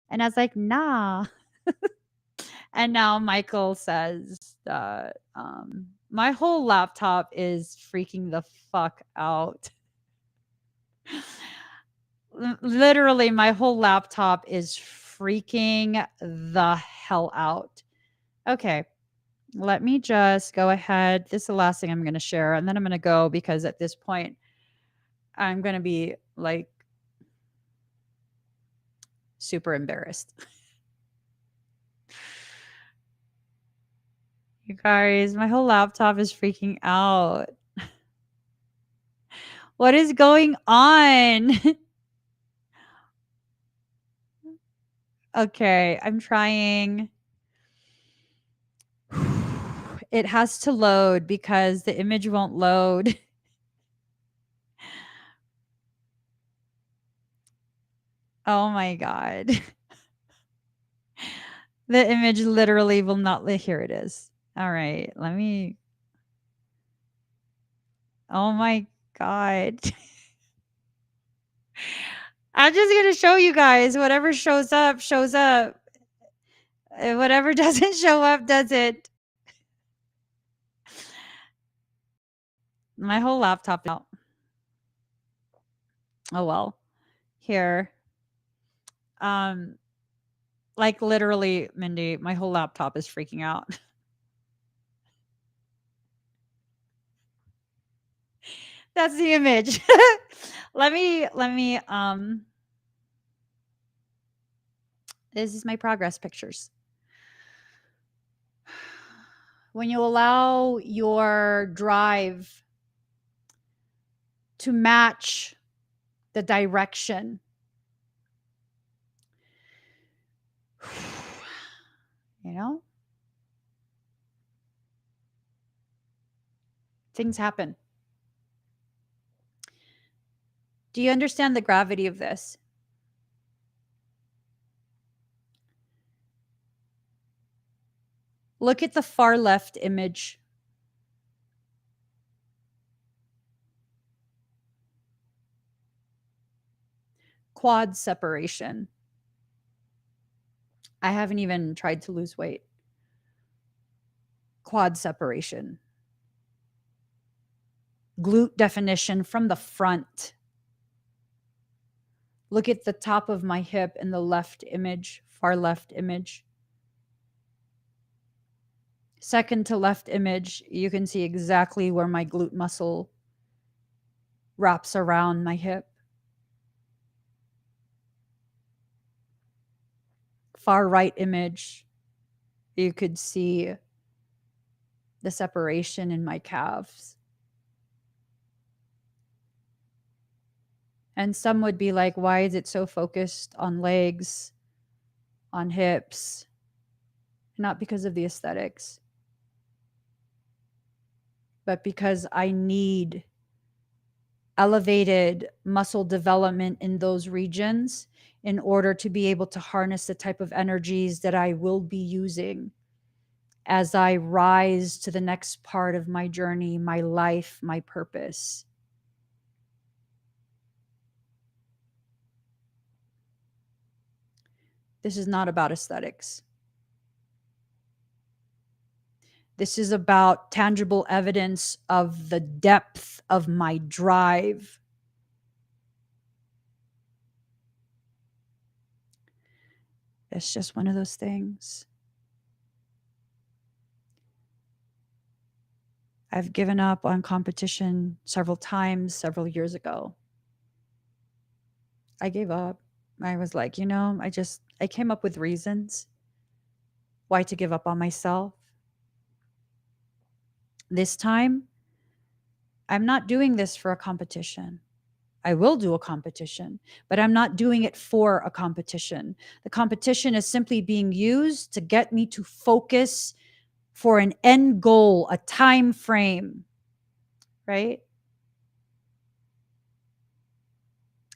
And I was like, nah. And now Michael says that my whole laptop is freaking the fuck out. Literally, my whole laptop is freaking the hell out. Okay. Let me just go ahead. This is the last thing I'm going to share. And then I'm going to go because at this point, I'm going to be like super embarrassed. You guys, my whole laptop is freaking out. What is going on? Okay, I'm trying. It has to load because the image won't load. Oh my God. The image literally will not. Here it is. All right, let me. Oh my God. I'm just going to show you guys whatever shows up, shows up. And whatever doesn't show up, doesn't. My whole laptop is out. Oh well. Here. Like literally, Mindy, my whole laptop is freaking out. That's the image. let me this is my progress pictures. When you allow your drive to match the direction, you know, things happen. Do you understand the gravity of this? Look at the far left image. Quad separation. I haven't even tried to lose weight. Quad separation. Glute definition from the front. Look at the top of my hip in the left image, far left image. Second to left image, you can see exactly where my glute muscle wraps around my hip. Far right image, you could see the separation in my calves. And some would be like, why is it so focused on legs, on hips? Not because of the aesthetics, but because I need elevated muscle development in those regions in order to be able to harness the type of energies that I will be using as I rise to the next part of my journey, my life, my purpose. This is not about aesthetics. This is about tangible evidence of the depth of my drive. It's just one of those things. I've given up on competition several times, several years ago. I gave up. I was like, I came up with reasons why to give up on myself. This time, I'm not doing this for a competition. I will do a competition, but I'm not doing it for a competition. The competition is simply being used to get me to focus for an end goal, a time frame, right?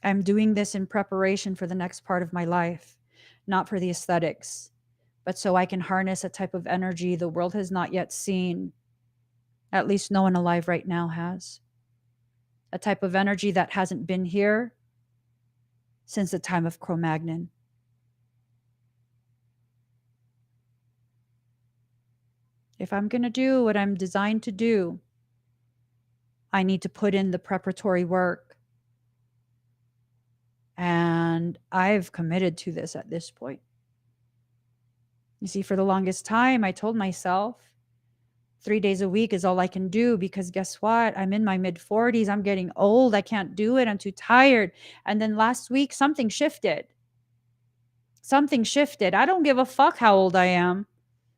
I'm doing this in preparation for the next part of my life, not for the aesthetics, but so I can harness a type of energy the world has not yet seen. At least no one alive right now has. A type of energy that hasn't been here since the time of Cro-Magnon. If I'm going to do what I'm designed to do, I need to put in the preparatory work. And I've committed to this at this point. You see, for the longest time, I told myself 3 days a week is all I can do because guess what? I'm in my mid-40s. I'm getting old. I can't do it. I'm too tired. And then last week, something shifted. Something shifted. I don't give a fuck how old I am.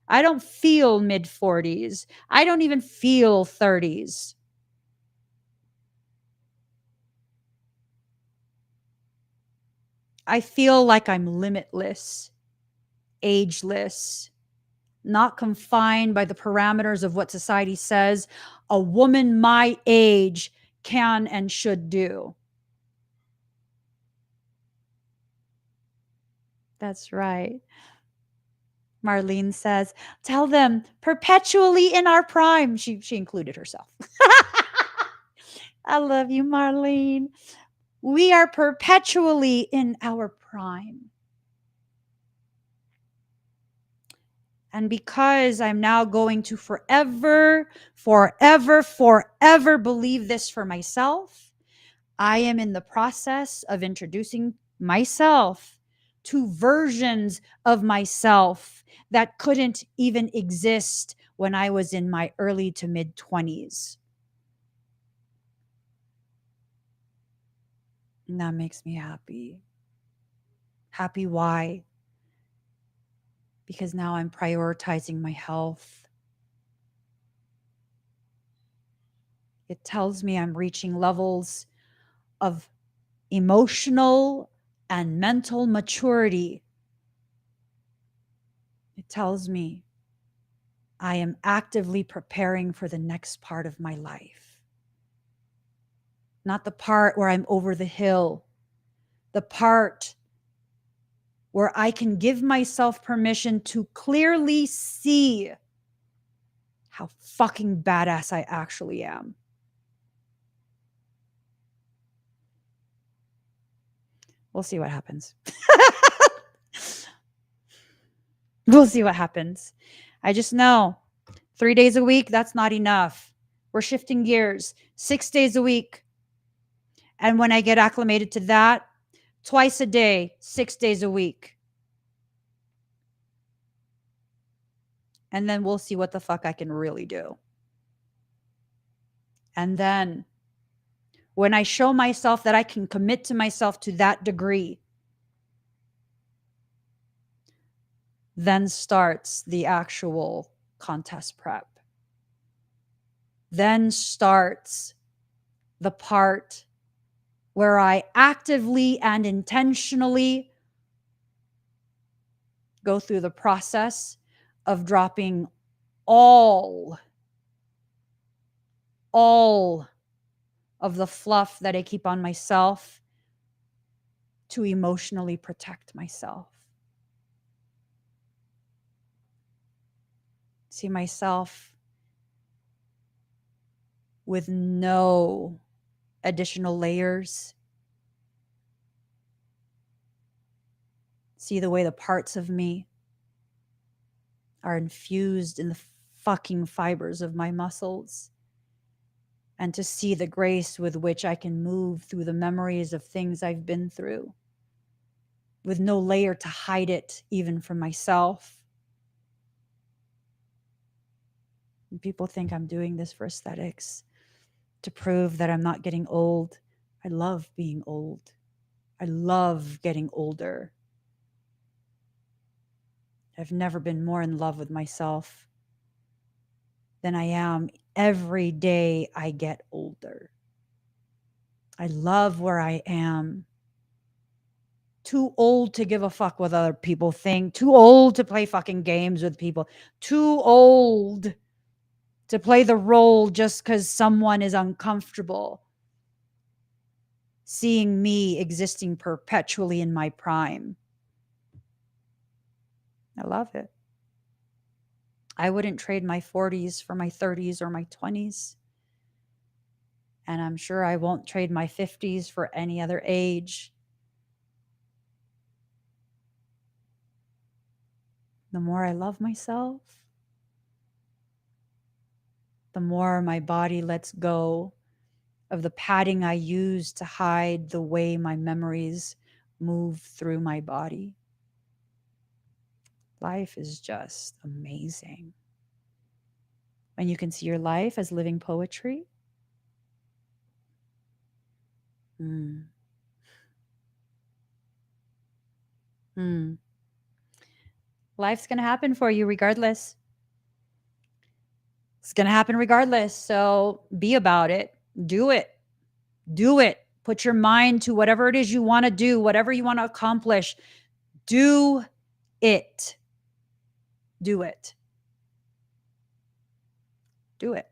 I don't feel mid-40s. I don't even feel 30s. I feel like I'm limitless, ageless, not confined by the parameters of what society says a woman my age can and should do. That's right. Marlene says, tell them perpetually in our prime. She included herself. I love you, Marlene. We are perpetually in our prime. And because I'm now going to forever believe this for myself, I am in the process of introducing myself to versions of myself that couldn't even exist when I was in my early to mid 20s. And that makes me happy. Happy why? Because now I'm prioritizing my health. It tells me I'm reaching levels of emotional and mental maturity. It tells me I am actively preparing for the next part of my life. Not the part where I'm over the hill, the part where I can give myself permission to clearly see how fucking badass I actually am. We'll see what happens. We'll see what happens. I just know 3 days a week, that's not enough. We're shifting gears 6 days a week. And when I get acclimated to that, twice a day, 6 days a week. And then we'll see what the fuck I can really do. And then when I show myself that I can commit to myself to that degree, then starts the actual contest prep. Then starts the part where I actively and intentionally go through the process of dropping all of the fluff that I keep on myself to emotionally protect myself. See myself with no additional layers. See the way the parts of me are infused in the fucking fibers of my muscles. And to see the grace with which I can move through the memories of things I've been through, with no layer to hide it, even from myself. And people think I'm doing this for aesthetics, to prove that I'm not getting old. I love being old. I love getting older. I've never been more in love with myself than I am every day I get older. I love where I am. Too old to give a fuck what other people think. Too old to play fucking games with people. Too old to play the role just because someone is uncomfortable seeing me existing perpetually in my prime. I love it. I wouldn't trade my 40s for my 30s or my 20s. And I'm sure I won't trade my 50s for any other age. The more I love myself, the more my body lets go of the padding I use to hide the way my memories move through my body. Life is just amazing. When you can see your life as living poetry. Mm. Mm. Life's going to happen for you regardless. It's going to happen regardless. So be about it. Do it. Do it. Put your mind to whatever it is you want to do, whatever you want to accomplish. Do it. Do it. Do it.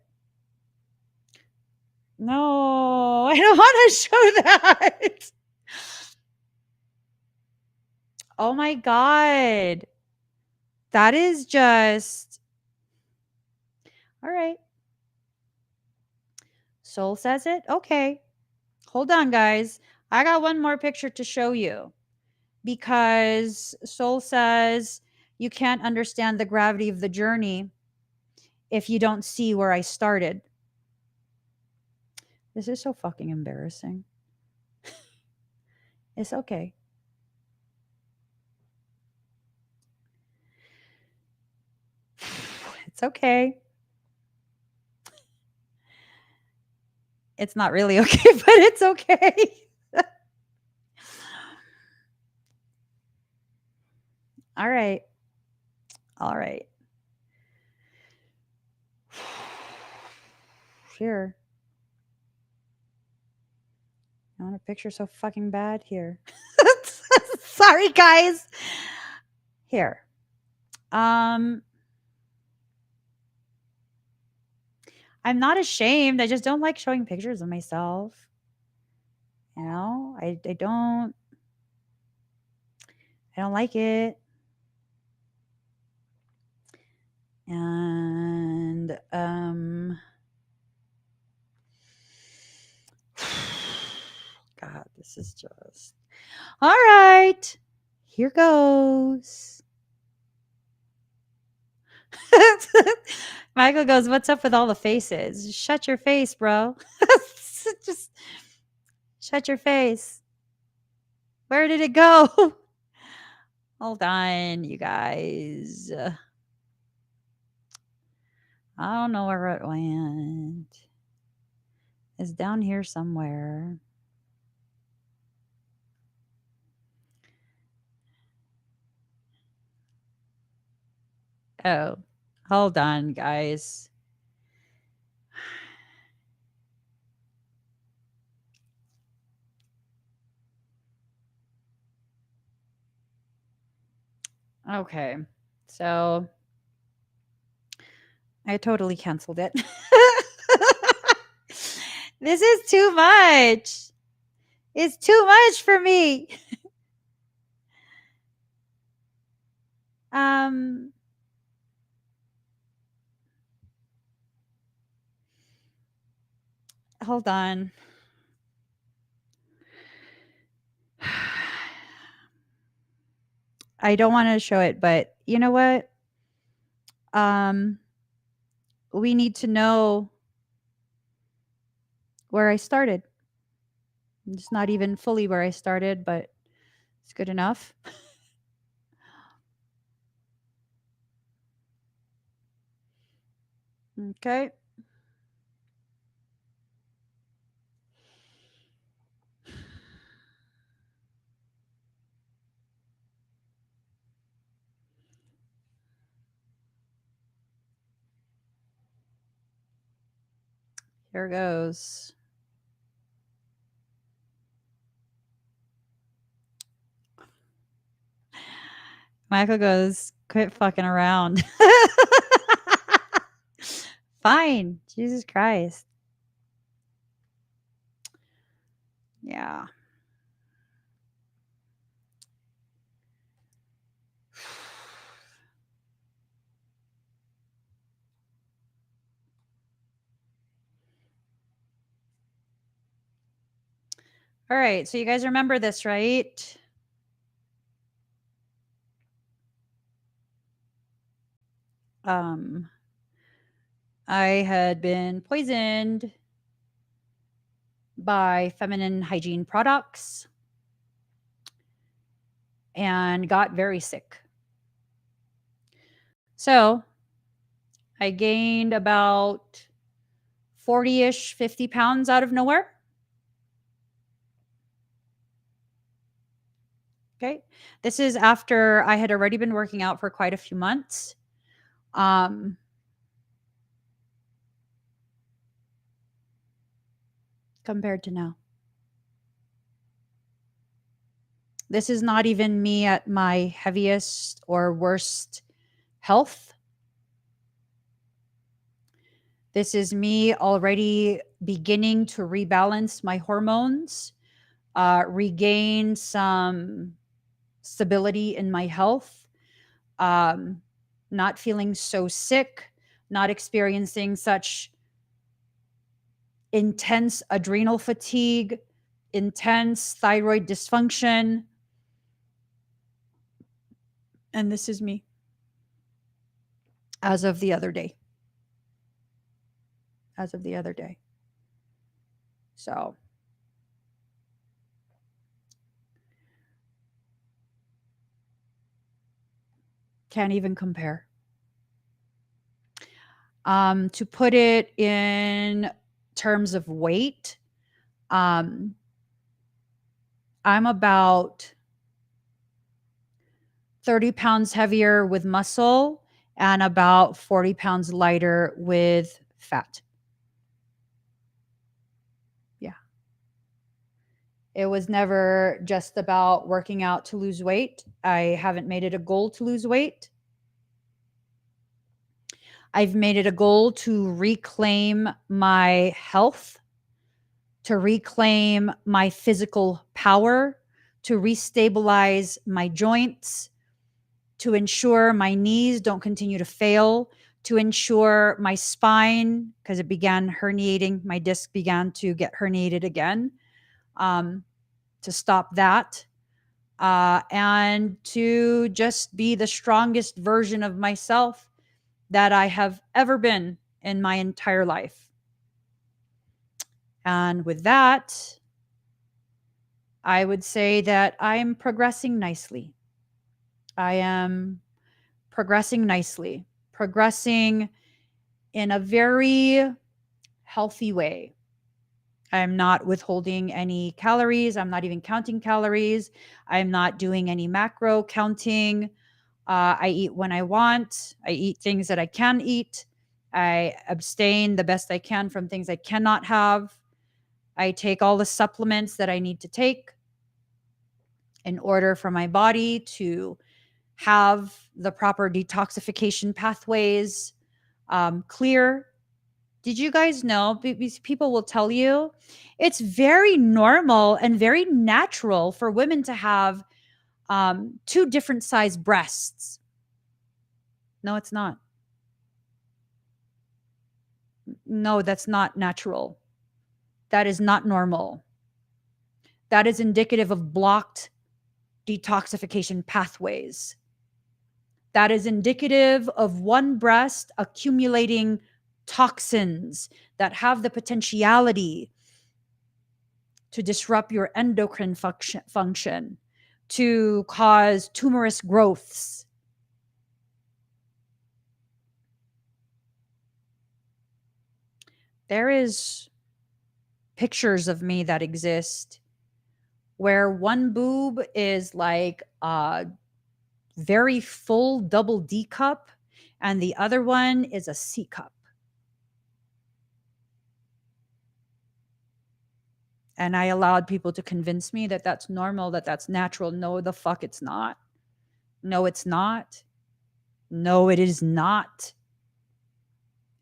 No, I don't want to show that. Oh my God. That is just. All right. Soul says it? Okay. Hold on, guys. I got one more picture to show you because Soul says you can't understand the gravity of the journey if you don't see where I started. This is so fucking embarrassing. It's okay. It's okay. It's not really okay, but it's okay. All right. All right. Here. I want a picture so fucking bad here. Sorry, guys. Here. I'm not ashamed. I just don't like showing pictures of myself. You know, I don't like it. And God, this is just all right. Here goes. Michael goes, "What's up with all the faces? Shut your face, bro." Just shut your face. Where did it go? Hold on, you guys. I don't know where it went. It's down here somewhere. Oh, hold on, guys. Okay, so I totally canceled it. This is too much. It's too much for me. Um, hold on. I don't want to show it, but you know what? We need to know where I started. It's not even fully where I started, but it's good enough. Okay. Here goes. Michael goes, quit fucking around. Fine. Jesus Christ. Yeah. All right. So you guys remember this, right? I had been poisoned by feminine hygiene products and got very sick. So I gained about 40-ish, 50 pounds out of nowhere. Okay. This is after I had already been working out for quite a few months. Compared to now. This is not even me at my heaviest or worst health. This is me already beginning to rebalance my hormones, regain some stability in my health, not feeling so sick, not experiencing such intense adrenal fatigue, intense thyroid dysfunction. And this is me as of the other day. So can't even compare. To put it in terms of weight, I'm about 30 pounds heavier with muscle and about 40 pounds lighter with fat. Yeah. It was never just about working out to lose weight. I haven't made it a goal to lose weight. I've made it a goal to reclaim my health, to reclaim my physical power, to restabilize my joints, to ensure my knees don't continue to fail, to ensure my spine, because it began herniating, my disc began to get herniated again, to stop that, and to just be the strongest version of myself that I have ever been in my entire life. And with that, I would say that I'm progressing nicely. I am progressing nicely, progressing in a very healthy way. I'm not withholding any calories. I'm not even counting calories. I'm not doing any macro counting. I eat when I want. I eat things that I can eat. I abstain the best I can from things I cannot have. I take all the supplements that I need to take in order for my body to have the proper detoxification pathways clear. Did you guys know? Because people will tell you it's very normal and very natural for women to have two different size breasts. No, it's not. No, that's not natural. That is not normal. That is indicative of blocked detoxification pathways. That is indicative of one breast accumulating toxins that have the potentiality to disrupt your endocrine function, to cause tumorous growths. There is pictures of me that exist where one boob is like a very full double D cup and the other one is a C cup. And I allowed people to convince me that that's normal, that that's natural. No, the fuck it's not. No, it's not. No, it is not.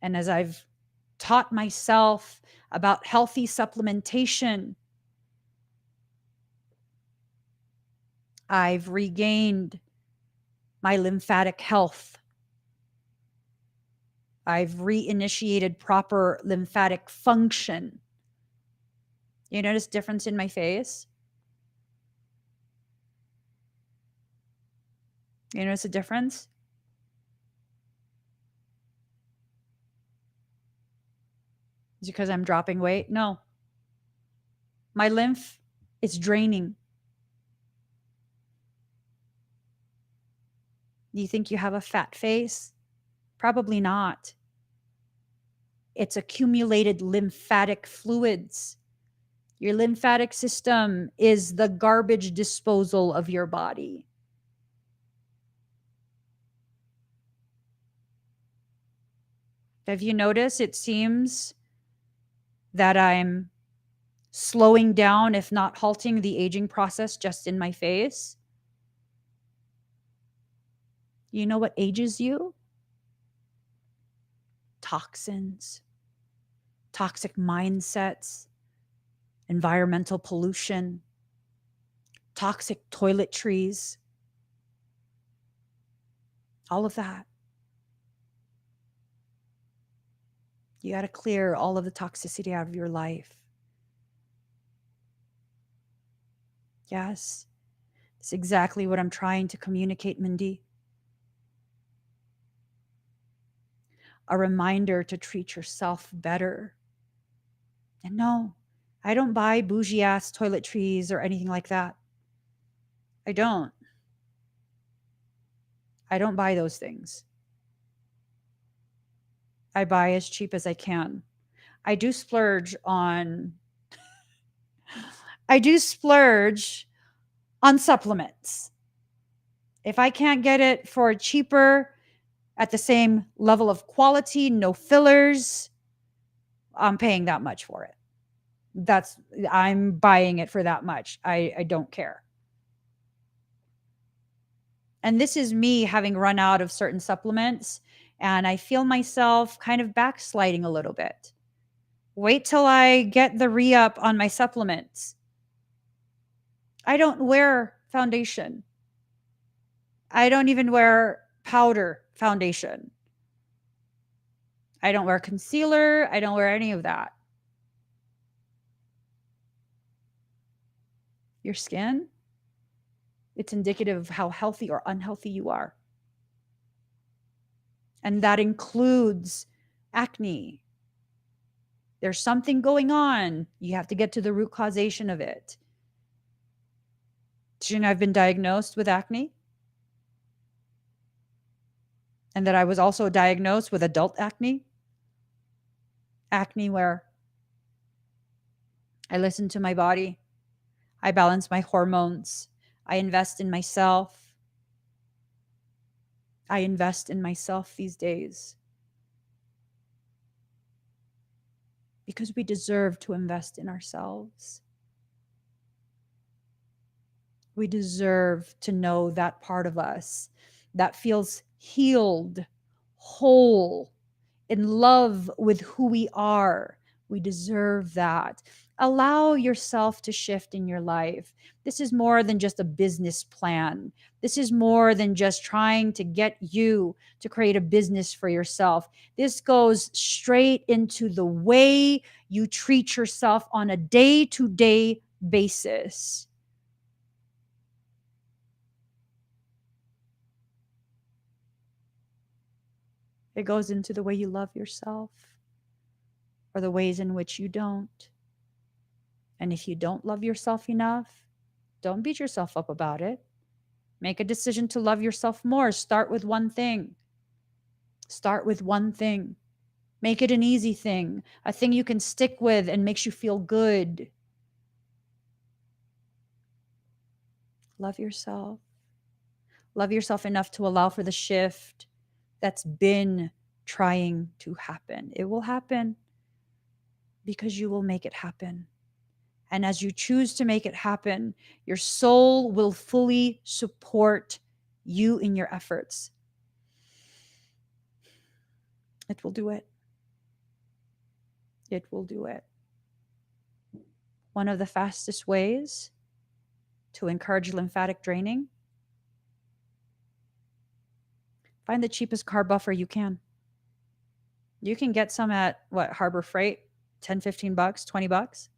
And as I've taught myself about healthy supplementation, I've regained my lymphatic health. I've reinitiated proper lymphatic function. You notice difference in my face? You notice a difference? Is it because I'm dropping weight? No. My lymph is draining. Do you think you have a fat face? Probably not. It's accumulated lymphatic fluids. Your lymphatic system is the garbage disposal of your body. Have you noticed it seems that I'm slowing down, if not halting, the aging process just in my face? You know what ages you? Toxins, toxic mindsets, environmental pollution, toxic toiletries, all of that. You got to clear all of the toxicity out of your life. Yes, it's exactly what I'm trying to communicate, Mindy. A reminder to treat yourself better. And no, I don't buy bougie ass toiletries or anything like that. I don't. I don't buy those things. I buy as cheap as I can. I do splurge on supplements. If I can't get it for cheaper at the same level of quality, no fillers, I'm paying that much for it. I'm buying it for that much. I don't care. And this is me having run out of certain supplements, and I feel myself kind of backsliding a little bit. Wait till I get the re-up on my supplements. I don't wear foundation. I don't even wear powder foundation. I don't wear concealer. I don't wear any of that. Your skin, it's indicative of how healthy or unhealthy you are. And that includes acne. There's something going on. You have to get to the root causation of it. Did you know I've been diagnosed with acne? And that I was also diagnosed with adult acne? Acne where I listen to my body. I balance my hormones. I invest in myself. I invest in myself these days. Because we deserve to invest in ourselves. We deserve to know that part of us that feels healed, whole, in love with who we are. We deserve that. Allow yourself to shift in your life. This is more than just a business plan. This is more than just trying to get you to create a business for yourself. This goes straight into the way you treat yourself on a day-to-day basis. It goes into the way you love yourself or the ways in which you don't. And if you don't love yourself enough, don't beat yourself up about it. Make a decision to love yourself more. Start with one thing. Start with one thing. Make it an easy thing, a thing you can stick with and makes you feel good. Love yourself. Love yourself enough to allow for the shift that's been trying to happen. It will happen because you will make it happen. And as you choose to make it happen, your soul will fully support you in your efforts. It will do it. It will do it. One of the fastest ways to encourage lymphatic draining, find the cheapest carb buffer you can. You can get some at Harbor Freight, 10, 15 bucks, 20 bucks.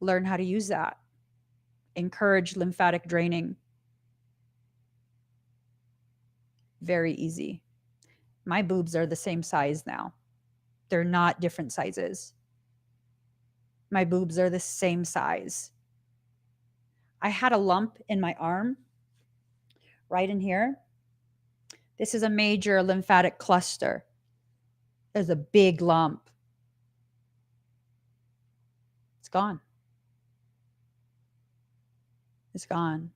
Learn how to use that. Encourage lymphatic draining. Very easy. My boobs are the same size now. They're not different sizes. My boobs are the same size. I had a lump in my arm right in here. This is a major lymphatic cluster. There's a big lump. It's gone. It's gone.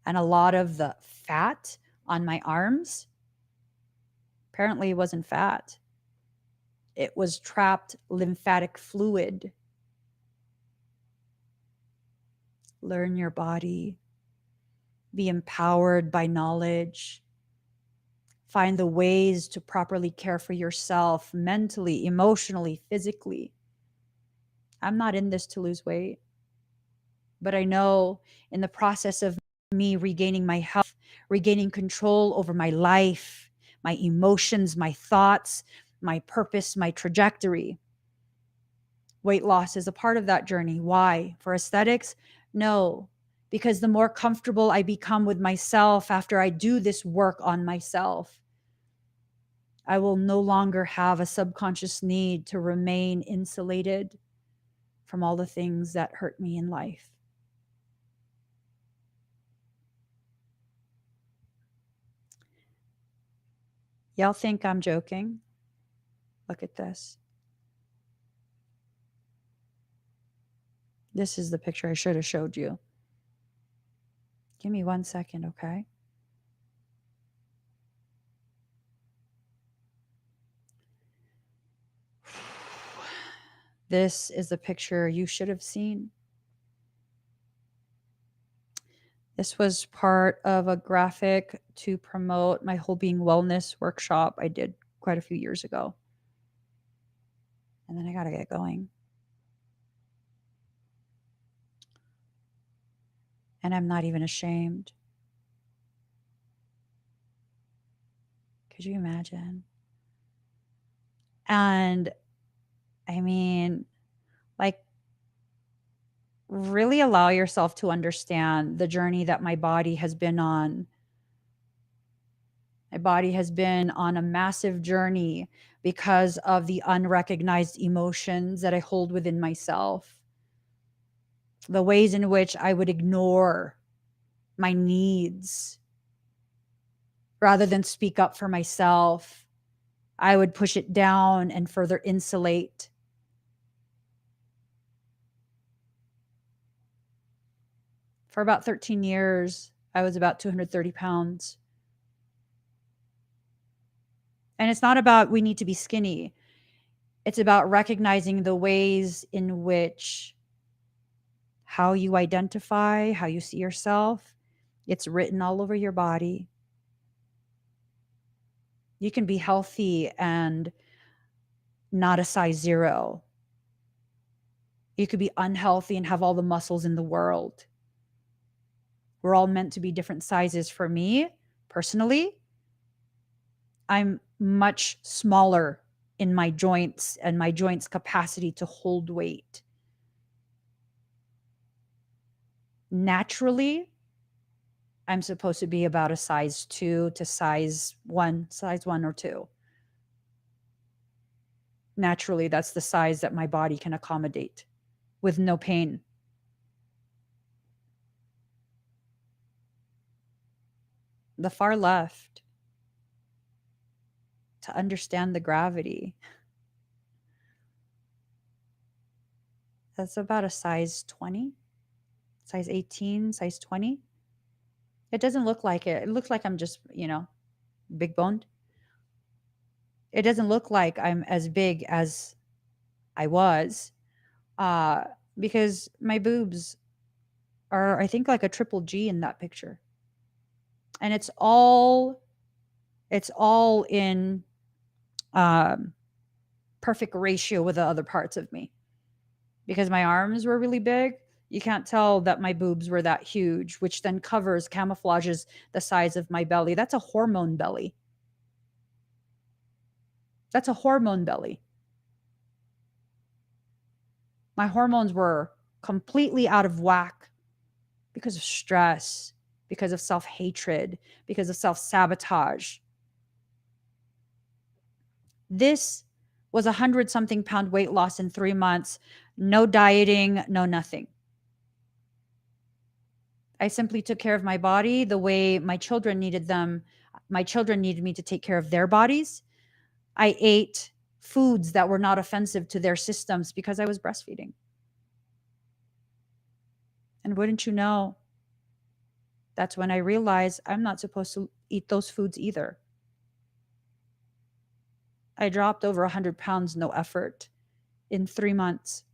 And a lot of the fat on my arms apparently wasn't fat. It was trapped lymphatic fluid. Learn your body. Be empowered by knowledge. Find the ways to properly care for yourself mentally, emotionally, physically. I'm not in this to lose weight, but I know in the process of me regaining my health, regaining control over my life, my emotions, my thoughts, my purpose, my trajectory, weight loss is a part of that journey. Why? For aesthetics? No, because the more comfortable I become with myself after I do this work on myself, I will no longer have a subconscious need to remain insulated from all the things that hurt me in life. Y'all think I'm joking? Look at this. This is the picture I should have showed you. Give me 1 second, okay? This is the picture you should have seen. This was part of a graphic to promote my whole being wellness workshop I did quite a few years ago. And then I got to get going. And I'm not even ashamed. Could you imagine? And I mean, like, really allow yourself to understand the journey that my body has been on. My body has been on a massive journey because of the unrecognized emotions that I hold within myself. The ways in which I would ignore my needs rather than speak up for myself. I would push it down and further insulate. For about 13 years, I was about 230 pounds. And it's not about we need to be skinny. It's about recognizing the ways in which how you identify, how you see yourself, it's written all over your body. You can be healthy and not a size 0. You could be unhealthy and have all the muscles in the world. We're all meant to be different sizes. For me, personally, I'm much smaller in my joints and my joints' capacity to hold weight. Naturally, I'm supposed to be about a size 2 to size 1 or 2. Naturally, that's the size that my body can accommodate with no pain. The far left, to understand the gravity, that's about a size 20, size 18, size 20. It doesn't look like it. It looks like I'm just, big boned. It doesn't look like I'm as big as I was, uh, because my boobs are, I think, like a triple G in that picture. And it's all in perfect ratio with the other parts of me. Because my arms were really big, you can't tell that my boobs were that huge, which then camouflages the size of my belly. That's a hormone belly. That's a hormone belly. My hormones were completely out of whack because of stress, because of self-hatred, because of self-sabotage. This was 100-something pound weight loss in 3 months. No dieting, no nothing. I simply took care of my body the way my children needed them. My children needed me to take care of their bodies. I ate foods that were not offensive to their systems because I was breastfeeding. And wouldn't you know, that's when I realized I'm not supposed to eat those foods either. I dropped over 100 pounds, no effort, in 3 months.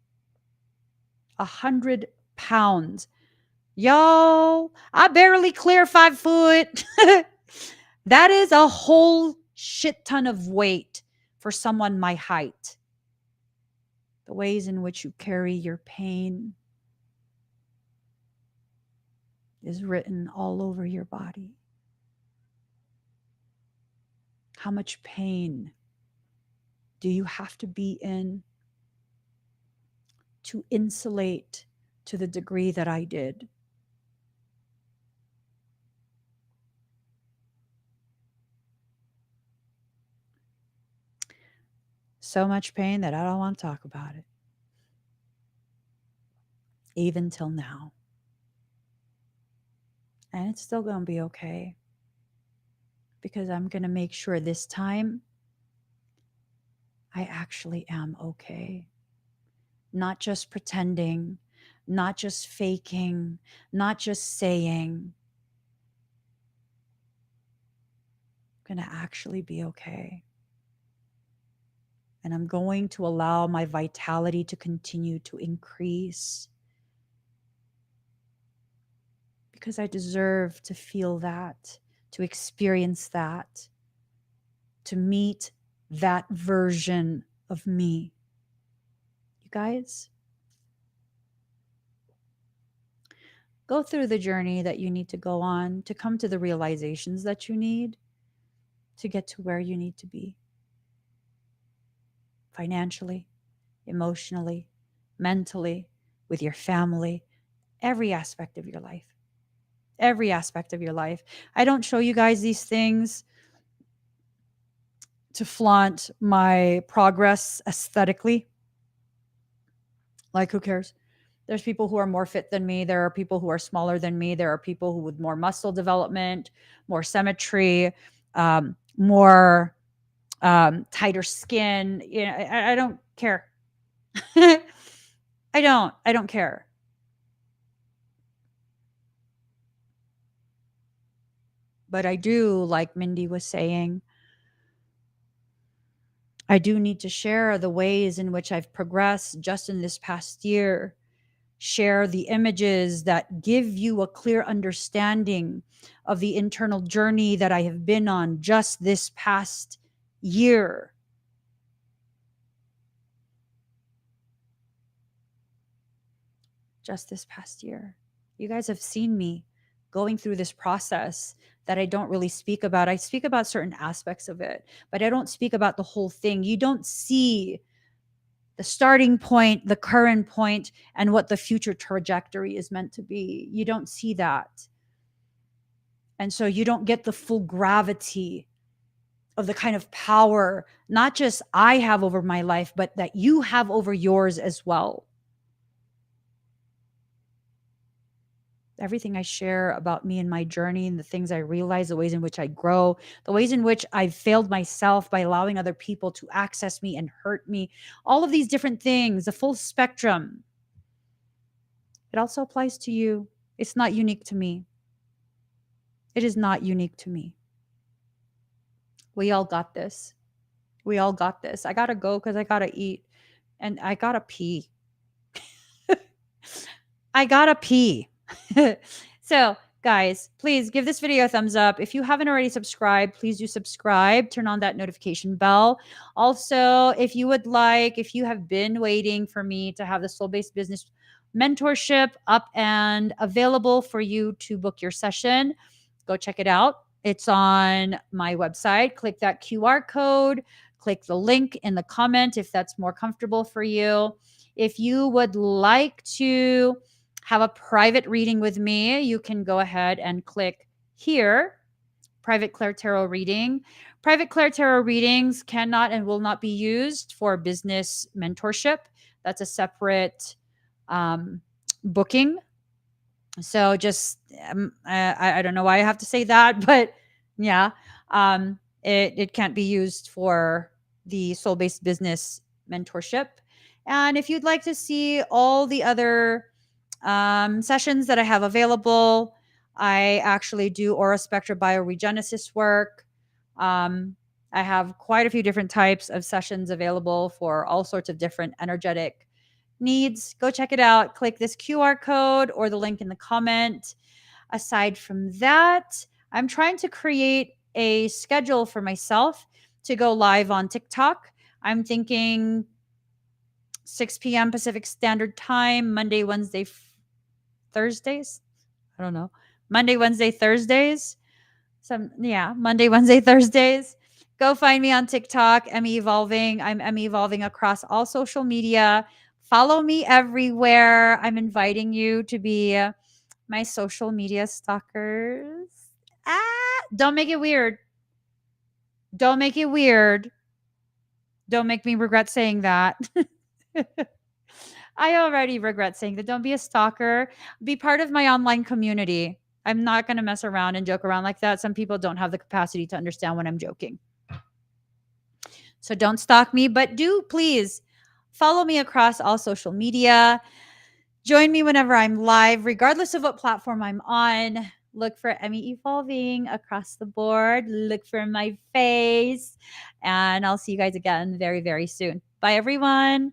100 pounds. Yo, I barely clear 5 foot. That is a whole shit ton of weight for someone my height. The ways in which you carry your pain is written all over your body. How much pain do you have to be in to insulate to the degree that I did? So much pain that I don't want to talk about it, even till now. And it's still going to be okay, because I'm going to make sure this time I actually am okay. Not just pretending, not just faking, not just saying. I'm going to actually be okay. And I'm going to allow my vitality to continue to increase, because I deserve to feel that, to experience that, to meet that version of me. You guys, go through the journey that you need to go on to come to the realizations that you need to get to where you need to be. Financially, emotionally, mentally, with your family, every aspect of your life. Every aspect of your life. I don't show you guys these things to flaunt my progress aesthetically. Like, who cares? There's people who are more fit than me. There are people who are smaller than me. There are people who with more muscle development, more symmetry, more tighter skin. I don't care. I don't care. But I do, like Mindy was saying, I do need to share the ways in which I've progressed just in this past year. Share the images that give you a clear understanding of the internal journey that I have been on just this past year. just this past year. You guys have seen me going through this process that I don't really speak about. I speak about certain aspects of it, but I don't speak about the whole thing. You don't see the starting point, the current point, and what the future trajectory is meant to be. You don't see that. And so you don't get the full gravity of the kind of power, not just I have over my life, but that you have over yours as well. Everything I share about me and my journey and the things I realize, the ways in which I grow, the ways in which I've failed myself by allowing other people to access me and hurt me, all of these different things, the full spectrum. It also applies to you. It's not unique to me. It is not unique to me. We all got this. We all got this. I gotta go because I gotta eat and I gotta pee. I gotta pee. So, guys, please give this video a thumbs up. If you haven't already subscribed, please do subscribe. Turn on that notification bell. Also, if you have been waiting for me to have the soul-based business mentorship up and available for you to book your session, go check it out. It's on my website. Click that QR code. Click the link in the comment if that's more comfortable for you. If you would like to have a private reading with me, you can go ahead and click here, private ClairTarot reading. Private ClairTarot readings cannot and will not be used for business mentorship. That's a separate booking. So just, I don't know why I have to say that, but yeah, it can't be used for the soul-based business mentorship. And if you'd like to see all the other sessions that I have available, I actually do aura spectra bioregenesis work. I have quite a few different types of sessions available for all sorts of different energetic needs. Go check it out. Click this QR code or the link in the comment. Aside from that, I'm trying to create a schedule for myself to go live on TikTok. I'm thinking 6 p.m. Pacific Standard Time, Monday, Wednesday, Thursdays. I don't know. Monday, Wednesday, Thursdays. Monday, Wednesday, Thursdays. Go find me on TikTok, Emmy Evolving. I'm Emmy Evolving across all social media. Follow me everywhere. I'm inviting you to be my social media stalkers. Don't make it weird. Don't make it weird. Don't make me regret saying that. I already regret saying that. Don't be a stalker. Be part of my online community. I'm not going to mess around and joke around like that. Some people don't have the capacity to understand when I'm joking. So don't stalk me, but do please follow me across all social media. Join me whenever I'm live, regardless of what platform I'm on. Look for Emmy Evolving across the board. Look for my face. And I'll see you guys again very, very soon. Bye, everyone.